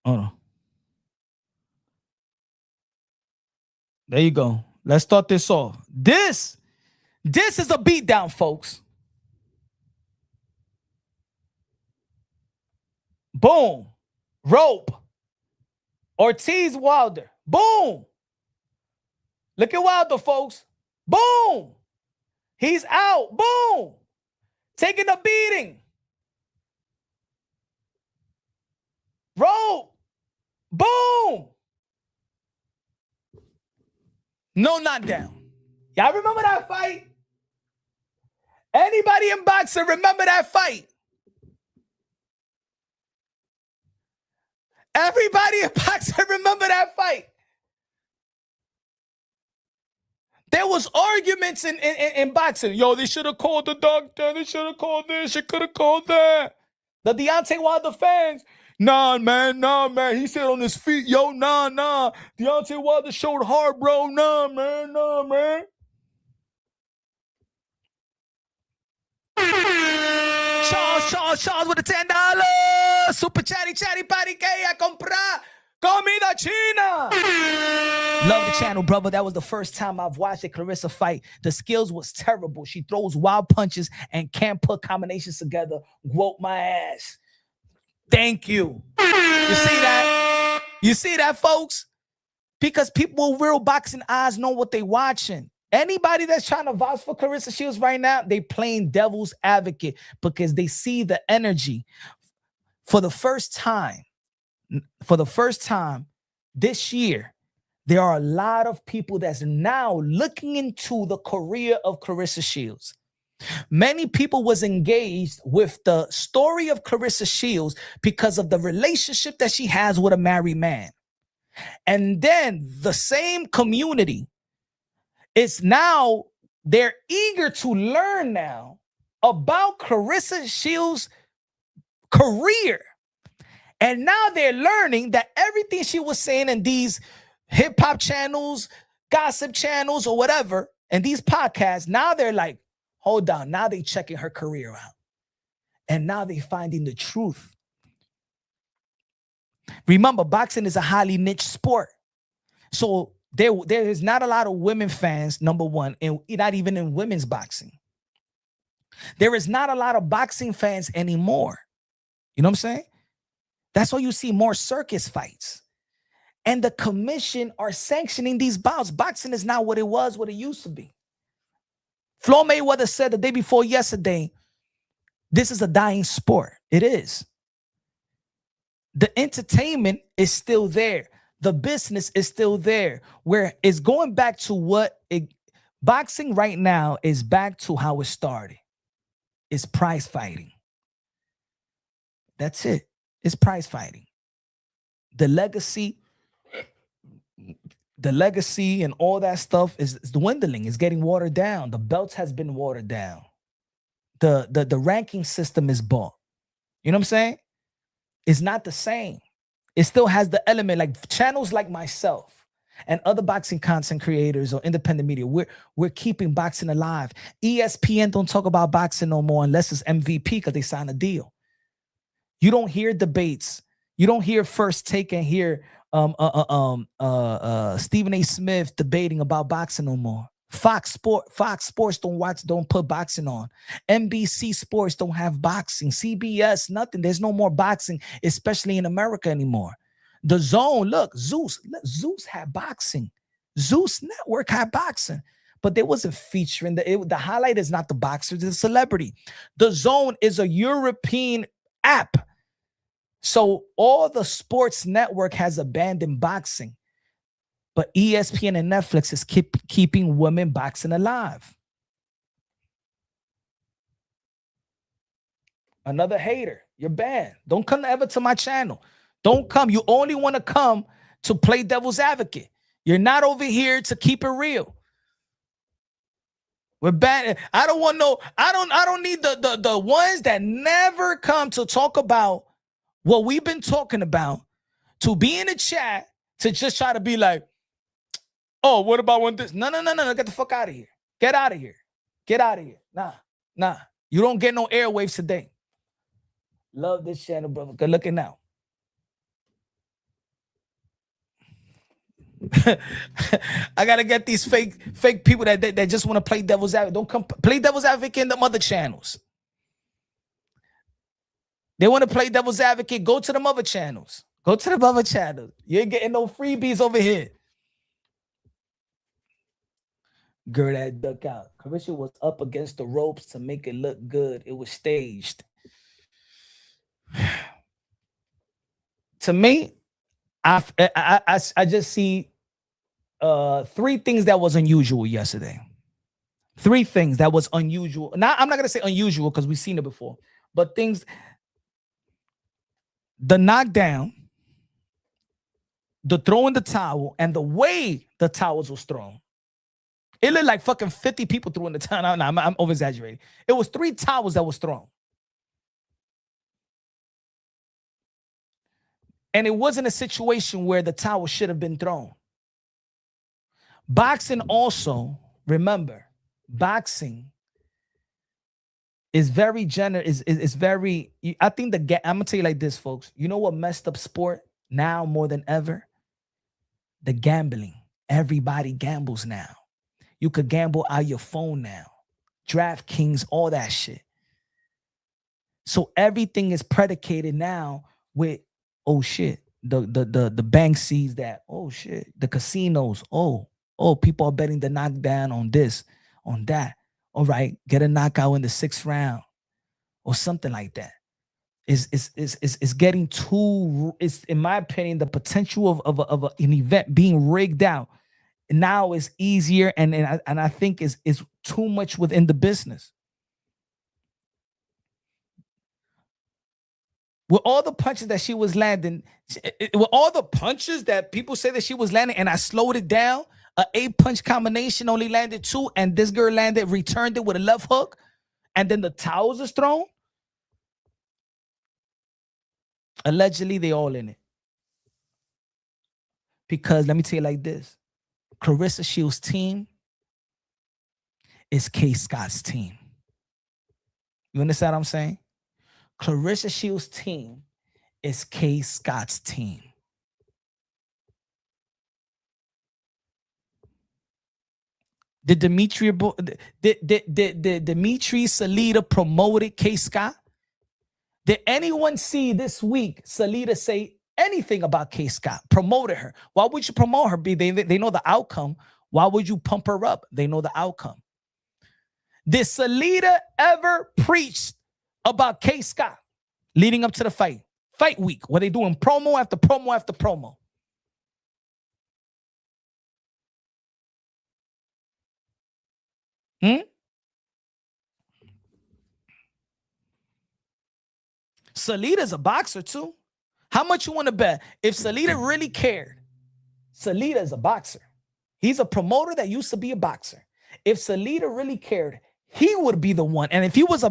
Hold on. There you go. Let's start this off. This is a beatdown, folks. Boom. Rope. Ortiz Wilder. Boom. Look at Wilder, folks. Boom. He's out. Boom. Taking a beating. Rope. Boom. No knockdown. Y'all remember that fight? Anybody in boxing remember that fight? Everybody in boxing remember that fight. There was arguments in boxing. Yo, they should have called the doctor. They should have called this. They could have called that. The Deontay Wilder fans. Nah, man. He said on his feet, yo, nah. Deontay Wilder showed hard, bro. Nah, man. Charles with the $10. Super chatty patty Kaye a comprar comida china. Love the channel, brother. That was the first time I've watched a Claressa fight. The skills was terrible. She throws wild punches and can't put combinations together. Whoop my ass. Thank you. You see that? You see that, folks? Because people with real boxing eyes know what they watching. Anybody that's trying to vouch for Claressa Shields right now, they playing devil's advocate because they see the energy. For the first time this year, there are a lot of people that's now looking into the career of Claressa Shields. Many people was engaged with the story of Claressa Shields because of the relationship that she has with a married man. And then the same community is now, they're eager to learn now about Claressa Shields' career. And now they're learning that everything she was saying in these hip hop channels, gossip channels, or whatever, and these podcasts, now they're like, hold on. Now they checking her career out. And now they finding the truth. Remember, boxing is a highly niche sport. So there is not a lot of women fans, number one, and not even in women's boxing. There is not a lot of boxing fans anymore. You know what I'm saying? That's why you see more circus fights. And the commission are sanctioning these bouts. Boxing is not what it was, what it used to be. Floyd Mayweather said the day before yesterday, this is a dying sport. It is. The entertainment is still there. The business is still there. Where it's going back to boxing right now is back to how it started. It's prize fighting. That's it. It's prize fighting. The legacy and all that stuff is dwindling. It's getting watered down. The belts has been watered down. The ranking system is bought. You know what I'm saying? It's not the same. It still has the element, like channels like myself and other boxing content creators or independent media. We're keeping boxing alive. ESPN don't talk about boxing no more unless it's MVP because they signed a deal. You don't hear debates. You don't hear First Take and hear Stephen A. Smith debating about boxing no more. Fox Sports don't put boxing on. NBC Sports don't have boxing. CBS, nothing. There's no more boxing, especially in America anymore. The Zone, look, Zeus had boxing. Zeus Network had boxing, but they wasn't featuring the highlight is not the boxer, it's the celebrity. The Zone is a European app. So all the sports network has abandoned boxing. But ESPN and Netflix is keeping women boxing alive. Another hater. You're banned. Don't come ever to my channel. Don't come. You only want to come to play devil's advocate. You're not over here to keep it real. We're banned. I don't need the ones that never come to talk about what we've been talking about, to be in the chat, to just try to be like, oh, what about when this? No. Get the fuck out of here. Get out of here. Get out of here. Nah. You don't get no airwaves today. Love this channel, brother. Good looking now. I gotta get these fake people that just want to play devil's advocate. Don't come play devil's advocate in the other channels. They want to play devil's advocate. Go to the other channels. Go to the other channels. You ain't getting no freebies over here. Girl, that duck out. Claressa was up against the ropes to make it look good. It was staged. To me, I just see three things that was unusual yesterday. Three things that was unusual. Now, I'm not gonna say unusual because we've seen it before, but things. The knockdown, the throwing the towel, and the way the towels was thrown. It looked like fucking 50 people threw in the towel. No, I'm over-exaggerating. It was 3 towels that was thrown. And it wasn't a situation where the towel should have been thrown. Boxing also, remember, boxing is very generous. Is very. I think I'm gonna tell you like this, folks. You know what messed up sport now more than ever? The gambling. Everybody gambles now. You could gamble out your phone now. DraftKings, all that shit. So everything is predicated now with, oh shit, the bank sees that. Oh shit, the casinos. Oh, people are betting the knockdown on this, on that. All right, get a knockout in the 6th round or something like that. It's getting too, it's, in my opinion, the potential of an event being rigged out now is easier, and I think is too much within the business. with all the punches that she was landing, with all the punches that people say that she was landing, and I slowed it down, a 8-punch combination only landed 2, and this girl returned it with a left hook, and then the towels is thrown. Allegedly, they all in it. Because let me tell you like this, Claressa Shields' team is Kaye Scott's team. You understand what I'm saying? Claressa Shields' team is Kaye Scott's team. Did Dimitri Salita promoted Kaye Scott? Did anyone see this week Salita say anything about Kaye Scott? Promoted her. Why would you promote her? They know the outcome. Why would you pump her up? They know the outcome. Did Salita ever preach about Kaye Scott leading up to the fight? Fight week, where they doing promo after promo after promo. Salita's a boxer too. How much you want to bet? If Salita really cared, Salita is a boxer. He's a promoter that used to be a boxer. If Salita really cared, he would be the one. And if he was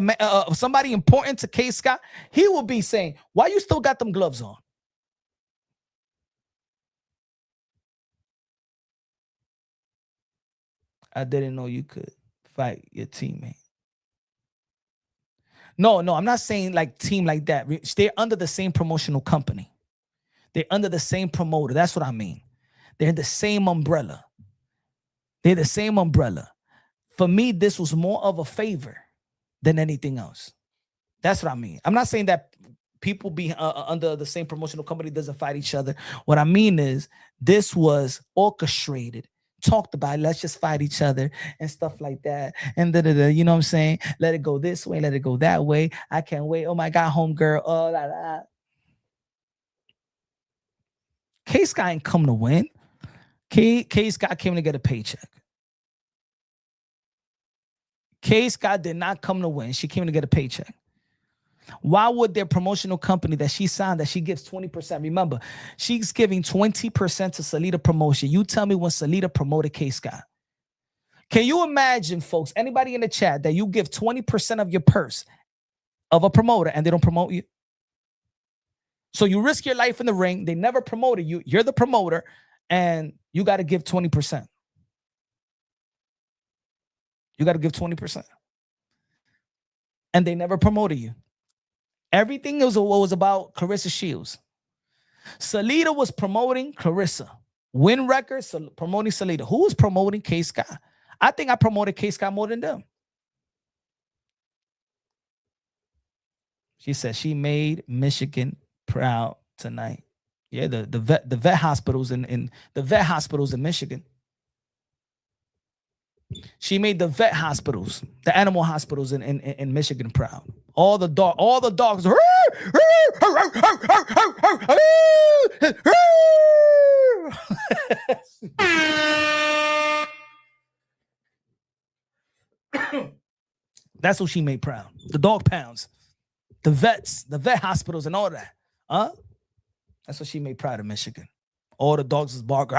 somebody important to Kaye Scott, he would be saying, why you still got them gloves on? I didn't know you could fight your teammate. No, I'm not saying like team like that. They're under the same promotional company. They're under the same promoter. That's what I mean. They're in the same umbrella. They're the same umbrella. For me, this was more of a favor than anything else. That's what I mean. I'm not saying that people be under the same promotional company doesn't fight each other. What I mean is this was orchestrated, talked about, let's just fight each other and stuff like that. And you know what I'm saying? Let it go this way, let it go that way. I can't wait. Oh my God, homegirl. Oh, la, la. Kaye Scott ain't come to win. Kaye Scott came to get a paycheck. Kaye Scott did not come to win. She came to get a paycheck. Why would their promotional company that she signed, that she gives 20%? Remember, she's giving 20% to Salita Promotion. You tell me when Salita promoted Kaye Scott. Can you imagine, folks, anybody in the chat, that you give 20% of your purse of a promoter and they don't promote you? So you risk your life in the ring. They never promoted you. You're the promoter and you got to give 20%. You got to give 20%. And they never promoted you. Everything was about Claressa Shields. Salita was promoting Claressa. Win records, promoting Salita. Who was promoting Kaye Scott? I think I promoted Kaye Scott more than them. She said she made Michigan proud tonight. Yeah, the vet hospitals in the vet hospitals in Michigan. She made the vet hospitals, the animal hospitals in Michigan proud. All the dogs. That's what she made proud. The dog pounds, the vets, the vet hospitals, and all that. That's what she made proud of Michigan. All the dogs was barking.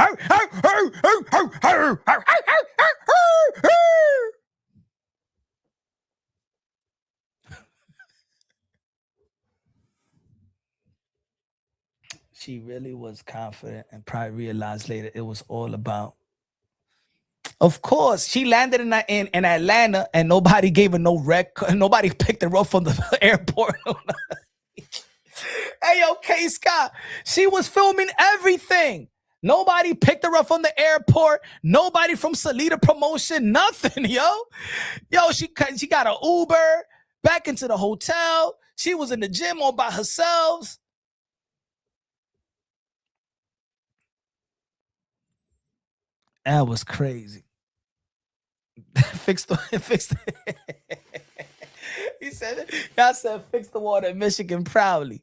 She really was confident and probably realized later it was all about. Of course, she landed in Atlanta and nobody gave her no rec. Nobody picked her up from the airport. Hey, yo, Kaye Scott, she was filming everything. Nobody picked her up from the airport. Nobody from Salita Promotion. Nothing, yo. Yo, she got an Uber back into the hotel. She was in the gym all by herself. That was crazy. Fix the. He said, y'all said fix the water in Michigan proudly.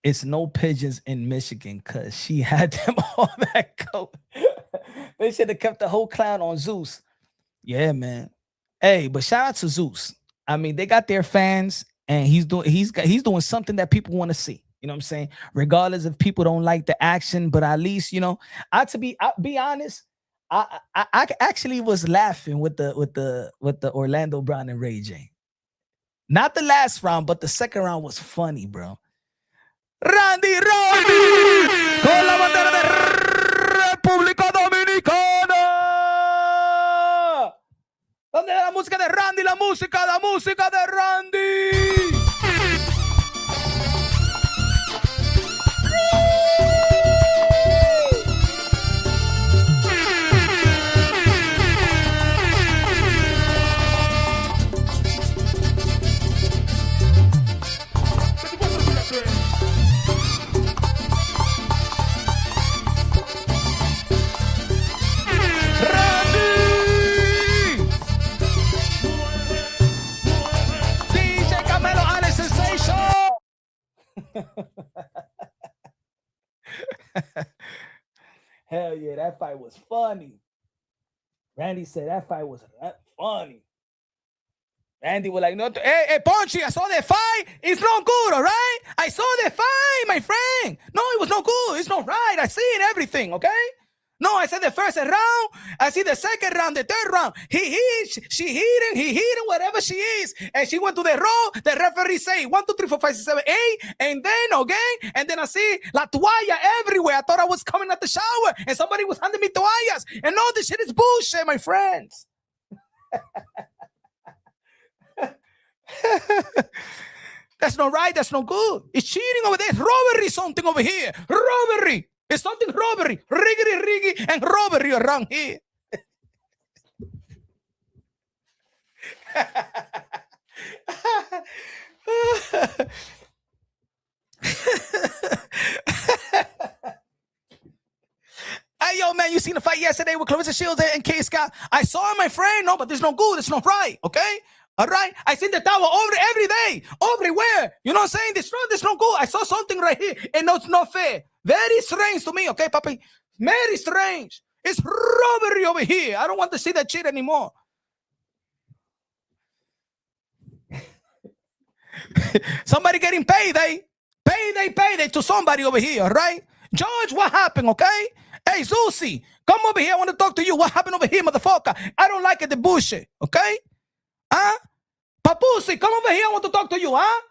It's no pigeons in Michigan because she had them all that coat. They should have kept the whole clown on Zeus. Yeah, man. Hey, but shout out to Zeus. I mean, they got their fans and he's doing something that people want to see. You know what I'm saying? Regardless if people don't like the action, but at least, you know, I'll be honest, I actually was laughing with the Orlando Brown and Ray J. Not the last round, but the second round was funny, bro. Randy Robbie con la bandera de República Dominicana. ¿Dónde es la música de Randy? La música de Randy. Hell yeah, that fight was funny. Randy said that fight was funny. Randy was like, no, hey, Punchy, I saw that fight. It's not good, all right? I saw that fight, my friend. No, it was not good. It's not right. I seen everything, okay? No, I said the first round. I see the second round, the third round. He hit him, whatever she is. And she went to the row. The referee say 1, 2, 3, 4, 5, 6, 7, 8. And then, okay. And then I see la toalla everywhere. I thought I was coming out the shower. And somebody was handing me toallas. And no, this shit is bullshit, my friends. That's not right. That's not good. It's cheating over there. It's robbery, something over here. Robbery. It's something robbery. Riggedy, and robbery around here. Hey, yo, man, you seen the fight yesterday with Claressa Shields and Kaye Scott? I saw it, my friend. No, but it's not good. It's not right, okay? All right? I seen the tower over every day, everywhere. You know what I'm saying? This not good. I saw something right here, and no, it's not fair. Very strange to me, okay, papi? Very strange. It's robbery over here. I don't want to see that shit anymore. Somebody getting paid, eh? Payday to somebody over here, all right? George, what happened, okay? Hey, Zusi, come over here. I want to talk to you. What happened over here, motherfucker? I don't like it, the bullshit, okay? Huh? Papusi, come over here. I want to talk to you, huh?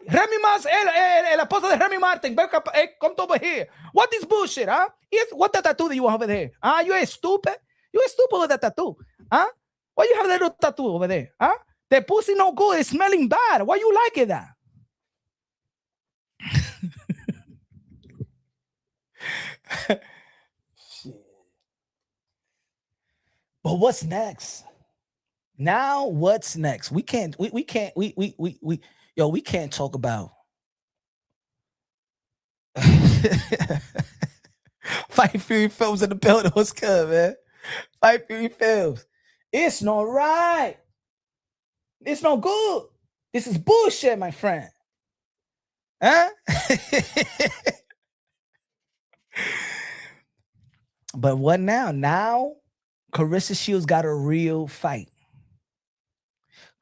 Remy Martin, el esposo de Remy Martin, come over here. What is bullshit, huh? Yes, what that tattoo that you have over there? You are stupid? You are stupid with that tattoo, huh? Why you have that little tattoo over there, huh? The pussy no good, it's smelling bad. Why you like it that? Shit. But what's next? Now what's next? We can't talk about Fight Fury Films in the building. What's good, man? Fight Fury Films. It's not right. It's not good. This is bullshit, my friend. Huh? But what now? Now, Claressa Shields got a real fight.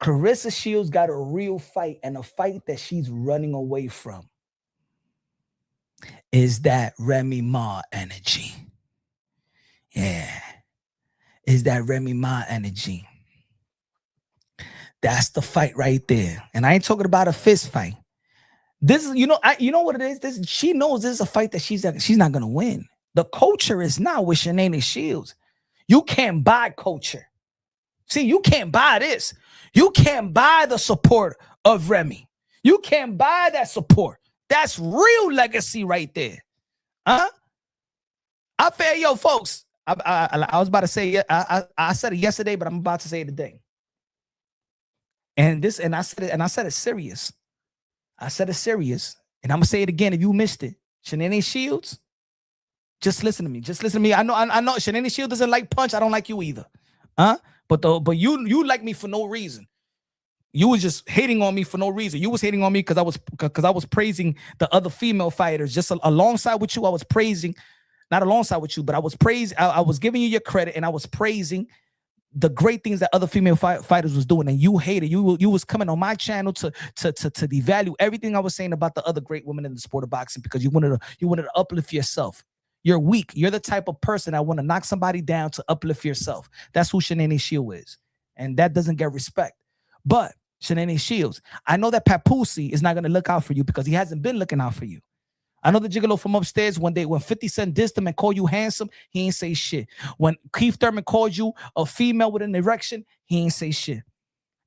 Claressa Shields got a real fight, and a fight that she's running away from is that Remy Ma energy. Yeah. Is that Remy Ma energy. That's the fight right there. And I ain't talking about a fist fight. This is, you know what it is? She knows this is a fight that she's not gonna win. The culture is now with Claressa Shields. You can't buy culture. See, you can't buy this. You can't buy the support of Remy. You can't buy that support. That's real legacy right there. Huh? I feel, yo, folks. I was about to say, I said it yesterday, but I'm about to say it today. And I said it serious. I said it serious. And I'm gonna say it again if you missed it. Claressa Shields, just listen to me. Just listen to me. I know Claressa Shields doesn't like punch. I don't like you either. Huh? But you like me for no reason. You was just hating on me for no reason. You was hating on me because I was praising the other female fighters. Just alongside with you, I was praising, not alongside with you, but I was praising. I was giving you your credit, and I was praising the great things that other female fighters was doing, and you hated. You was coming on my channel to devalue everything I was saying about the other great women in the sport of boxing because you wanted to uplift yourself. You're weak. You're the type of person that want to knock somebody down to uplift yourself. That's who Shanae Shields is, and that doesn't get respect. But Shanae Shields, I know that Papoose is not going to look out for you because he hasn't been looking out for you. I know the gigolo from upstairs when 50 Cent dissed him and called you handsome, he ain't say shit. When Keith Thurman called you a female with an erection, he ain't say shit.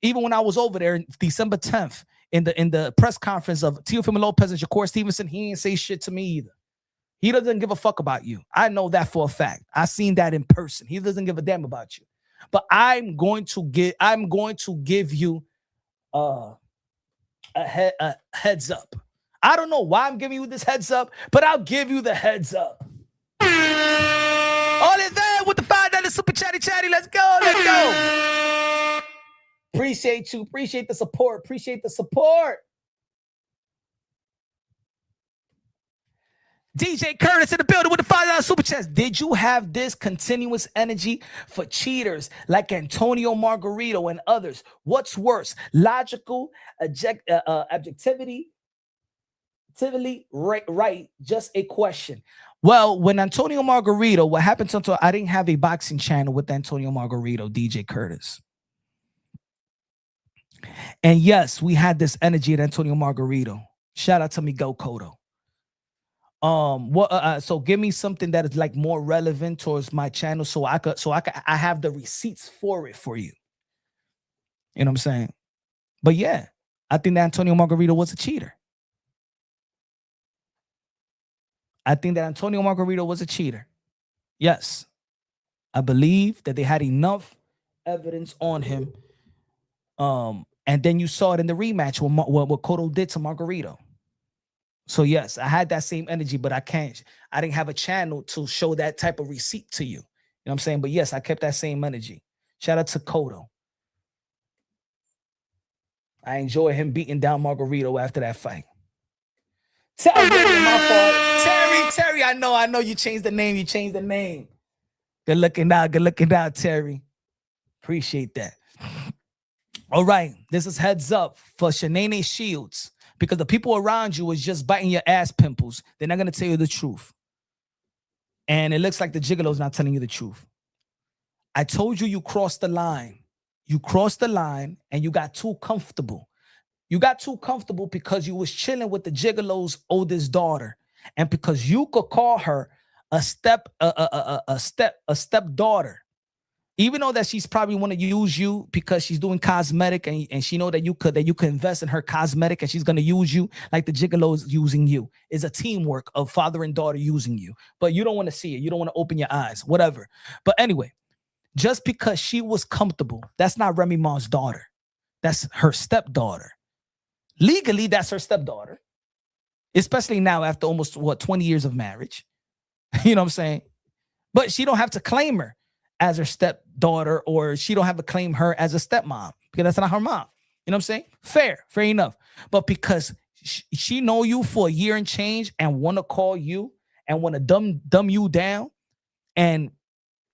Even when I was over there December 10th in the press conference of Teofimo Lopez and Shakur Stevenson, he ain't say shit to me either. He doesn't give a fuck about you. I know that for a fact. I seen that in person. He doesn't give a damn about you. But I'm going to give you a heads up. I don't know why I'm giving you this heads up, but I'll give you the heads up. All is there with the $5 super chatty. Let's go. Appreciate you. Appreciate the support. DJ Curtis in the building with the $5 super chat. Did you have this continuous energy for cheaters like Antonio Margarito and others? What's worse, logical objectivity? Right, just a question. Well, when Antonio Margarito, what happened to I didn't have a boxing channel with Antonio Margarito, DJ Curtis. And yes, we had this energy at Antonio Margarito. Shout out to Miguel Cotto. So give me something that is like more relevant towards my channel so I have the receipts for it for you. You know what I'm saying? But yeah, I think that Antonio Margarito was a cheater. Yes. I believe that they had enough evidence on him. And then you saw it in the rematch what Cotto did to Margarito. So yes, I had that same energy, but I didn't have a channel to show that type of receipt to you. You know what I'm saying? But yes, I kept that same energy. Shout out to Cotto. I enjoy him beating down Margarito after that fight. Terry, my fault. Terry, I know you changed the name. Good looking out, Terry. Appreciate that. All right, this is heads up for Shanae Shields. Because the people around you is just biting your ass pimples. They're not going to tell you the truth. And it looks like the gigolo's not telling you the truth. I told you crossed the line. You crossed the line and you got too comfortable. You got too comfortable because you was chilling with the gigolo's oldest daughter. And because you could call her a stepdaughter. Even though that she's probably want to use you because she's doing cosmetic and she know that you could invest in her cosmetic and she's going to use you like the gigolo's using you. It's a teamwork of father and daughter using you. But you don't want to see it. You don't want to open your eyes, whatever. But anyway, just because she was comfortable, that's not Remy Ma's daughter. That's her stepdaughter. Legally, that's her stepdaughter. Especially now after almost, 20 years of marriage. You know what I'm saying? But she don't have to claim her as her stepdaughter, or she don't have to claim her as a stepmom because that's not her mom. You know what I'm saying? Fair enough. But because she know you for a year and change and want to call you and want to dumb you down and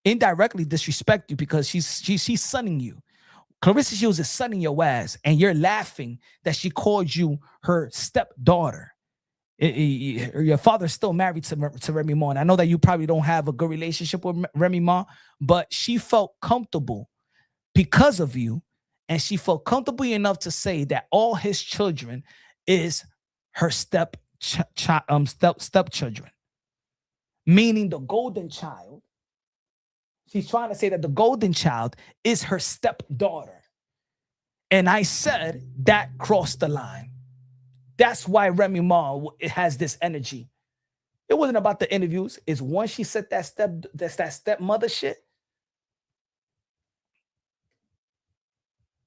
indirectly disrespect you because she's sunning you. Claressa Shields is sunning your ass and you're laughing that she called you her stepdaughter. Your father's still married to Remy Ma, and I know that you probably don't have a good relationship with Remy Ma, but she felt comfortable because of you, and she felt comfortable enough to say that all his children is her stepchildren, meaning the golden child. She's trying to say that the golden child is her stepdaughter, and I said that crossed the line. That's why Remy Ma has this energy. It wasn't about the interviews. It's once she said that stepmother shit.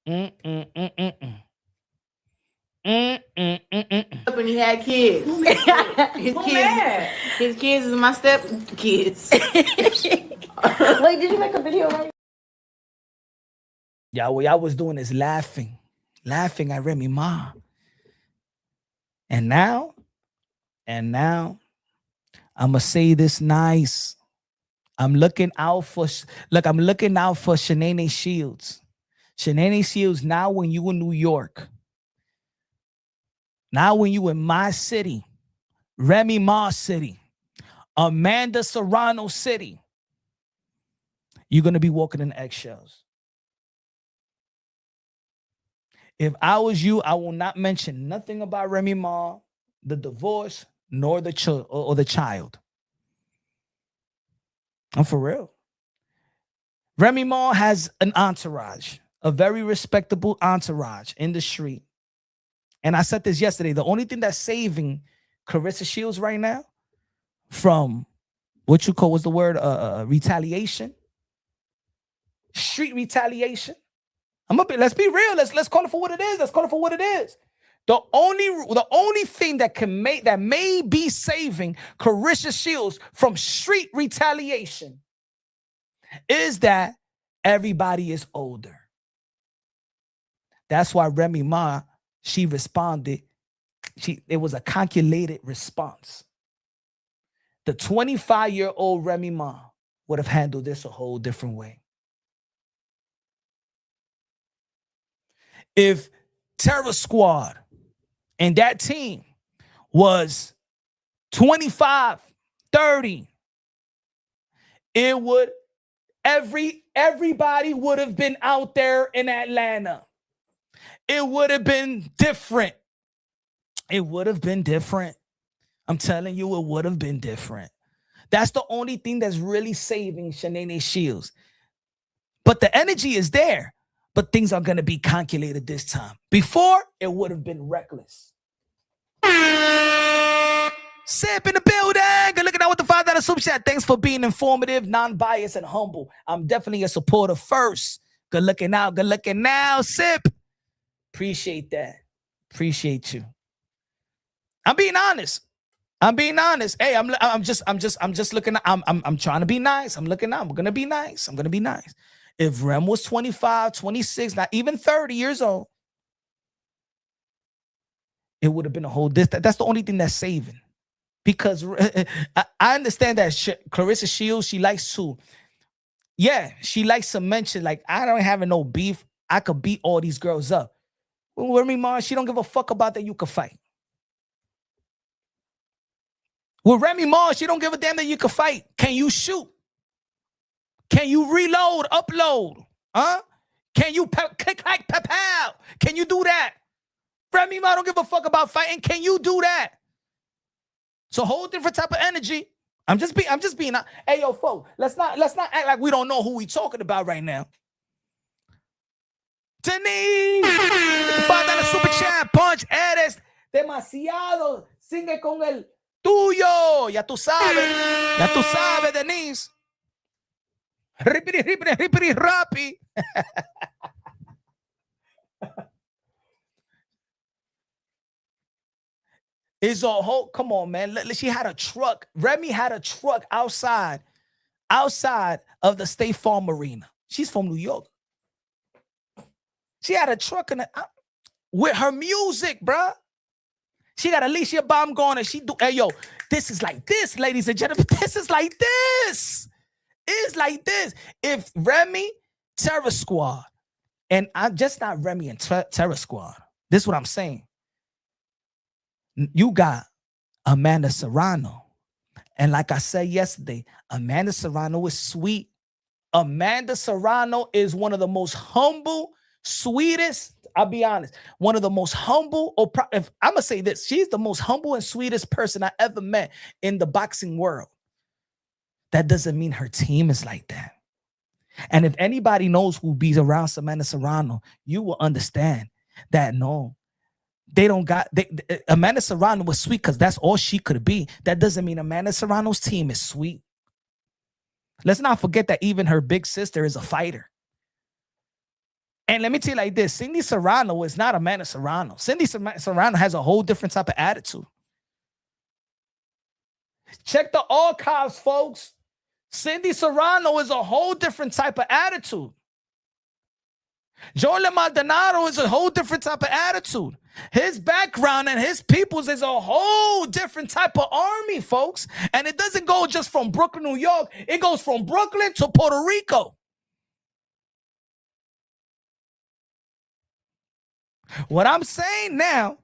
When he had kids. His kids is my step kids. Wait, did you make a video, right? Yeah, what y'all was doing is laughing at Remy Ma. And now, I'm going to say this nice. I'm looking out for Shanae Shields. Shanae Shields, now when you in New York, now when you in my city, Remy Ma city, Amanda Serrano city, you're going to be walking in eggshells. If I was you, I will not mention nothing about Remy Ma, the divorce, nor the child. I'm for real. Remy Ma has an entourage, a very respectable entourage in the street. And I said this yesterday. The only thing that's saving Claressa Shields right now from what you call, what's the word? Retaliation. Street retaliation. Let's be real. Let's call it for what it is. Let's call it for what it is. The only thing that may be saving Claressa Shields from street retaliation is that everybody is older. That's why Remy Ma, she responded. It was a calculated response. The 25-year-old Remy Ma would have handled this a whole different way. If Terror Squad and that team was 25, 30, it would everybody would have been out there in Atlanta. It would have been different. It would have been different. I'm telling you, it would have been different. That's the only thing that's really saving Shanae Shields. But the energy is there. But things are going to be calculated this time. Before, it would have been reckless. Sip in the building. Good looking out with the $5 super chat. Thanks for being informative, non-biased, and humble. I'm definitely a supporter first. Good looking out. Good looking now. Sip. Appreciate that. Appreciate you. I'm being honest. Hey, I'm just looking. I'm trying to be nice. I'm looking out. I'm gonna be nice. If Rem was 25, 26, not even 30 years old, it would have been a whole distance. That's the only thing that's saving. Because I understand that Claressa Shields, she likes to mention, like, I don't have no beef. I could beat all these girls up. Well, Remy Ma, she don't give a fuck about that you could fight. With Remy Ma, she don't give a damn that you could fight. Can you shoot? Can you reload, upload? Huh? Can you click like pow? Can you do that? Remy Ma don't give a fuck about fighting. Can you do that? It's a whole different type of energy. I'm just being. Hey yo, folks, let's not act like we don't know who we talking about right now. Denise, $5 super chat. Punch, eres demasiado. Sigue con el tuyo. Ya tú sabes, Denise. Rippity, rappy. It's a whole, come on, man. She had a truck. Remy had a truck outside of the State Farm Arena. She's from New York. She had a truck with her music, bruh. She got Alicia Bomb going and hey, yo, this is like this, ladies and gentlemen. This is like this. It's like this. If Remy, Terror Squad, and I'm just not Remy and Terror Squad. This is what I'm saying. You got Amanda Serrano. And like I said yesterday, Amanda Serrano is sweet. Amanda Serrano is one of the most humble, sweetest, I'll be honest, one of the most humble, if I'm going to say this, she's the most humble and sweetest person I ever met in the boxing world. That doesn't mean her team is like that. And if anybody knows who be around Amanda Serrano, you will understand that no, they don't got, Amanda Serrano was sweet because that's all she could be. That doesn't mean Amanda Serrano's team is sweet. Let's not forget that even her big sister is a fighter. And let me tell you like this, Cindy Serrano is not Amanda Serrano. Cindy Serrano has a whole different type of attitude. Check the archives, folks. Cindy Serrano is a whole different type of attitude. Joel Maldonado is a whole different type of attitude. His background and his peoples is a whole different type of army, folks. And it doesn't go just from Brooklyn, New York. It goes from Brooklyn to Puerto Rico. What I'm saying now,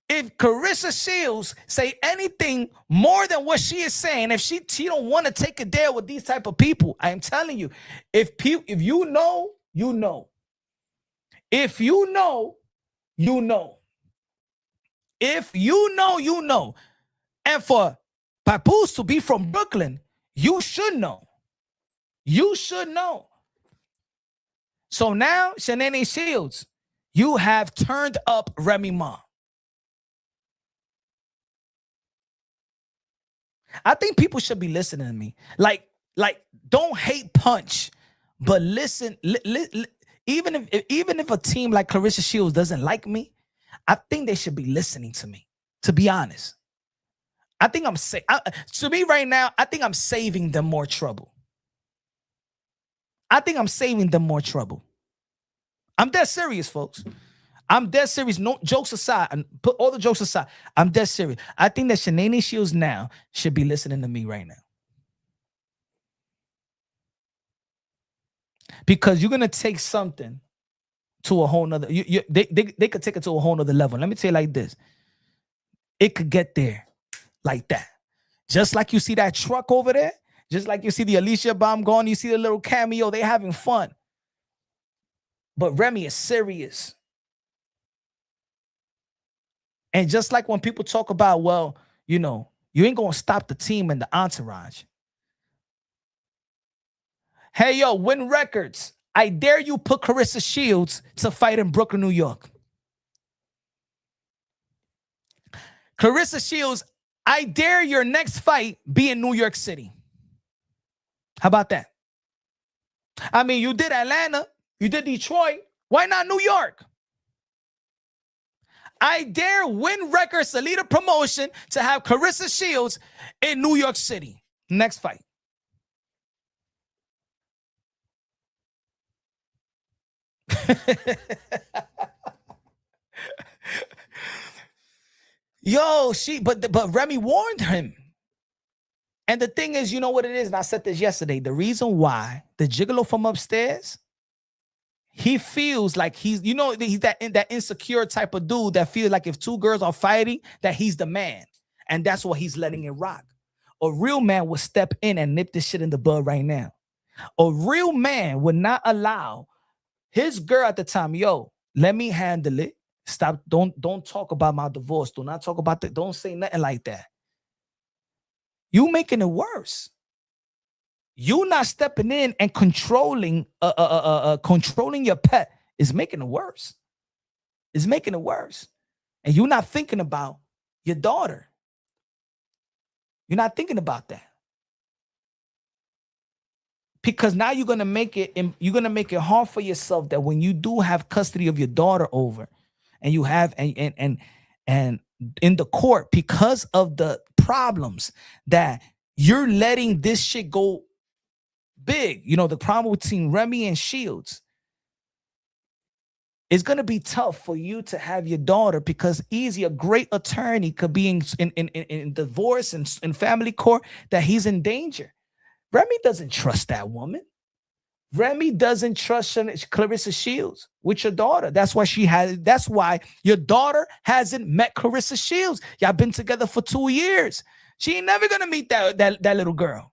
if Claressa Shields say anything more than what she is saying, if she don't want to take a deal with these type of people, I am telling you, if you know, you know. If you know, you know. If you know, you know. And for Papoose to be from Brooklyn, you should know. You should know. So now, Shanae Shields, you have turned up Remy Ma. I think people should be listening to me. Like, don't hate Punch, but listen. Even if a team like Claressa Shields doesn't like me, I think they should be listening to me. To be honest, I think to me right now, I think I'm saving them more trouble. I think I'm saving them more trouble. I'm dead serious, folks. I'm dead serious. No jokes aside, and put all the jokes aside. I'm dead serious. I think that Shanae Shields now should be listening to me right now. Because you're gonna take something to a whole nother. They could take it to a whole nother level. Let me tell you like this. It could get there like that. Just like you see that truck over there, just like you see the Alicia bomb going, you see the little cameo, they having fun. But Remy is serious. And just like when people talk about, well, you know, you ain't gonna stop the team and the entourage. Hey, yo, Win Records, I dare you put Claressa Shields to fight in Brooklyn, New York. Claressa Shields, I dare your next fight be in New York City. How about that? I mean, you did Atlanta, you did Detroit. Why not New York? I dare Win Records, Salida Promotion, to have Claressa Shields in New York City. Next fight. Yo, but Remy warned him. And the thing is, you know what it is, and I said this yesterday, the reason why the gigolo from upstairs, he feels like he's that insecure type of dude that feels like if two girls are fighting, that he's the man. And that's why he's letting it rock. A real man would step in and nip this shit in the bud right now. A real man would not allow his girl at the time, yo, let me handle it. Stop. Don't talk about my divorce. Do not talk about that. Don't say nothing like that. You making it worse. You not stepping in and controlling your pet is making it worse. It's making it worse. And you're not thinking about your daughter. You're not thinking about that. Because now you're gonna make it hard for yourself that when you do have custody of your daughter over, and you have and in the court, because of the problems that you're letting this shit go big, you know, the problem between Remy and Shields, it's gonna be tough for you to have your daughter, because easy a great attorney could be in divorce and in family court that he's in danger. Remy doesn't trust that woman. Remy doesn't trust Claressa Shields with your daughter. That's why your daughter hasn't met Claressa Shields. Y'all been together for 2 years. She ain't never gonna meet that little girl.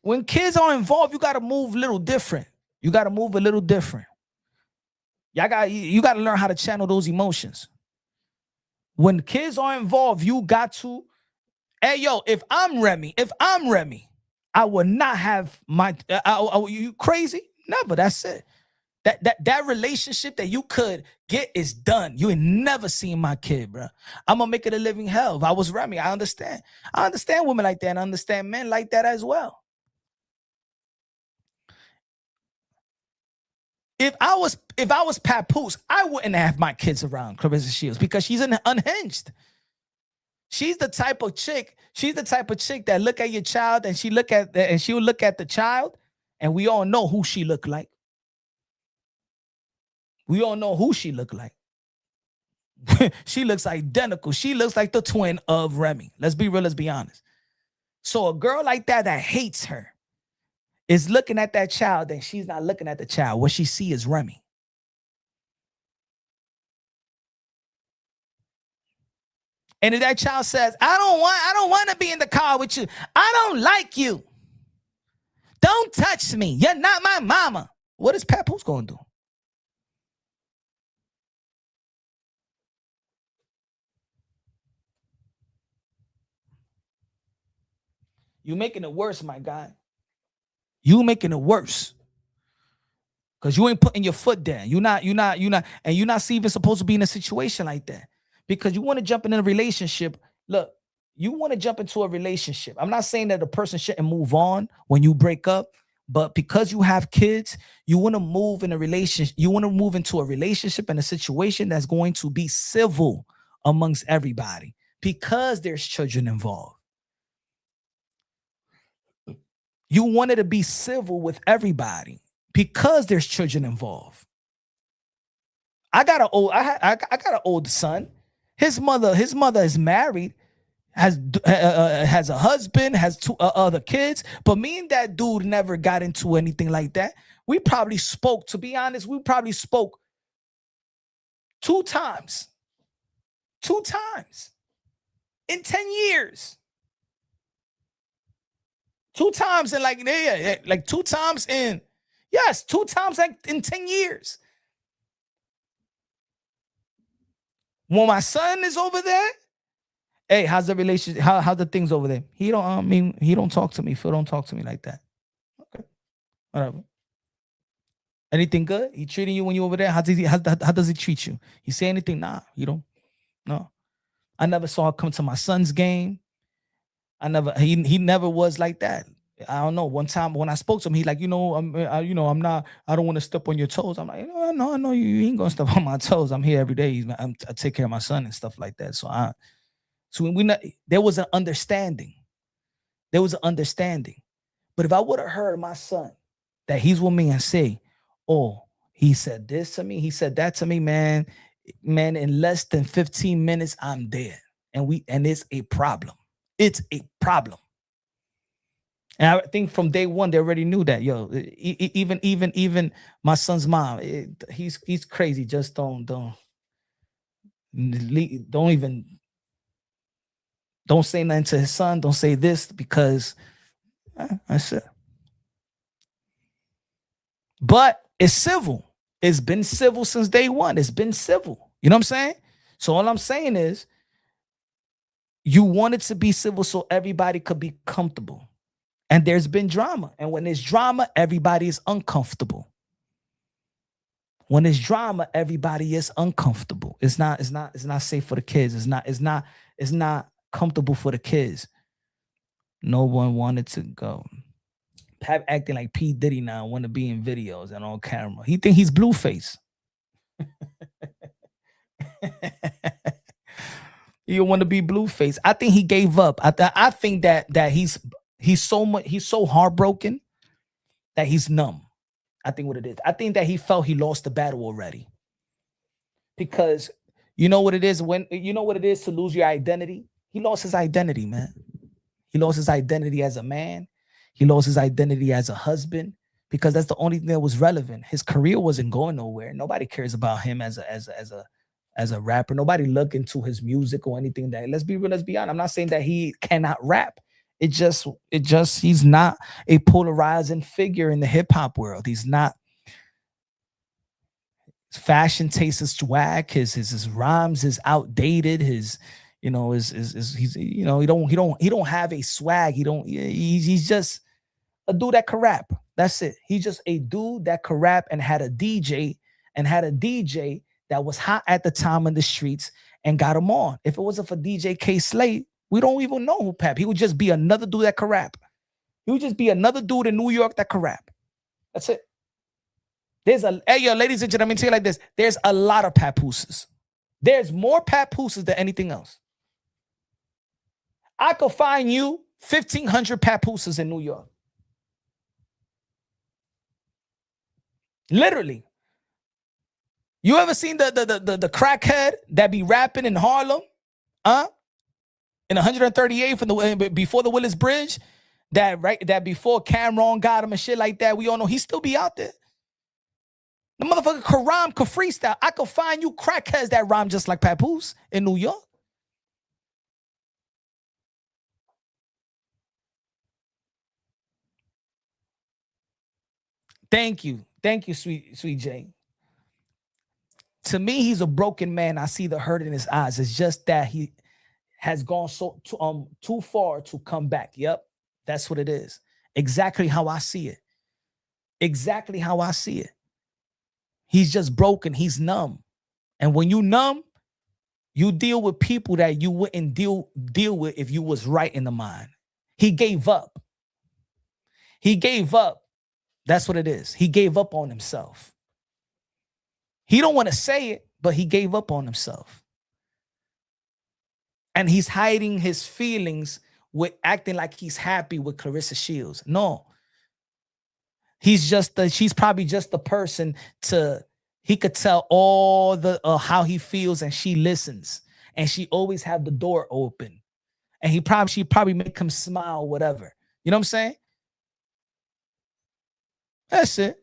When kids are involved, you gotta move a little different. You gotta move a little different. You gotta learn how to channel those emotions. When kids are involved, you got to, hey, yo, if I'm Remy, I would not have my, you crazy? Never, that's it. That relationship that you could get is done. You ain't never seen my kid, bro. I'm going to make it a living hell. If I was Remy, I understand. I understand women like that, and I understand men like that as well. If I was Papoose, I wouldn't have my kids around Claressa Shields, because she's unhinged. She's the type of chick. She's the type of chick that look at your child and she'll look at the child, and we all know who she look like. We all know who she look like. She looks identical. She looks like the twin of Remy. Let's be real. Let's be honest. So a girl like that hates her is looking at that child, and she's not looking at the child. What she see is Remy. And if that child says, I don't want to be in the car with you. I don't like you. Don't touch me. You're not my mama. What is Papoose going to do? You making it worse, my guy. You making it worse. Because you ain't putting your foot down. You're not, and you're not even supposed to be in a situation like that. Because you want to jump in a relationship. Look, you want to jump into a relationship. I'm not saying that a person shouldn't move on when you break up, but because you have kids, you want to move in a relationship. You want to move into a relationship and a situation that's going to be civil amongst everybody because there's children involved. You wanted to be civil with everybody because there's children involved. I got an old son. His mother is married, has a husband, has two other kids. But me and that dude never got into anything like that. We probably spoke, to be honest, two times in 10 years. 2 times in like 2 times in, yes, 2 times like in 10 years. When my son is over there, hey, how's the relationship? How the things over there? He don't talk to me. Phil don't talk to me like that. Okay, whatever. Anything good? He treating you when you over there? How does he treat you? He say anything? Nah, you don't. No, I never saw him come to my son's game. He never was like that. I don't know. One time when I spoke to him, he like, I don't want to step on your toes. I'm like, I know you ain't gonna step on my toes. I'm here every day. I take care of my son and stuff like that. There was an understanding. But if I would have heard my son that he's with me and say, oh, he said this to me, he said that to me, man, in less than 15 minutes, I'm dead. And it's a problem. It's a problem. And I think from day one, they already knew that, even my son's mom, he's crazy. Just don't say nothing to his son. Don't say this because that's it. But it's civil. It's been civil since day one. It's been civil. You know what I'm saying? So all I'm saying is, you want it to be civil so everybody could be comfortable. And there's been drama. And when there's drama, everybody is uncomfortable. When there's drama, everybody is uncomfortable. It's not safe for the kids. It's not comfortable for the kids. No one wanted to go. Pap acting like P. Diddy now, want to be in videos and on camera. He think he's Blueface. You want to be Blueface. I think he gave up. I think that he's so heartbroken that he's numb. I think what it is. I think that he felt he lost the battle already. Because you know what it is to lose your identity? He lost his identity, man. He lost his identity as a man. He lost his identity as a husband, because that's the only thing that was relevant. His career wasn't going nowhere. Nobody cares about him as a rapper. Nobody look into his music or anything. That, let's be real, let's be honest. I'm not saying that he cannot rap. It just he's not a polarizing figure in the hip hop world. He's not. His fashion taste is swag. His rhymes is outdated. He don't have a swag. He's just a dude that can rap. That's it. He's just a dude that can rap and had a DJ that was hot at the time in the streets and got him on. If it wasn't for DJ Kaye Scott, we don't even know who Pap. He would just be another dude that could rap. He would just be another dude in New York that could rap. That's it. Ladies and gentlemen, tell you like this. There's a lot of Papooses. There's more Papooses than anything else. I could find you 1,500 papooses in New York. Literally. You ever seen the crackhead that be rapping in Harlem? In 138th before the Willis Bridge? That before Cameron got him and shit like that. We all know he still be out there. The motherfucker could rhyme, could freestyle. I could find you crackheads that rhyme just like Papoose in New York. Thank you, sweet Jay. To me, he's a broken man. I see the hurt in his eyes. It's just that he has gone too far to come back. Yep, that's what it is. Exactly how I see it. Exactly how I see it. He's just broken. He's numb. And when you numb, you deal with people that you wouldn't deal with if you was right in the mind. He gave up. He gave up. That's what it is. He gave up on himself. He don't want to say it, but he gave up on himself. And he's hiding his feelings with acting like he's happy with Claressa Shields. No. She's probably just the person he could tell all the how he feels, and she listens. And she always have the door open. And she probably make him smile, whatever. You know what I'm saying? That's it.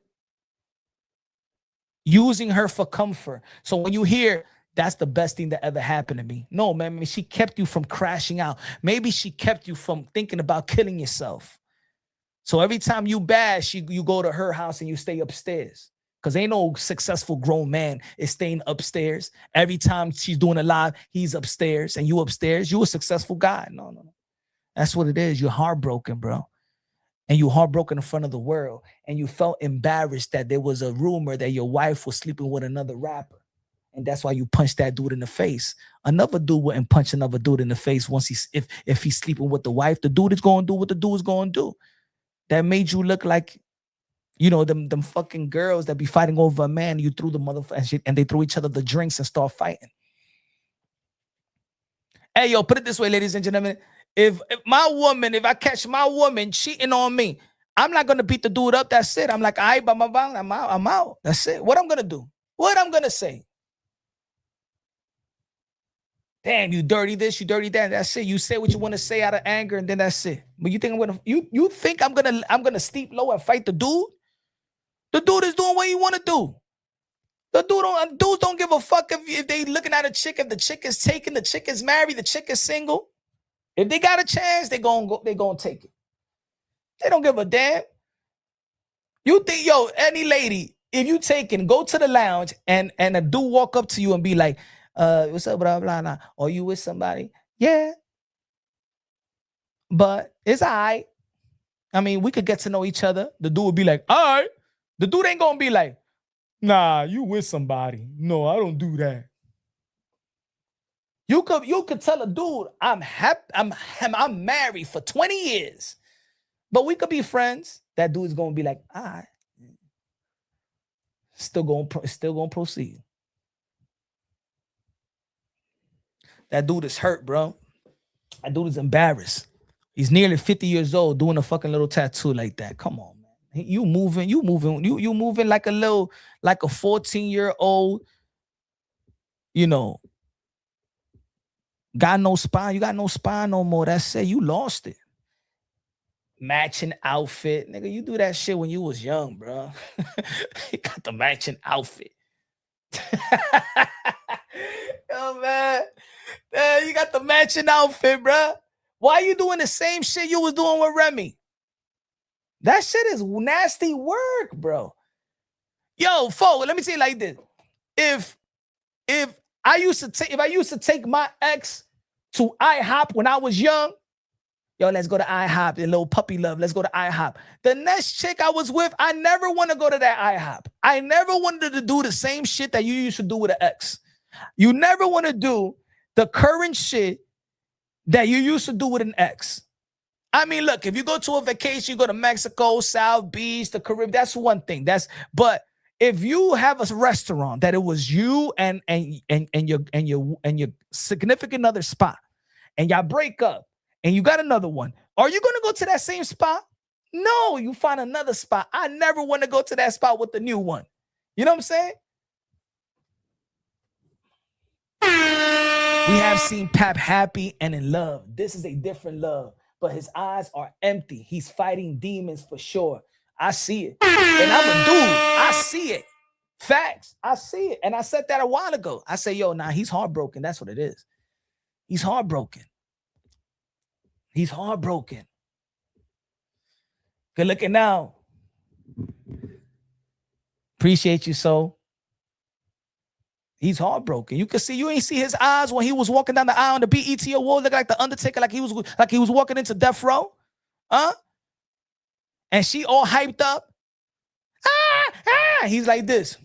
Using her for comfort. So when you hear, that's the best thing that ever happened to me. No, man, she kept you from crashing out. Maybe she kept you from thinking about killing yourself. So every time you bash, you go to her house and you stay upstairs. Because ain't no successful grown man is staying upstairs. Every time she's doing a live, he's upstairs and you upstairs. You a successful guy. No. That's what it is. You're heartbroken, bro. And you heartbroken in front of the world, and you felt embarrassed that there was a rumor that your wife was sleeping with another rapper. And that's why you punched that dude in the face. Another dude wouldn't punch another dude in the face if he's sleeping with the wife. The dude is going to do what the dude is going to do. That made you look like, you know, them fucking girls that be fighting over a man. You threw the motherfucker and they threw each other the drinks and start fighting. Hey, yo, put it this way, ladies and gentlemen. If I catch my woman cheating on me, I'm not going to beat the dude up. That's it. I'm like, all right, I'm out. That's it. What I'm going to do? What I'm going to say? Damn, you dirty this, you dirty that. That's it. You say what you want to say out of anger, and then that's it. But you think I'm gonna steep low and fight the dude? The dude is doing what he want to do. Dudes don't give a fuck if they looking at a chick, if the chick is taken, the chick is married, the chick is single. If they got a chance, they gonna take it. They don't give a damn. You think, yo, any lady, if you go to the lounge and a dude walk up to you and be like, what's up, blah, blah, blah. Are you with somebody? Yeah. But it's all right. I mean, we could get to know each other. The dude would be like, all right. The dude ain't gonna be like, nah, you with somebody. No, I don't do that. You could tell a dude, I'm married for 20 years, but we could be friends. That dude's gonna be like, all right. Still gonna proceed. That dude is hurt, bro. That dude is embarrassed. He's nearly 50 years old doing a fucking little tattoo like that. Come on, man. You moving like a 14-year-old, you know, got no spine. You got no spine no more. That's it. You lost it. Matching outfit. Nigga, you do that shit when you was young, bro. You got the matching outfit. Yo, man. You got the matching outfit, bro. Why you doing the same shit you was doing with Remy? That shit is nasty work, bro. Yo, folks, let me say it like this. If I used to take my ex to IHOP when I was young, yo, let's go to IHOP, a little puppy love. Let's go to IHOP. The next chick I was with, I never want to go to that IHOP. I never wanted to do the same shit that you used to do with an ex. You never want to do the current shit that you used to do with an ex. I mean, look, if you go to a vacation, you go to Mexico, South Beach, the Caribbean, that's one thing. But if you have a restaurant that it was you and your significant other spot, and y'all break up, and you got another one. Are you going to go to that same spot? No, you find another spot. I never want to go to that spot with the new one. You know what I'm saying? We have seen Pap happy and in love. This is a different love, but his eyes are empty. He's fighting demons for sure. I see it. And I'm a dude. I see it. Facts. I see it. And I said that a while ago. I say, yo, nah, he's heartbroken. That's what it is. He's heartbroken. He's heartbroken. Good looking now. Appreciate you, so. He's heartbroken. You can see, you ain't see his eyes when he was walking down the aisle on the BET Award, look like the Undertaker, like he was walking into death row. Huh? And she all hyped up. He's like this.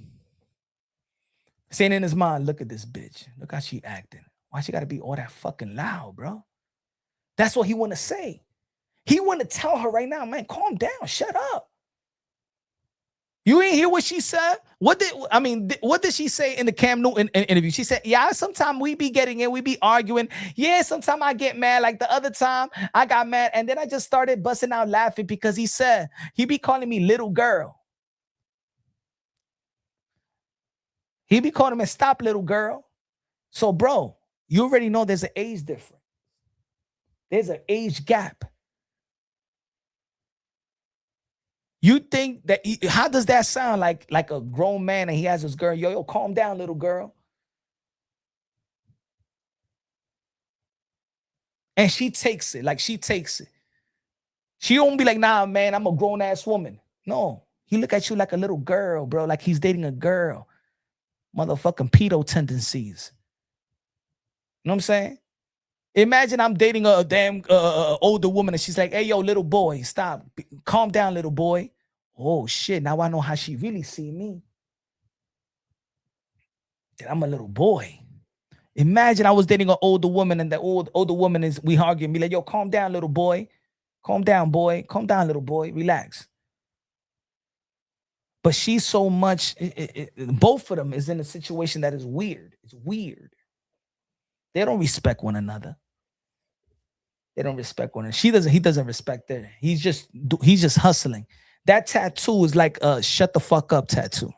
Saying in his mind, look at this bitch. Look how she acting. Why she gotta be all that fucking loud, bro? That's what he wanna say. He wanna tell her right now, man, calm down, shut up. You ain't hear what she said? What did she say in the Cam Newton interview? She said, yeah, sometimes we be getting in, we be arguing. Yeah, sometimes I get mad. Like the other time I got mad and then I just started busting out laughing because he said, he be calling me little girl. He be calling me, stop little girl. So bro, you already know there's an age difference. There's an age gap. You think that, how does that sound like a grown man and he has his girl, yo, calm down, little girl. And she takes it, she takes it. She don't be like, nah, man, I'm a grown ass woman. No, he look at you like a little girl, bro, like he's dating a girl. Motherfucking pedo tendencies. You know what I'm saying? Imagine I'm dating a damn older woman and she's like, hey, yo, little boy, stop. Calm down, little boy. Oh, shit. Now I know how she really see me. That I'm a little boy. Imagine I was dating an older woman and the older woman we arguing, be like, yo, calm down, little boy. Calm down, boy. Calm down, little boy. Relax. But she's so much, both of them is in a situation that is weird. It's weird. They don't respect one another. They don't respect one another. He doesn't respect her. He's just hustling. That tattoo is like a shut the fuck up tattoo.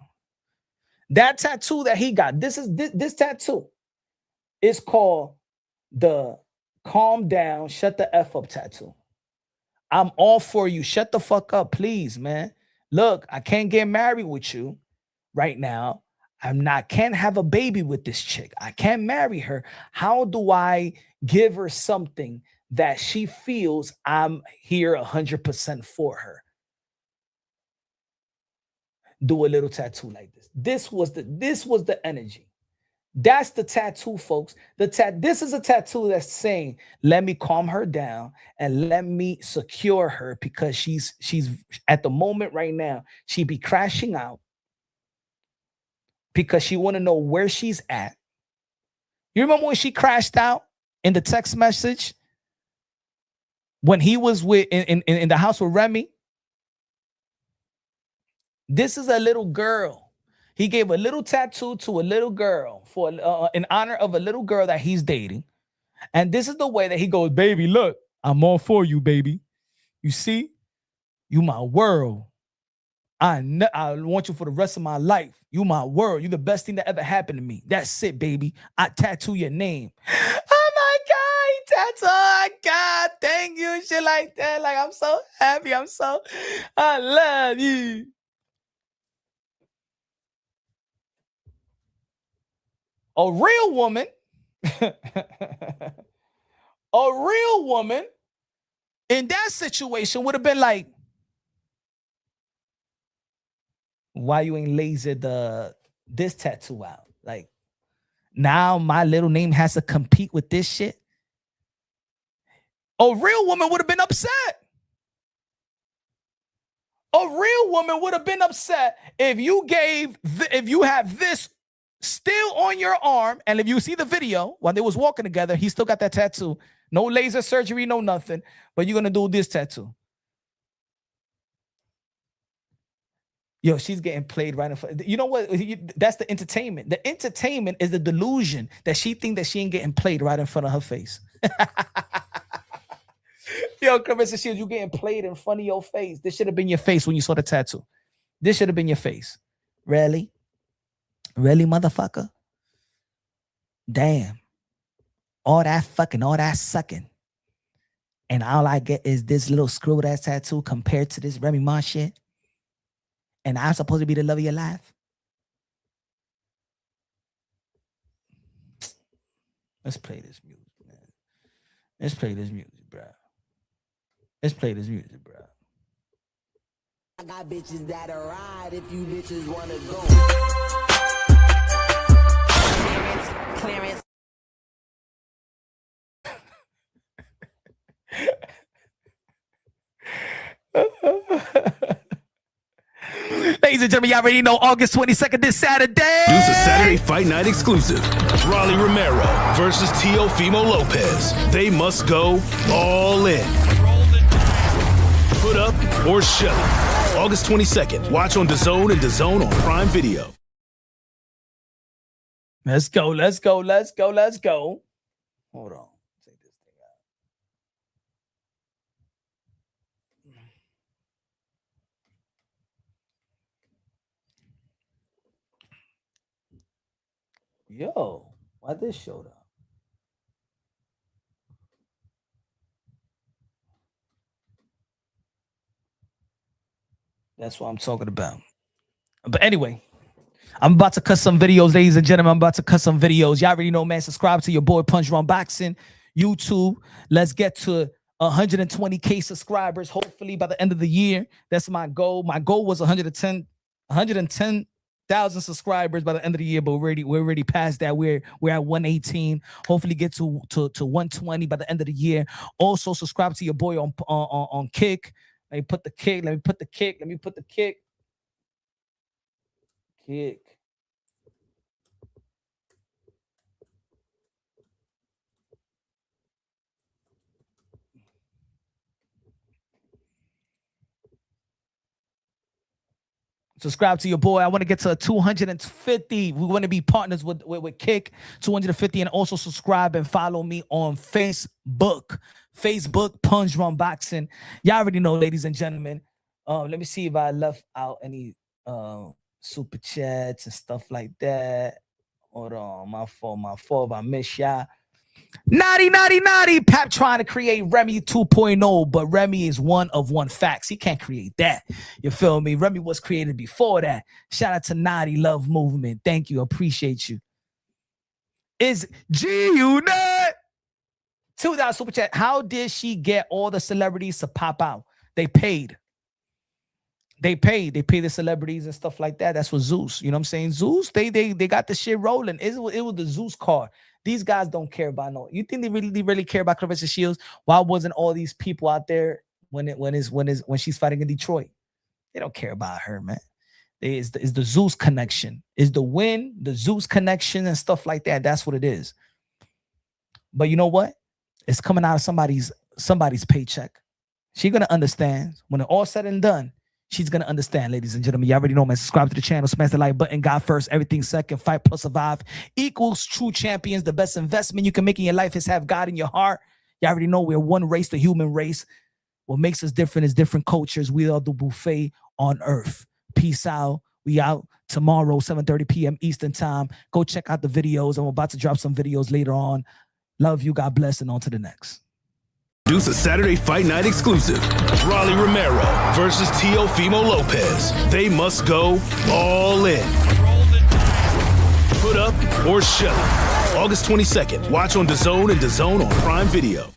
That tattoo that he got, this tattoo is called the calm down, shut the F up tattoo. I'm all for you. Shut the fuck up, please, man. Look, I can't get married with you right now. Can't have a baby with this chick. I can't marry her. How do I give her something that she feels I'm here 100% for her? Do a little tattoo like this. This was the energy. That's the tattoo, folks. This is a tattoo that's saying, let me calm her down and let me secure her because she's at the moment right now, she be crashing out because she want to know where she's at. You remember when she crashed out in the text message when he was in the house with Remy? This is a little girl. He gave a little tattoo to a little girl for in honor of a little girl that he's dating. And this is the way that he goes, baby, look, I'm all for you, baby. You see, you my world. I want you for the rest of my life. You my world. You the best thing that ever happened to me. That's it, baby. I tattoo your name. Oh my God, tattoo. Oh God, thank you. Shit like that. Like, I'm so happy. I love you. A real woman, in that situation would have been like, why you ain't lasered this tattoo out? Like, now my little name has to compete with this shit. A real woman would have been upset. A real woman would have been upset if you have this still on your arm, and if you see the video when they was walking together, he still got that tattoo. No laser surgery, no nothing. But you're gonna do this tattoo. Yo, she's getting played right in front. You know what? That's the entertainment. The entertainment is the delusion that she think that she ain't getting played right in front of her face. Yo, Claressa Shields, you getting played in front of your face. This should have been your face when you saw the tattoo. This should have been your face. Really? Really, motherfucker? Damn. All that fucking, all that sucking. And all I get is this little scribbled ass tattoo compared to this Remy Ma shit. And I'm supposed to be the love of your life. Let's play this music, man. Let's play this music, bro. Let's play this music, bro. I got bitches that'll ride if you bitches wanna go. Clarence. Ladies and gentlemen, y'all already know August 22nd this Saturday. Deuce a Saturday Fight Night exclusive. Raleigh Romero versus Teofimo Lopez. They must go all in. Put up or shut up. August 22nd. Watch on DAZN and DAZN on Prime Video. Let's go, let's go, let's go, let's go. Hold on. Take this thing out. Yo, why this showed up? That's what I'm talking about. But anyway, I'm about to cut some videos, ladies and gentlemen. I'm about to cut some videos. Y'all already know, man. Subscribe to your boy Punch Drunk Boxing, YouTube. Let's get to 120K subscribers, hopefully by the end of the year. That's my goal. My goal was 110,000 subscribers by the end of the year, but we're already past that. We're at 118. Hopefully get to 120 by the end of the year. Also, subscribe to your boy on Kick. Let me put the kick. Kick. Subscribe to your boy. I want to get to 250. We want to be partners with Kick. 250, and also subscribe and follow me on Facebook. Punch Drunk Boxing. Y'all already know, ladies and gentlemen. Let me see if I left out any super chats and stuff like that. Hold on, my fault. If I miss y'all. Naughty. Pap trying to create Remy 2.0, but Remy is one of one facts. He can't create that. You feel me? Remy was created before that. Shout out to Naughty Love Movement. Thank you. Appreciate you. Is G-Unit $2 super chat. How did she get all the celebrities to pop out? They paid. They pay the celebrities and stuff like that. That's what Zeus, you know what I'm saying? Zeus, they got the shit rolling. It was the Zeus card. These guys don't care about no. You think they really care about Claressa Shields? Why wasn't all these people out there when she's fighting in Detroit? They don't care about her, man. It's the Zeus connection. It's the win, the Zeus connection and stuff like that. That's what it is. But you know what? It's coming out of somebody's paycheck. She's gonna understand when it's all said and done. She's going to understand, ladies and gentlemen. You already know, man. Subscribe to the channel. Smash the like button. God first. Everything second. Fight plus survive equals true champions. The best investment you can make in your life is have God in your heart. You already know we're one race, the human race. What makes us different is different cultures. We are the buffet on earth. Peace out. We out tomorrow, 7:30 p.m. Eastern time. Go check out the videos. I'm about to drop some videos later on. Love you. God bless. And on to the next. Deuce a Saturday Fight Night exclusive. Raleigh Romero versus Teofimo Lopez. They must go all in. Put up or shut up. August 22nd. Watch on DAZN and DAZN on Prime Video.